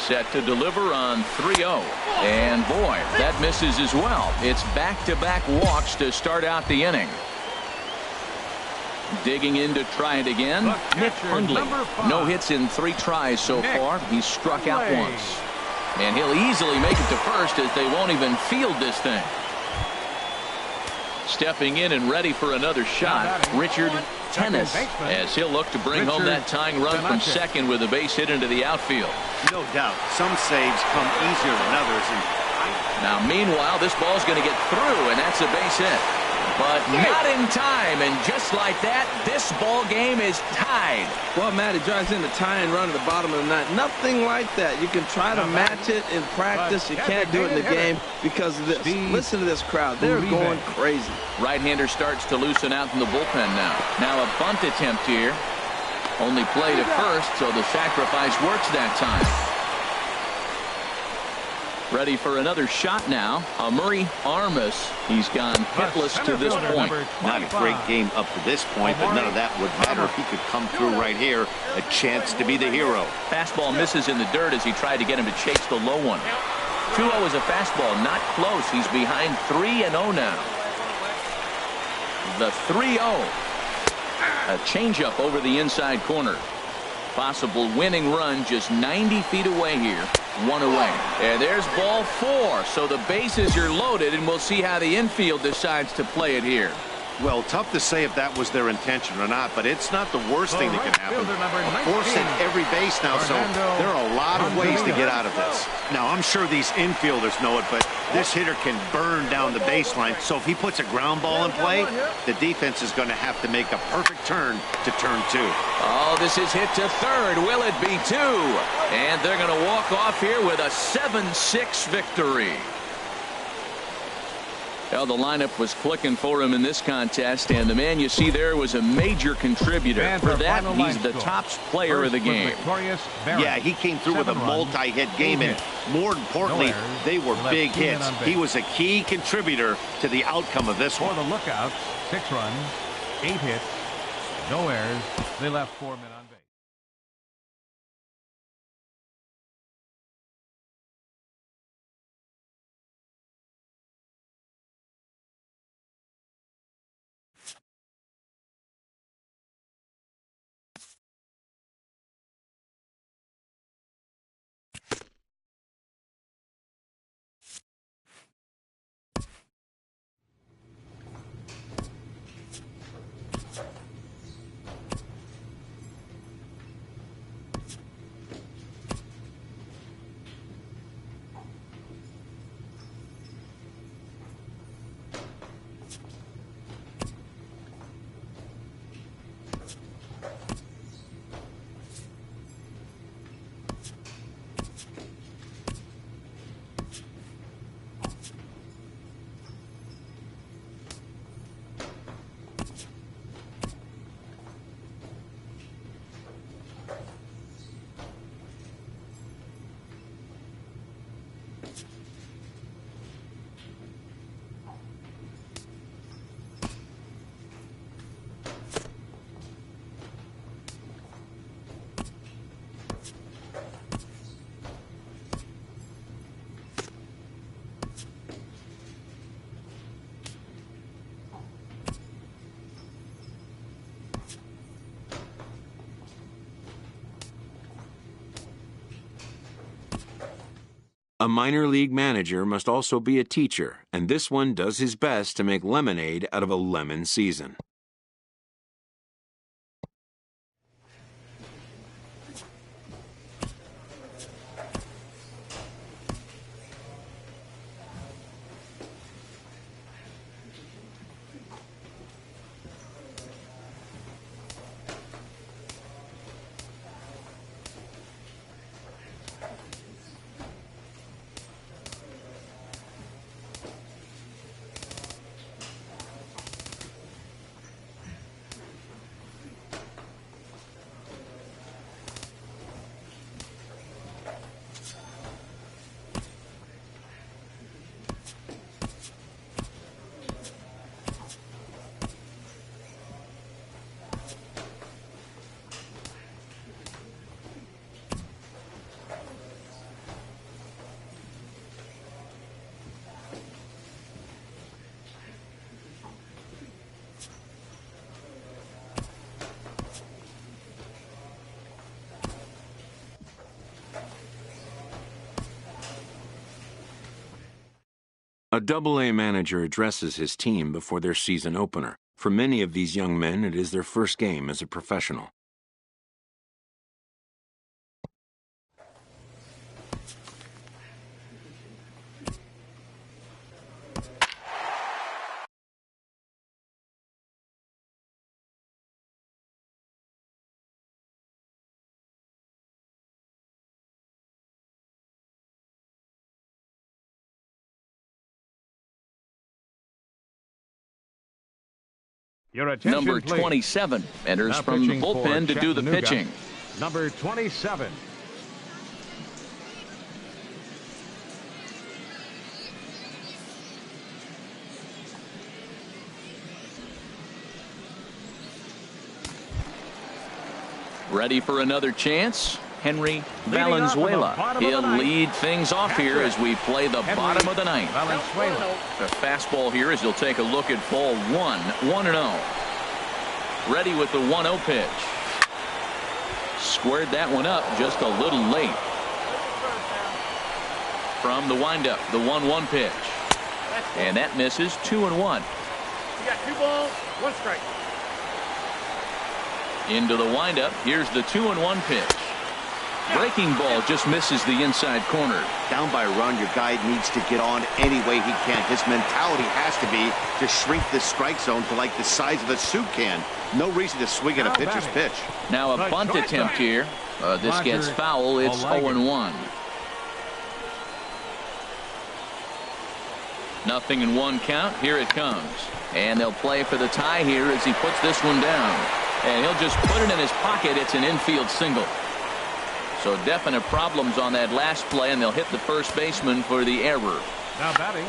Set to deliver on 3-0. And boy, that misses as well. It's back-to-back walks to start out the inning. Digging in to try it again. Nick Hundley. No hits in 3 tries so far. He's struck out once. And he'll easily make it to first, as they won't even field this thing. Stepping in and ready for another shot, Richard Tennis, as he'll look to bring home that tying run from second with a base hit into the outfield. No doubt. Some saves come easier than others. And now, meanwhile, this ball's going to get through, and that's a base hit. But not in time, and just like that, this ball game is tied. Well, Matt, he drives in the tying run at the bottom of the ninth. Nothing like that. You can try to match it in practice. You can't do it in the game because of this. Listen to this crowd. They're going crazy. Right-hander starts to loosen out in the bullpen now. Now a bunt attempt here. Only play to first, so the sacrifice works that time. Ready for another shot now. Murray Armas. He's gone hitless to this point. Not a great game up to this point, but none of that would matter if he could come through right here. A chance to be the hero. Fastball misses in the dirt as he tried to get him to chase the low one. 2-0 is a fastball, not close. He's behind 3-0 now. The 3-0. A changeup over the inside corner. Possible winning run just 90 feet away here. 1 away. And there's ball 4. So the bases are loaded, and we'll see how the infield decides to play it here. Well, tough to say if that was their intention or not, but it's not the worst thing that can happen. A force at every base now, so there are a lot of ways to get out of this. Now, I'm sure these infielders know it, but this hitter can burn down the baseline, so if he puts a ground ball in play, the defense is going to have to make a perfect turn to turn 2. Oh, this is hit to third. Will it be 2? And they're going to walk off here with a 7-6 victory. Well, the lineup was clicking for him in this contest, and the man you see there was a major contributor. For that, he's the top player of the game. Yeah, he came through with a multi-hit game, and more importantly, they were big hits. He was a key contributor to the outcome of this one. For the Lookouts, 6 runs, 8 hits, no errors. They left 4 men on base. A minor league manager must also be a teacher, and this one does his best to make lemonade out of a lemon season. A Double-A manager addresses his team before their season opener. For many of these young men, it is their first game as a professional. Number 27 enters from the bullpen to do the pitching. Number 27. Ready for another chance? Henry Valenzuela. He'll lead things off here as we play the bottom of the ninth. The fastball here as he'll take a look at ball 1, 1-0. Ready with the 1-0 pitch. Squared that one up just a little late. From the windup, the 1-1 pitch. And that misses. 2-1. You got 2 balls, 1 strike. Into the windup. Here's the 2-1 pitch. Breaking ball just misses the inside corner. Down by a run, your guy needs to get on any way he can. His mentality has to be to shrink the strike zone to like the size of a soup can. No reason to swing at a pitcher's pitch. Now a bunt attempt here. This gets foul. It's 0-1. 0-1 count. Here it comes. And they'll play for the tie here as he puts this one down. And he'll just put it in his pocket. It's an infield single. So definite problems on that last play, and they'll hit the first baseman for the error. Now batting.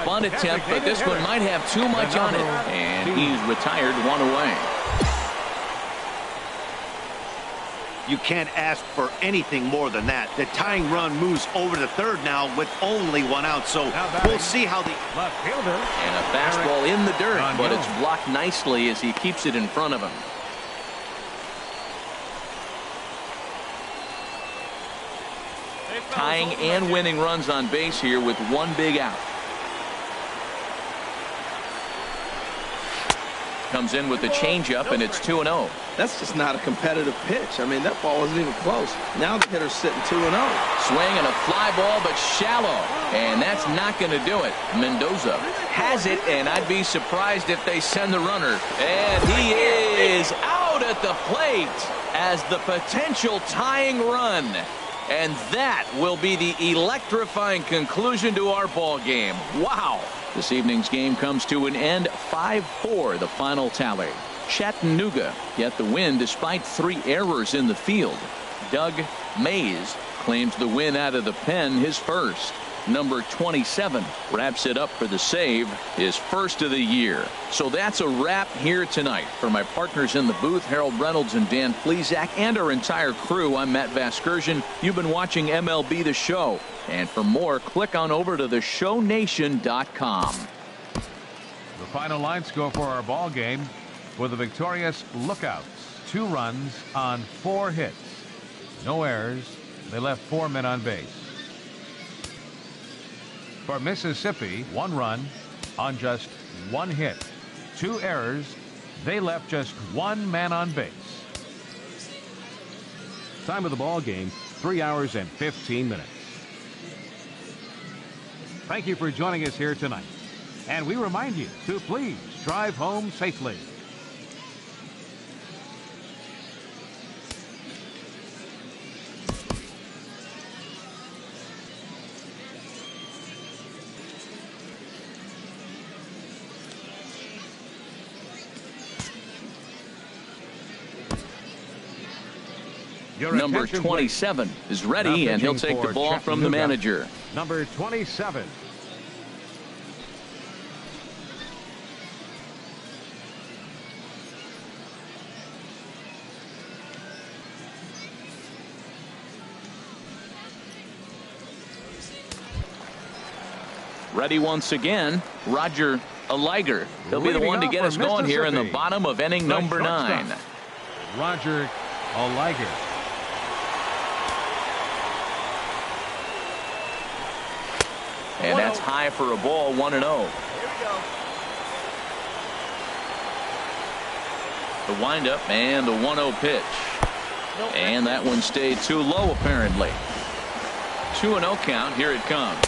Bunt attempt, but this one might have too much on it. And he's retired, 1 away. You can't ask for anything more than that. The tying run moves over to third now with only 1 out. So we'll see how the left fielder. And a fastball in the dirt, but it's blocked nicely as he keeps it in front of him. Tying and winning runs on base here with 1 big out. Comes in with the changeup, and it's 2-0. That's just not a competitive pitch. I mean, that ball wasn't even close. Now the hitter's sitting 2-0. Swing and a fly ball, but shallow. And that's not going to do it. Mendoza has it, and I'd be surprised if they send the runner. And he is out at the plate as the potential tying run. And that will be the electrifying conclusion to our ball game. Wow. This evening's game comes to an end. 5-4 the final tally. Chattanooga get the win despite 3 errors in the field. Doug Mays claims the win out of the pen, his first. Number 27 wraps it up for the save, his first of the year. So that's a wrap here tonight. For my partners in the booth, Harold Reynolds and Dan Plesac, and our entire crew, I'm Matt Vasgersian. You've been watching MLB The Show. And for more, click on over to theshownation.com. The final line score for our ball game with the victorious Lookouts. 2 runs on 4 hits. No errors. They left 4 men on base. For Mississippi, 1 run on just 1 hit. 2 errors. They left just 1 man on base. Time of the ball game, 3 hours and 15 minutes. Thank you for joining us here tonight. And we remind you to please drive home safely. Number 27 is ready, and he'll take the ball from the manager. Number 27. Ready once again, Roger Aliger. He'll be the one to get us going here in the bottom of inning number 9. Roger Aliger. And that's high for a ball, 1-0. Here we go. The windup and the 1-0 pitch. Nope. And that one stayed too low, apparently. 2-0 count. Here it comes.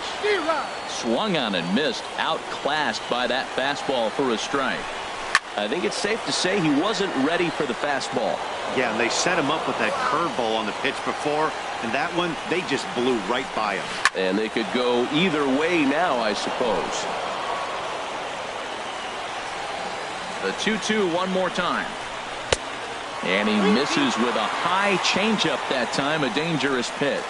Swung on and missed. Outclassed by that fastball for a strike. I think it's safe to say he wasn't ready for the fastball. Yeah, and they set him up with that curveball on the pitch before, and that one, they just blew right by him. And they could go either way now, I suppose. The 2-2 one more time. And he misses with a high changeup that time, a dangerous pitch.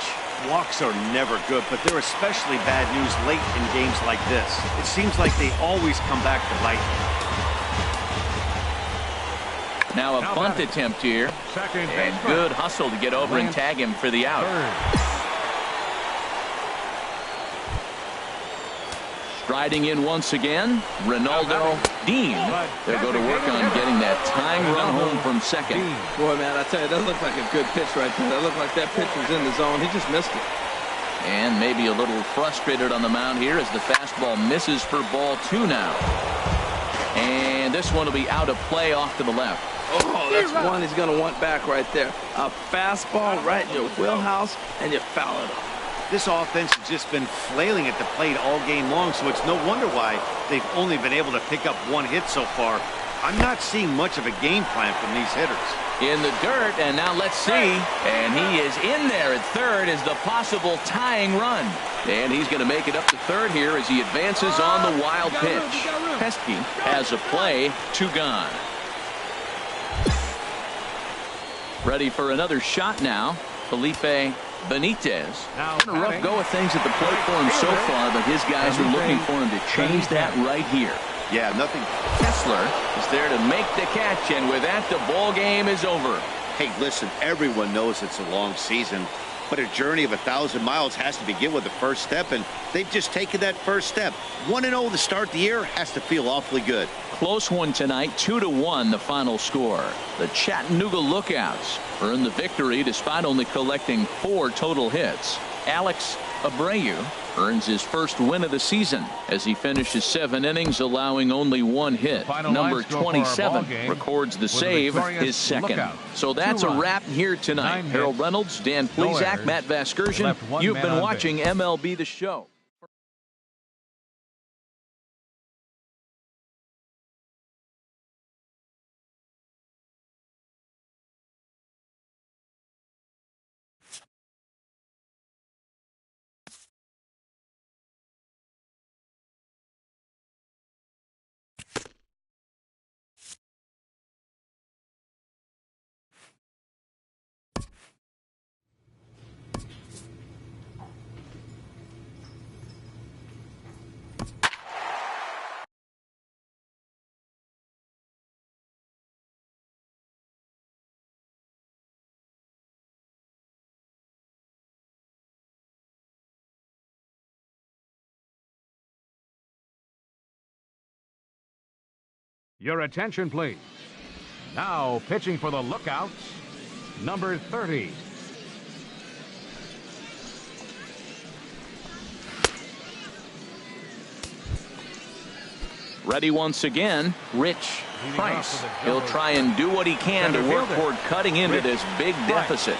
Walks are never good, but they're especially bad news late in games like this. It seems like they always come back to bite. Now a bunt attempt here. And good hustle to get over and tag him for the out. Striding in once again, Ronaldo Dean. They'll go to work on getting that tying run home from second. Boy, man, I tell you, that looked like a good pitch right there. That looked like that pitch was in the zone. He just missed it. And maybe a little frustrated on the mound here as the fastball misses for ball 2 now. And this one will be out of play off to the left. Oh, that's one he's going to want back right there. A fastball right in your wheelhouse, and you foul it off. This offense has just been flailing at the plate all game long, so it's no wonder why they've only been able to pick up 1 hit so far. I'm not seeing much of a game plan from these hitters. In the dirt, and now let's see. And he is in there at third as the possible tying run. And he's going to make it up to third here as he advances on the wild pitch. Pesky has a play, 2 gone. Ready for another shot now. Felipe Benitez. Having a rough go of things at the plate for him so far, but his guys are looking for him to change that right here. Yeah, nothing. Kessler is there to make the catch, and with that, the ball game is over. Hey, listen, everyone knows it's a long season, but a journey of 1,000 miles has to begin with the first step, and they've just taken that first step. 1-0 to start the year has to feel awfully good. Close one tonight, 2-1 the final score. The Chattanooga Lookouts earned the victory despite only collecting 4 total hits. Alex Abreu earns his first win of the season as he finishes 7 innings, allowing only 1 hit. Number 27 records the save, his second. So that's a wrap here tonight. Harold Reynolds, Dan Plesac, Matt Vasgersian. You've been watching MLB The Show. Your attention, please. Now pitching for the Lookouts, number 30. Ready once again, Rich Price. He'll try and do what he can to work toward cutting into this big deficit.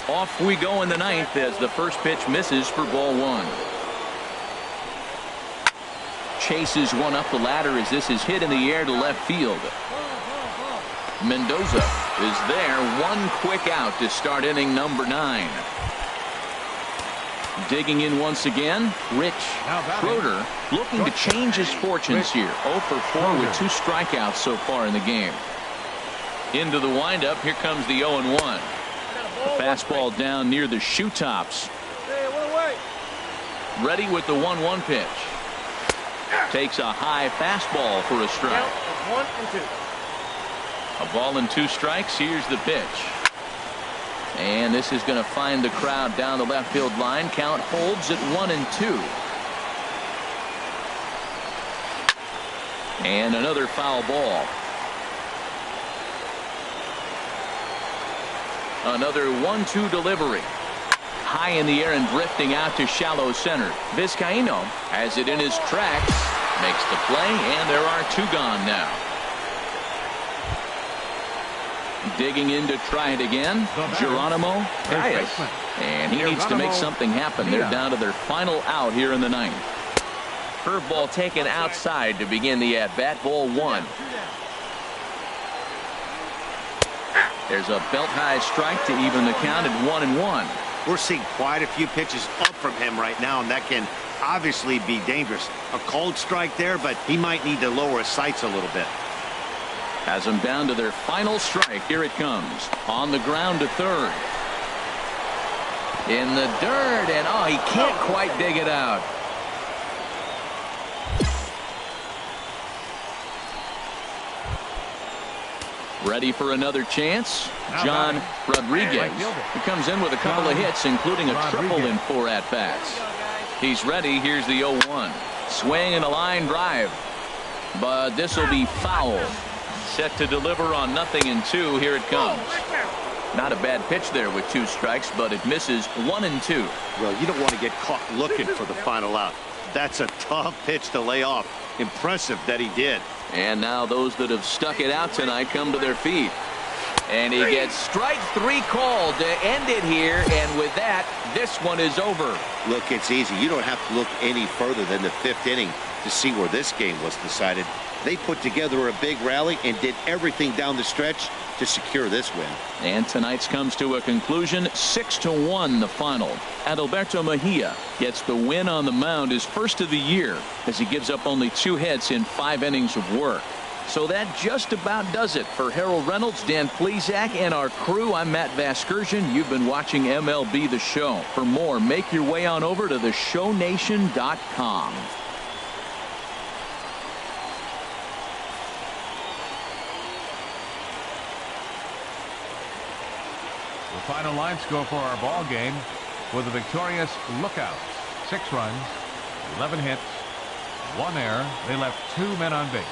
Off we go in the ninth as the first pitch misses for ball one. Chases one up the ladder as this is hit in the air to left field. Mendoza is there. One quick out to start inning number 9. Digging in once again, Rich Schroeder looking to change his fortunes here. 0 for 4 with 2 strikeouts so far in the game. Into the windup. Here comes the 0-1. The fastball down near the shoe tops. Ready with the 1-1 pitch. Takes a high fastball for a strike. 1 and 2. A ball and 2 strikes. Here's the pitch. And this is going to find the crowd down the left field line. Count holds at 1 and 2. And another foul ball. Another 1-2 delivery. High in the air and drifting out to shallow center. Vizcaino has it in his tracks. Makes the play, and there are 2 gone now. Digging in to try it again, Geronimo Reyes. And he needs to make something happen. They're down to their final out here in the ninth. Curveball taken outside to begin the at-bat. Ball 1. There's a belt-high strike to even the count at 1-1. We're seeing quite a few pitches up from him right now, and that can obviously be dangerous. A cold strike there, but he might need to lower his sights a little bit. Has them down to their final strike. Here it comes. On the ground to third. In the dirt, and oh, he can't quite dig it out. Ready for another chance. John Rodriguez. He comes in with a couple of hits, including a triple in 4 at-bats. He's ready. Here's the 0-1. Swing and a line drive. But this will be foul. Set to deliver on 0-2. Here it comes. Not a bad pitch there with 2 strikes, but it misses 1 and 2. Well, you don't want to get caught looking for the final out. That's a tough pitch to lay off. Impressive that he did. And now those that have stuck it out tonight come to their feet. And he gets strike 3 called to end it here. And with that, this one is over. Look, it's easy. You don't have to look any further than the 5th inning to see where this game was decided. They put together a big rally and did everything down the stretch to secure this win. And tonight's comes to a conclusion. 6-1 the final. Adalberto Mejia gets the win on the mound, his first of the year, as he gives up only 2 hits in 5 innings of work. So that just about does it for Harold Reynolds, Dan Plesac, and our crew. I'm Matt Vasgersian. You've been watching MLB The Show. For more, make your way on over to theshownation.com. The final line score for our ball game with the victorious Lookouts. 6 runs, 11 hits, 1 error. They left 2 men on base.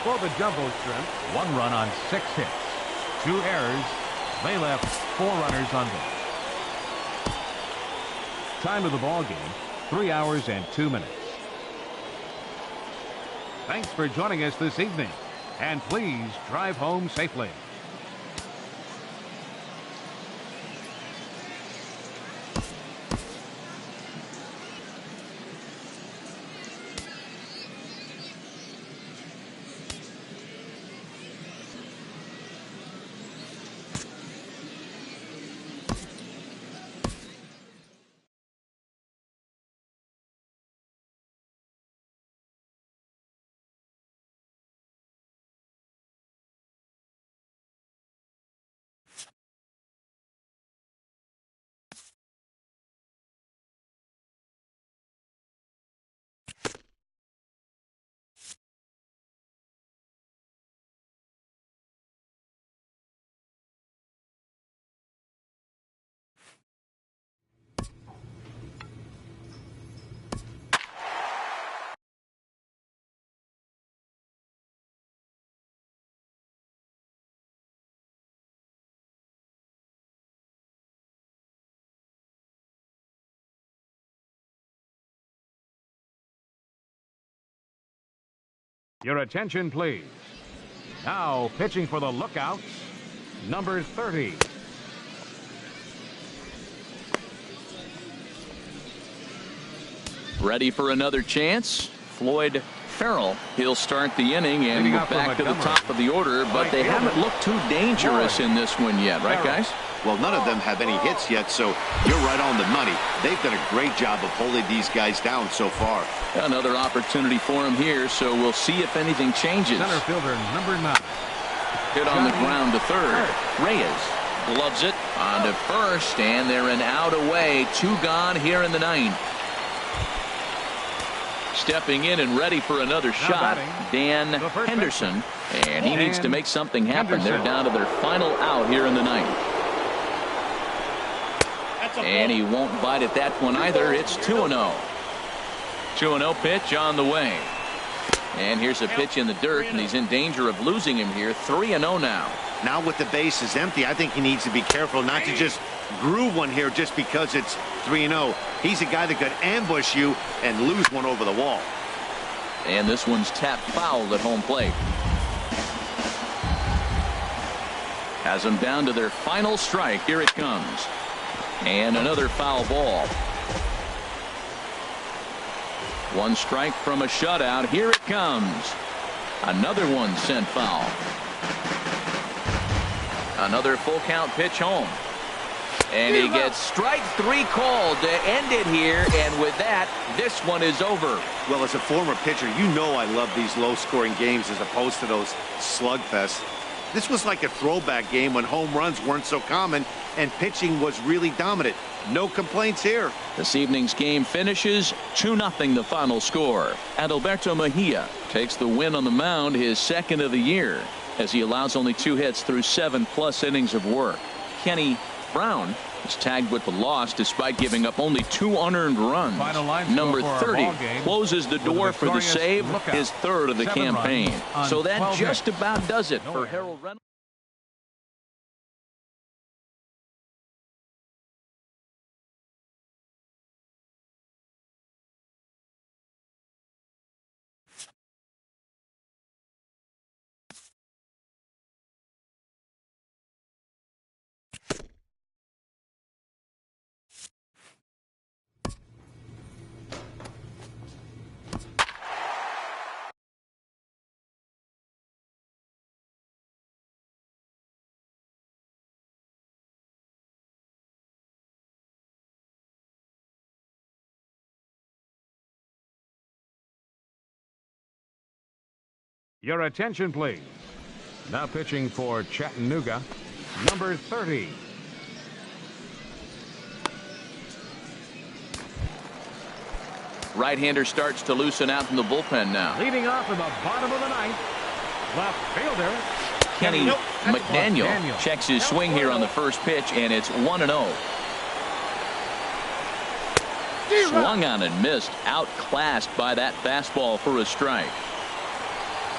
For the Jumbo Shrimp, 1 run on 6 hits, 2 errors. They left 4 runners on base. Time of the ball game, 3 hours and 2 minutes. Thanks for joining us this evening, and please drive home safely. Your attention, please. Now pitching for the Lookouts, number 30. Ready for another chance. Floyd Farrell. He'll start the inning and move back to the top of the order, but they haven't looked too dangerous in this one yet, right, guys? Well, none of them have any hits yet, so you're right on the money. They've done a great job of holding these guys down so far. Another opportunity for him here, so we'll see if anything changes. Center fielder, number 9. Hit on the ground to third. Reyes gloves it on to first, and they're an out away. 2 gone here in the 9th. Stepping in and ready for another shot, Dan Henderson, and he needs to make something happen. They're down to their final out here in the 9th. And he won't bite at that one either. It's 2-0. 2-0 pitch on the way. And here's a pitch in the dirt, and he's in danger of losing him here. 3-0 now. Now with the bases empty, I think he needs to be careful not to just groove one here just because it's 3-0. He's a guy that could ambush you and lose one over the wall. And this one's tapped foul at home plate. Has them down to their final strike. Here it comes. And another foul ball. 1 strike from a shutout. Here it comes. Another one sent foul. Another full count pitch home. And he gets strike 3 called to end it here. And with that, this one is over. Well, as a former pitcher, you know I love these low-scoring games as opposed to those slugfests. This was like a throwback game when home runs weren't so common and pitching was really dominant. No complaints here. This evening's game finishes 2-0 the final score. Adalberto Mejia takes the win on the mound, his 2nd of the year, as he allows only 2 hits through 7+ innings of work. Kenny Brown is tagged with the loss despite giving up only 2 unearned runs. Number 30 closes the door for the save, his 3rd of the campaign. So that just about does it for Harold Reynolds. Your attention, please. Now pitching for Chattanooga, number 30. Right-hander starts to loosen out in the bullpen now. Leading off in the bottom of the 9th, left fielder Kenny McDaniel checks his swing here on the first pitch, and it's 1-0. Swung on and missed, outclassed by that fastball for a strike.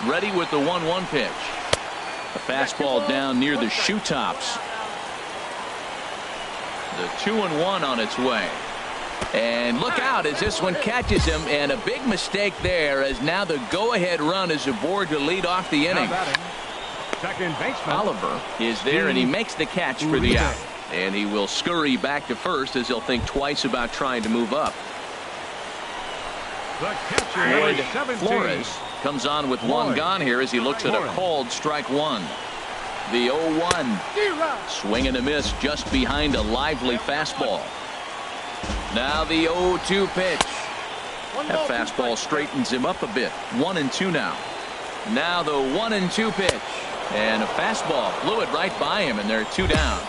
Ready with the 1-1 pitch. A fastball down near the shoe tops. The 2-1 on its way. And look out as this one catches him, and a big mistake there as now the go-ahead run is aboard to lead off the inning. Second baseman Oliver is there, and he makes the catch for the out. And he will scurry back to first as he'll think twice about trying to move up. The catcher, Floyd Flores comes on with 1 gone here as he looks at a called strike 1. The 0-1. Swing and a miss just behind a lively fastball. Now the 0-2 pitch. That fastball straightens him up a bit. 1-2 now. Now the 1-2 pitch. And a fastball blew it right by him, and they're 2 down.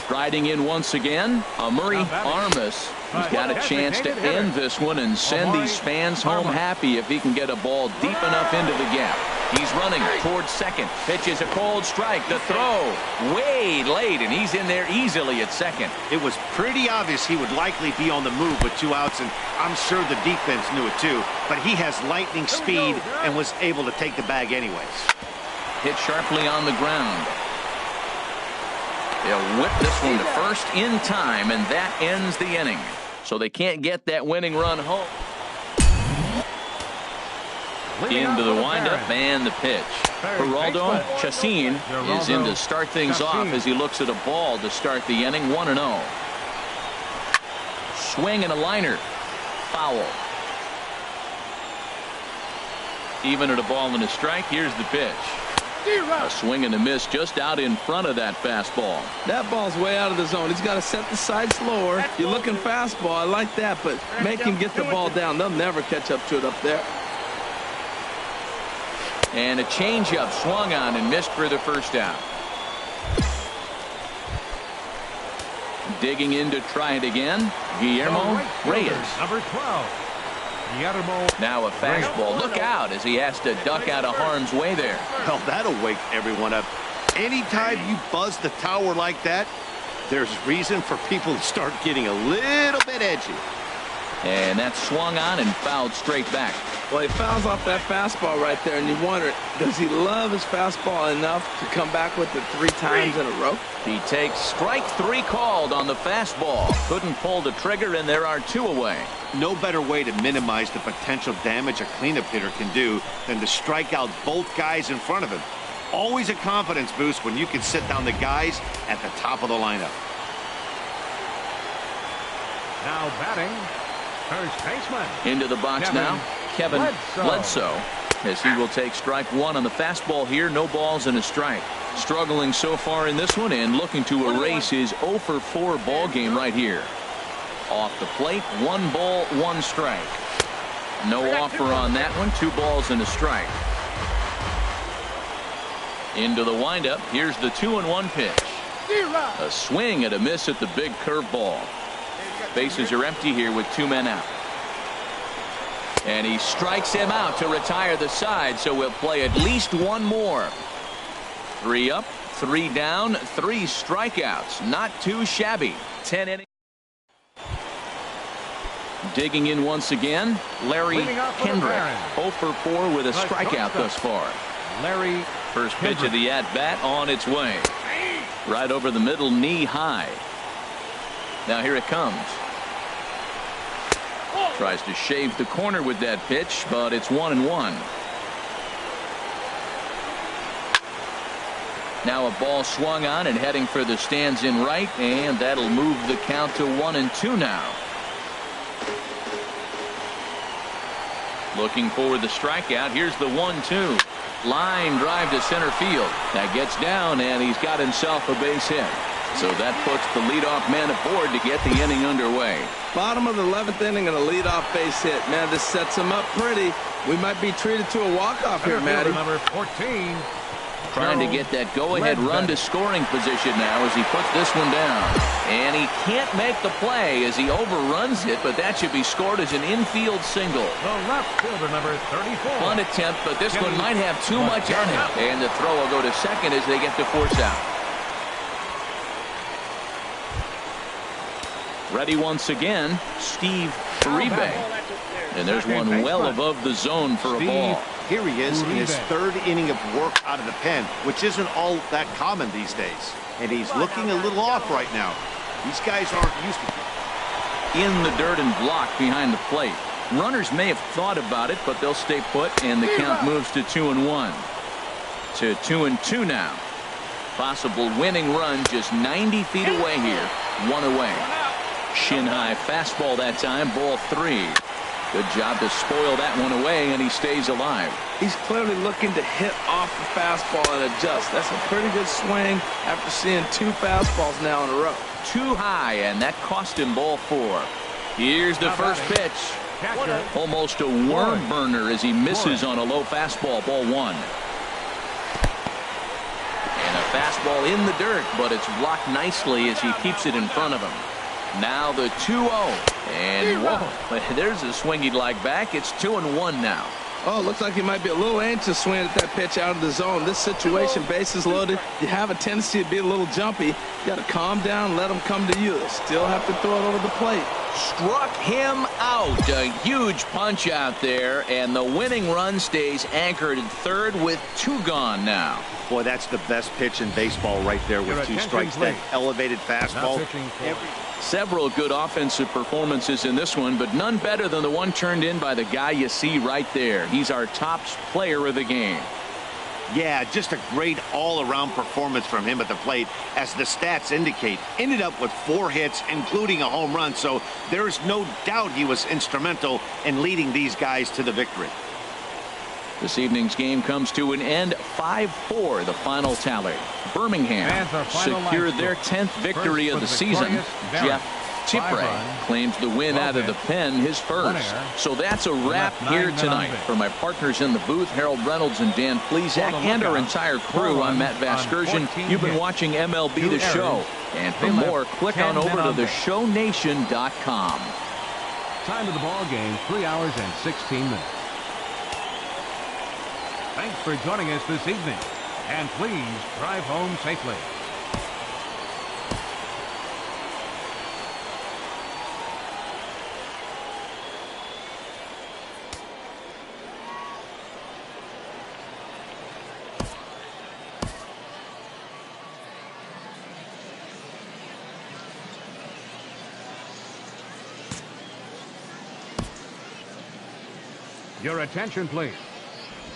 Striding in once again, Amuri Armas. He's got a chance to end this one and send these fans home happy if he can get a ball deep enough into the gap. He's running towards second. Pitches a cold strike. The throw way late, and he's in there easily at second. It was pretty obvious he would likely be on the move with 2 outs, and I'm sure the defense knew it too. But he has lightning speed and was able to take the bag anyways. Hit sharply on the ground. They'll whip this one to first in time, and that ends the inning. So they can't get that winning run home. Into the windup and the pitch. Geraldo Chacin is in to start things off as he looks at a ball to start the inning. 1-0. Swing and a liner. Foul. Even at a ball and a strike. Here's the pitch. A swing and a miss just out in front of that fastball. That ball's way out of the zone. He's got to set the side slower. You're looking fastball. I like that, but make him get the ball down. They'll never catch up to it up there. And a changeup swung on and missed for the first out. Digging in to try it again, Guillermo Reyes. Number 12. Guillermo. Now a fastball. Look out as he has to duck out of harm's way there. Well, that'll wake everyone up. Anytime you buzz the tower like that, there's reason for people to start getting a little bit edgy. And that swung on and fouled straight back. Well, he fouls off that fastball right there, and you wonder, does he love his fastball enough to come back with it 3 times in a row? He takes strike 3 called on the fastball. Couldn't pull the trigger, and there are 2 away. No better way to minimize the potential damage a cleanup hitter can do than to strike out both guys in front of him. Always a confidence boost when you can sit down the guys at the top of the lineup. Now batting, first baseman. Into the box now, Kevin Bledsoe, as he will take strike 1 on the fastball here. No balls and a strike. Struggling so far in this one and looking to erase his 0 for 4 ball game right here. Off the plate, 1 ball, 1 strike. No offer on that one. 2 balls and a strike. Into the windup. Here's the 2-1 pitch. A swing and a miss at the big curveball. Bases are empty here with 2 men out. And he strikes him out to retire the side, so we'll play at least 1 more. 3 up, 3 down, 3 strikeouts. Not too shabby. 10 innings. Digging in once again, Larry Kendrick. 0 for 4 with a strikeout thus far. Larry. First pitch of the at-bat on its way. Right over the middle, knee high. Now here it comes. Tries to shave the corner with that pitch, but it's 1-1. Now a ball swung on and heading for the stands in right, and that'll move the count to 1-2 now. Looking for the strikeout. Here's the 1-2. Line drive to center field. That gets down, and he's got himself a base hit. So that puts the leadoff man aboard to get the inning underway. Bottom of the 11th inning and a leadoff base hit. Man, this sets him up pretty. We might be treated to a walk-off here, Matty. Number 14. Trying to get that go-ahead run to scoring position now as he puts this one down. And he can't make the play as he overruns it, but that should be scored as an infield single. The left fielder, number 34. Fun attempt, but this one might have too much on it. And the throw will go to second as they get the force out. Ready once again, Steve Uribe. And there's one well above the zone for a ball. Here he is in his 3rd inning of work out of the pen, which isn't all that common these days. And he's looking a little off right now. These guys aren't used to it. In the dirt and blocked behind the plate. Runners may have thought about it, but they'll stay put, and the count moves to 2-1. To 2-2 now. Possible winning run just 90 feet away here. 1 away. Shin high fastball that time, ball 3. Good job to spoil that one away, and he stays alive. He's clearly looking to hit off the fastball and adjust. That's a pretty good swing after seeing 2 fastballs now in a row. Too high, and that cost him ball 4. Here's the first pitch. Almost a worm burner as he misses on a low fastball, ball 1. And a fastball in the dirt, but it's blocked nicely as he keeps it in front of him. Now the 2-0. And whoa, there's a swing he'd like back. It's 2-1 now. Oh, looks like he might be a little anxious swinging at that pitch out of the zone. This situation, bases loaded, you have a tendency to be a little jumpy. You got to calm down, let him come to you. Still have to throw it over the plate. Struck him out. A huge punch out there, and the winning run stays anchored at 3rd with 2 gone now. Boy, that's the best pitch in baseball right there with 2 strikes. That elevated fastball. Several good offensive performances in this one, but none better than the one turned in by the guy you see right there. He's our top player of the game. Yeah, just a great all-around performance from him at the plate, as the stats indicate. Ended up with 4 hits, including a home run, so there's no doubt he was instrumental in leading these guys to the victory. This evening's game comes to an end. 5-4, the final tally. Birmingham secured their 10th victory of the season. Jeff Tipre claims the win out of the pen, his first. So that's a wrap here tonight. For my partners in the booth, Harold Reynolds and Dan Plesac, and our entire crew, I'm Matt Vasgersian. You've been watching MLB The Show. And for more, click on over to theshownation.com. Time of the ball game, 3 hours and 16 minutes. Thanks for joining us this evening, and please drive home safely. Your attention, please.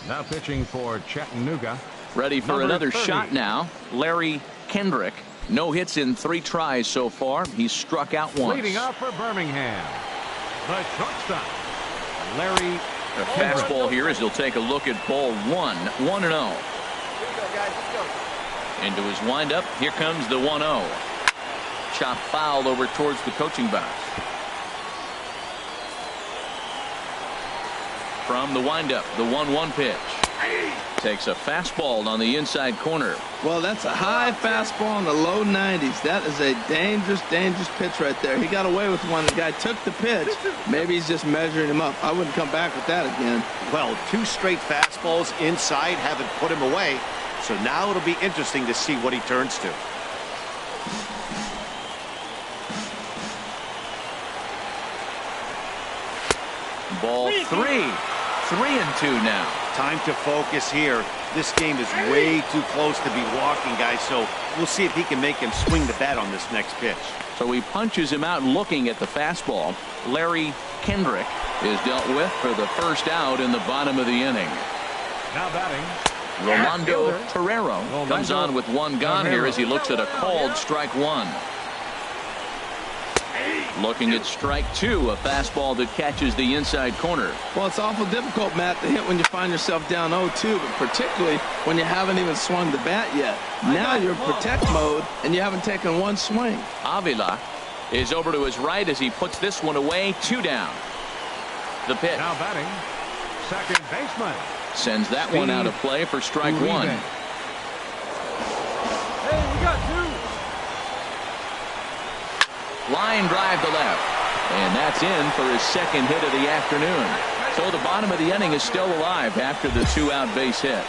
Now pitching for Chattanooga. Ready for another shot now. Larry Kendrick. No hits in 3 tries so far. He's struck out once. Leading off for Birmingham, the shortstop, Larry A fastball here as he'll take a look at ball 1. 1-0. Into his windup. Here comes the 1-0. Chop foul over towards the coaching box. From the windup, the 1-1 pitch. Takes a fastball on the inside corner. Well, that's a high fastball in the low 90s. That is a dangerous, dangerous pitch right there. He got away with one. The guy took the pitch. Maybe he's just measuring him up. I wouldn't come back with that again. Well, 2 straight fastballs inside haven't put him away. So now it'll be interesting to see what he turns to. Ball 3. 3-2 now. Time to focus here. This game is way too close to be walking, guys, so we'll see if he can make him swing the bat on this next pitch. So he punches him out looking at the fastball. Larry Kendrick is dealt with for the first out in the bottom of the inning. Now batting, Rolando Torrero comes on with 1 gone here as he looks at a called strike 1. Looking at strike 2, a fastball that catches the inside corner. Well, it's awful difficult, Matt, to hit when you find yourself down 0-2, but particularly when you haven't even swung the bat yet. Now you're in protect mode, and you haven't taken 1 swing. Avila is over to his right as he puts this one away. 2 down. The pitch. now batting, second baseman, Sends that one out of play for strike 1. Hey, we got 2. Line drive to left. And that's in for his second hit of the afternoon. So the bottom of the inning is still alive after the 2-out base hit.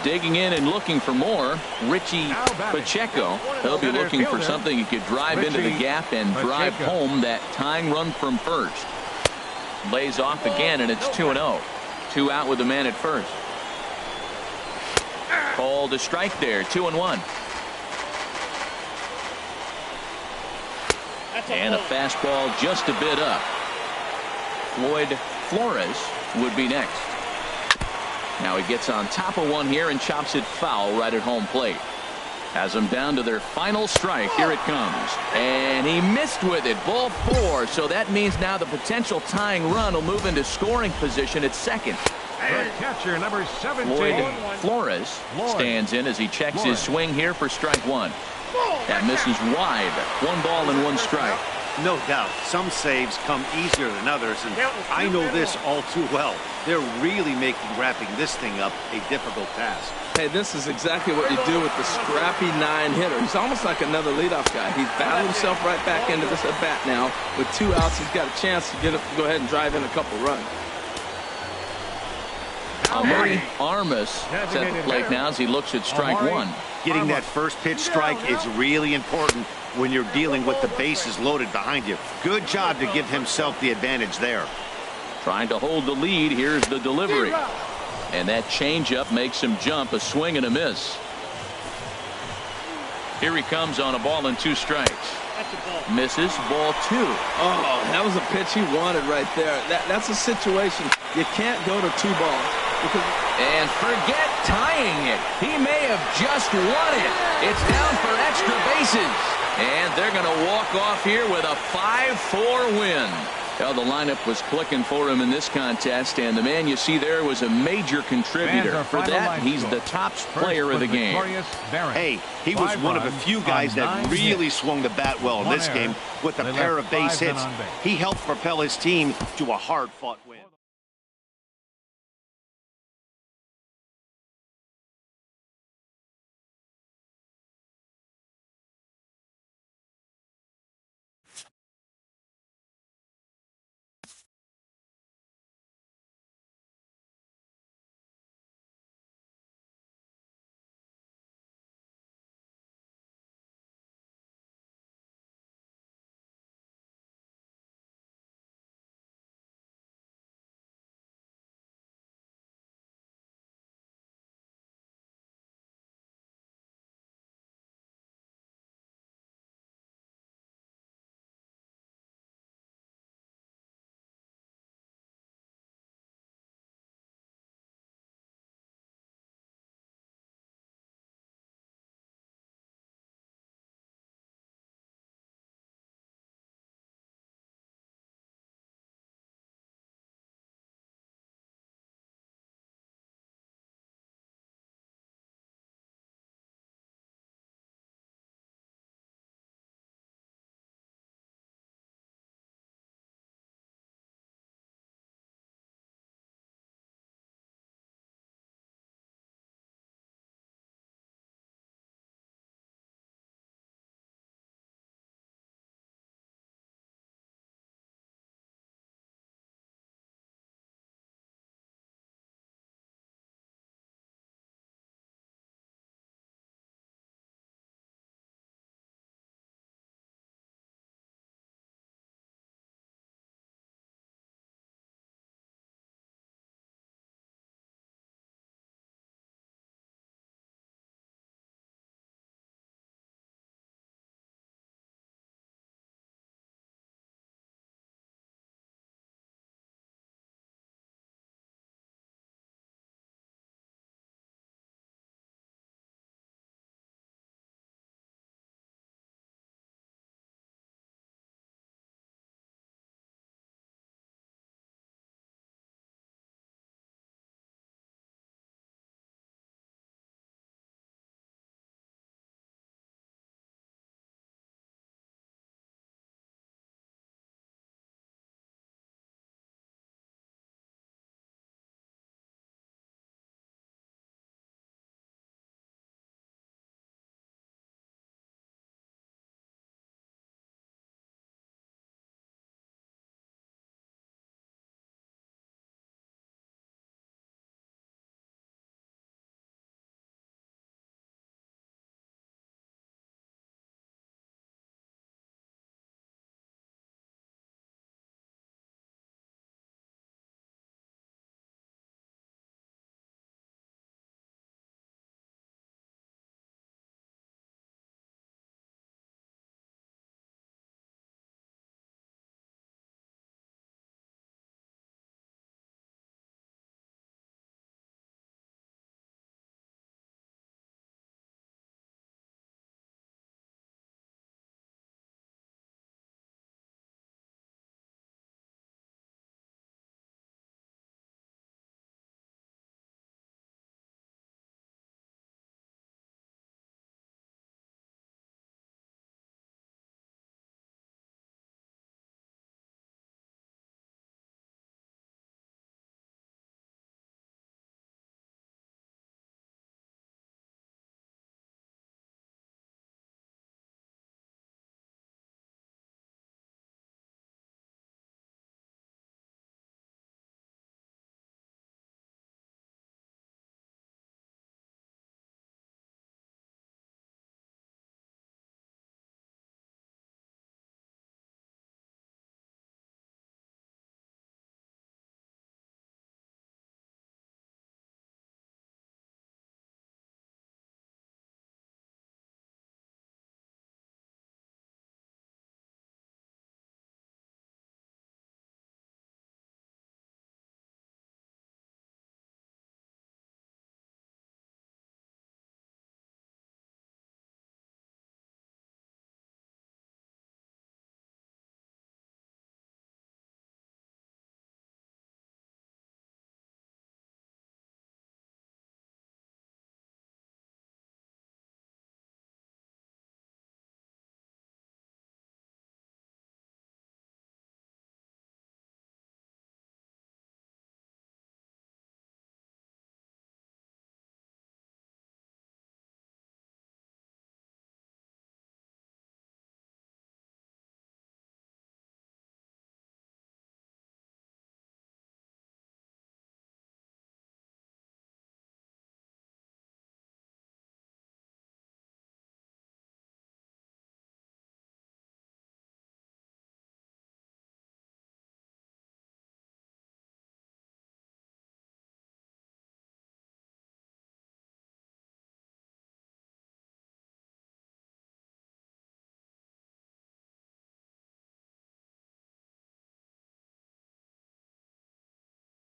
Digging in and looking for more, Richie Pacheco. He'll be looking for something he could drive into the gap and drive home that tying run from first. Lays off again, and it's 2-0. 2 out with the man at first. Called a strike there. 2-1. And a fastball just a bit up. Floyd Flores would be next. Now he gets on top of one here and chops it foul right at home plate. Has them down to their final strike. Here it comes. And he missed with it. Ball 4. So that means now the potential tying run will move into scoring position at second. the catcher, number 17. Floyd Flores stands in as he checks his swing here for strike 1. That misses wide. 1 ball and 1 strike. No doubt, some saves come easier than others, and I know this all too well. They're really making wrapping this thing up a difficult task. Hey, this is exactly what you do with the scrappy 9-hitter. He's almost like another leadoff guy. He's battled himself right back into this at-bat now. With 2 outs, he's got a chance to go ahead and drive in a couple runs. Amaury Armas at the plate now as he looks at strike 1. Getting that first pitch strike is really important when you're dealing with the bases loaded behind you. Good job to give himself the advantage there. Trying to hold the lead. Here's the delivery. And that changeup makes him jump. A swing and a miss. Here he comes on a ball and 2 strikes. Misses, ball 2. Oh, that was a pitch he wanted right there. That's a situation you can't go to 2 balls. And forget tying it. He may have just won it. It's down for extra bases. And they're going to walk off here with a 5-4 win. Well, the lineup was clicking for him in this contest, and the man you see there was a major contributor. For that, he's the top player of the game. Hey, he was one of a few guys that really swung the bat well in this game with a pair of base hits. He helped propel his team to a hard-fought win.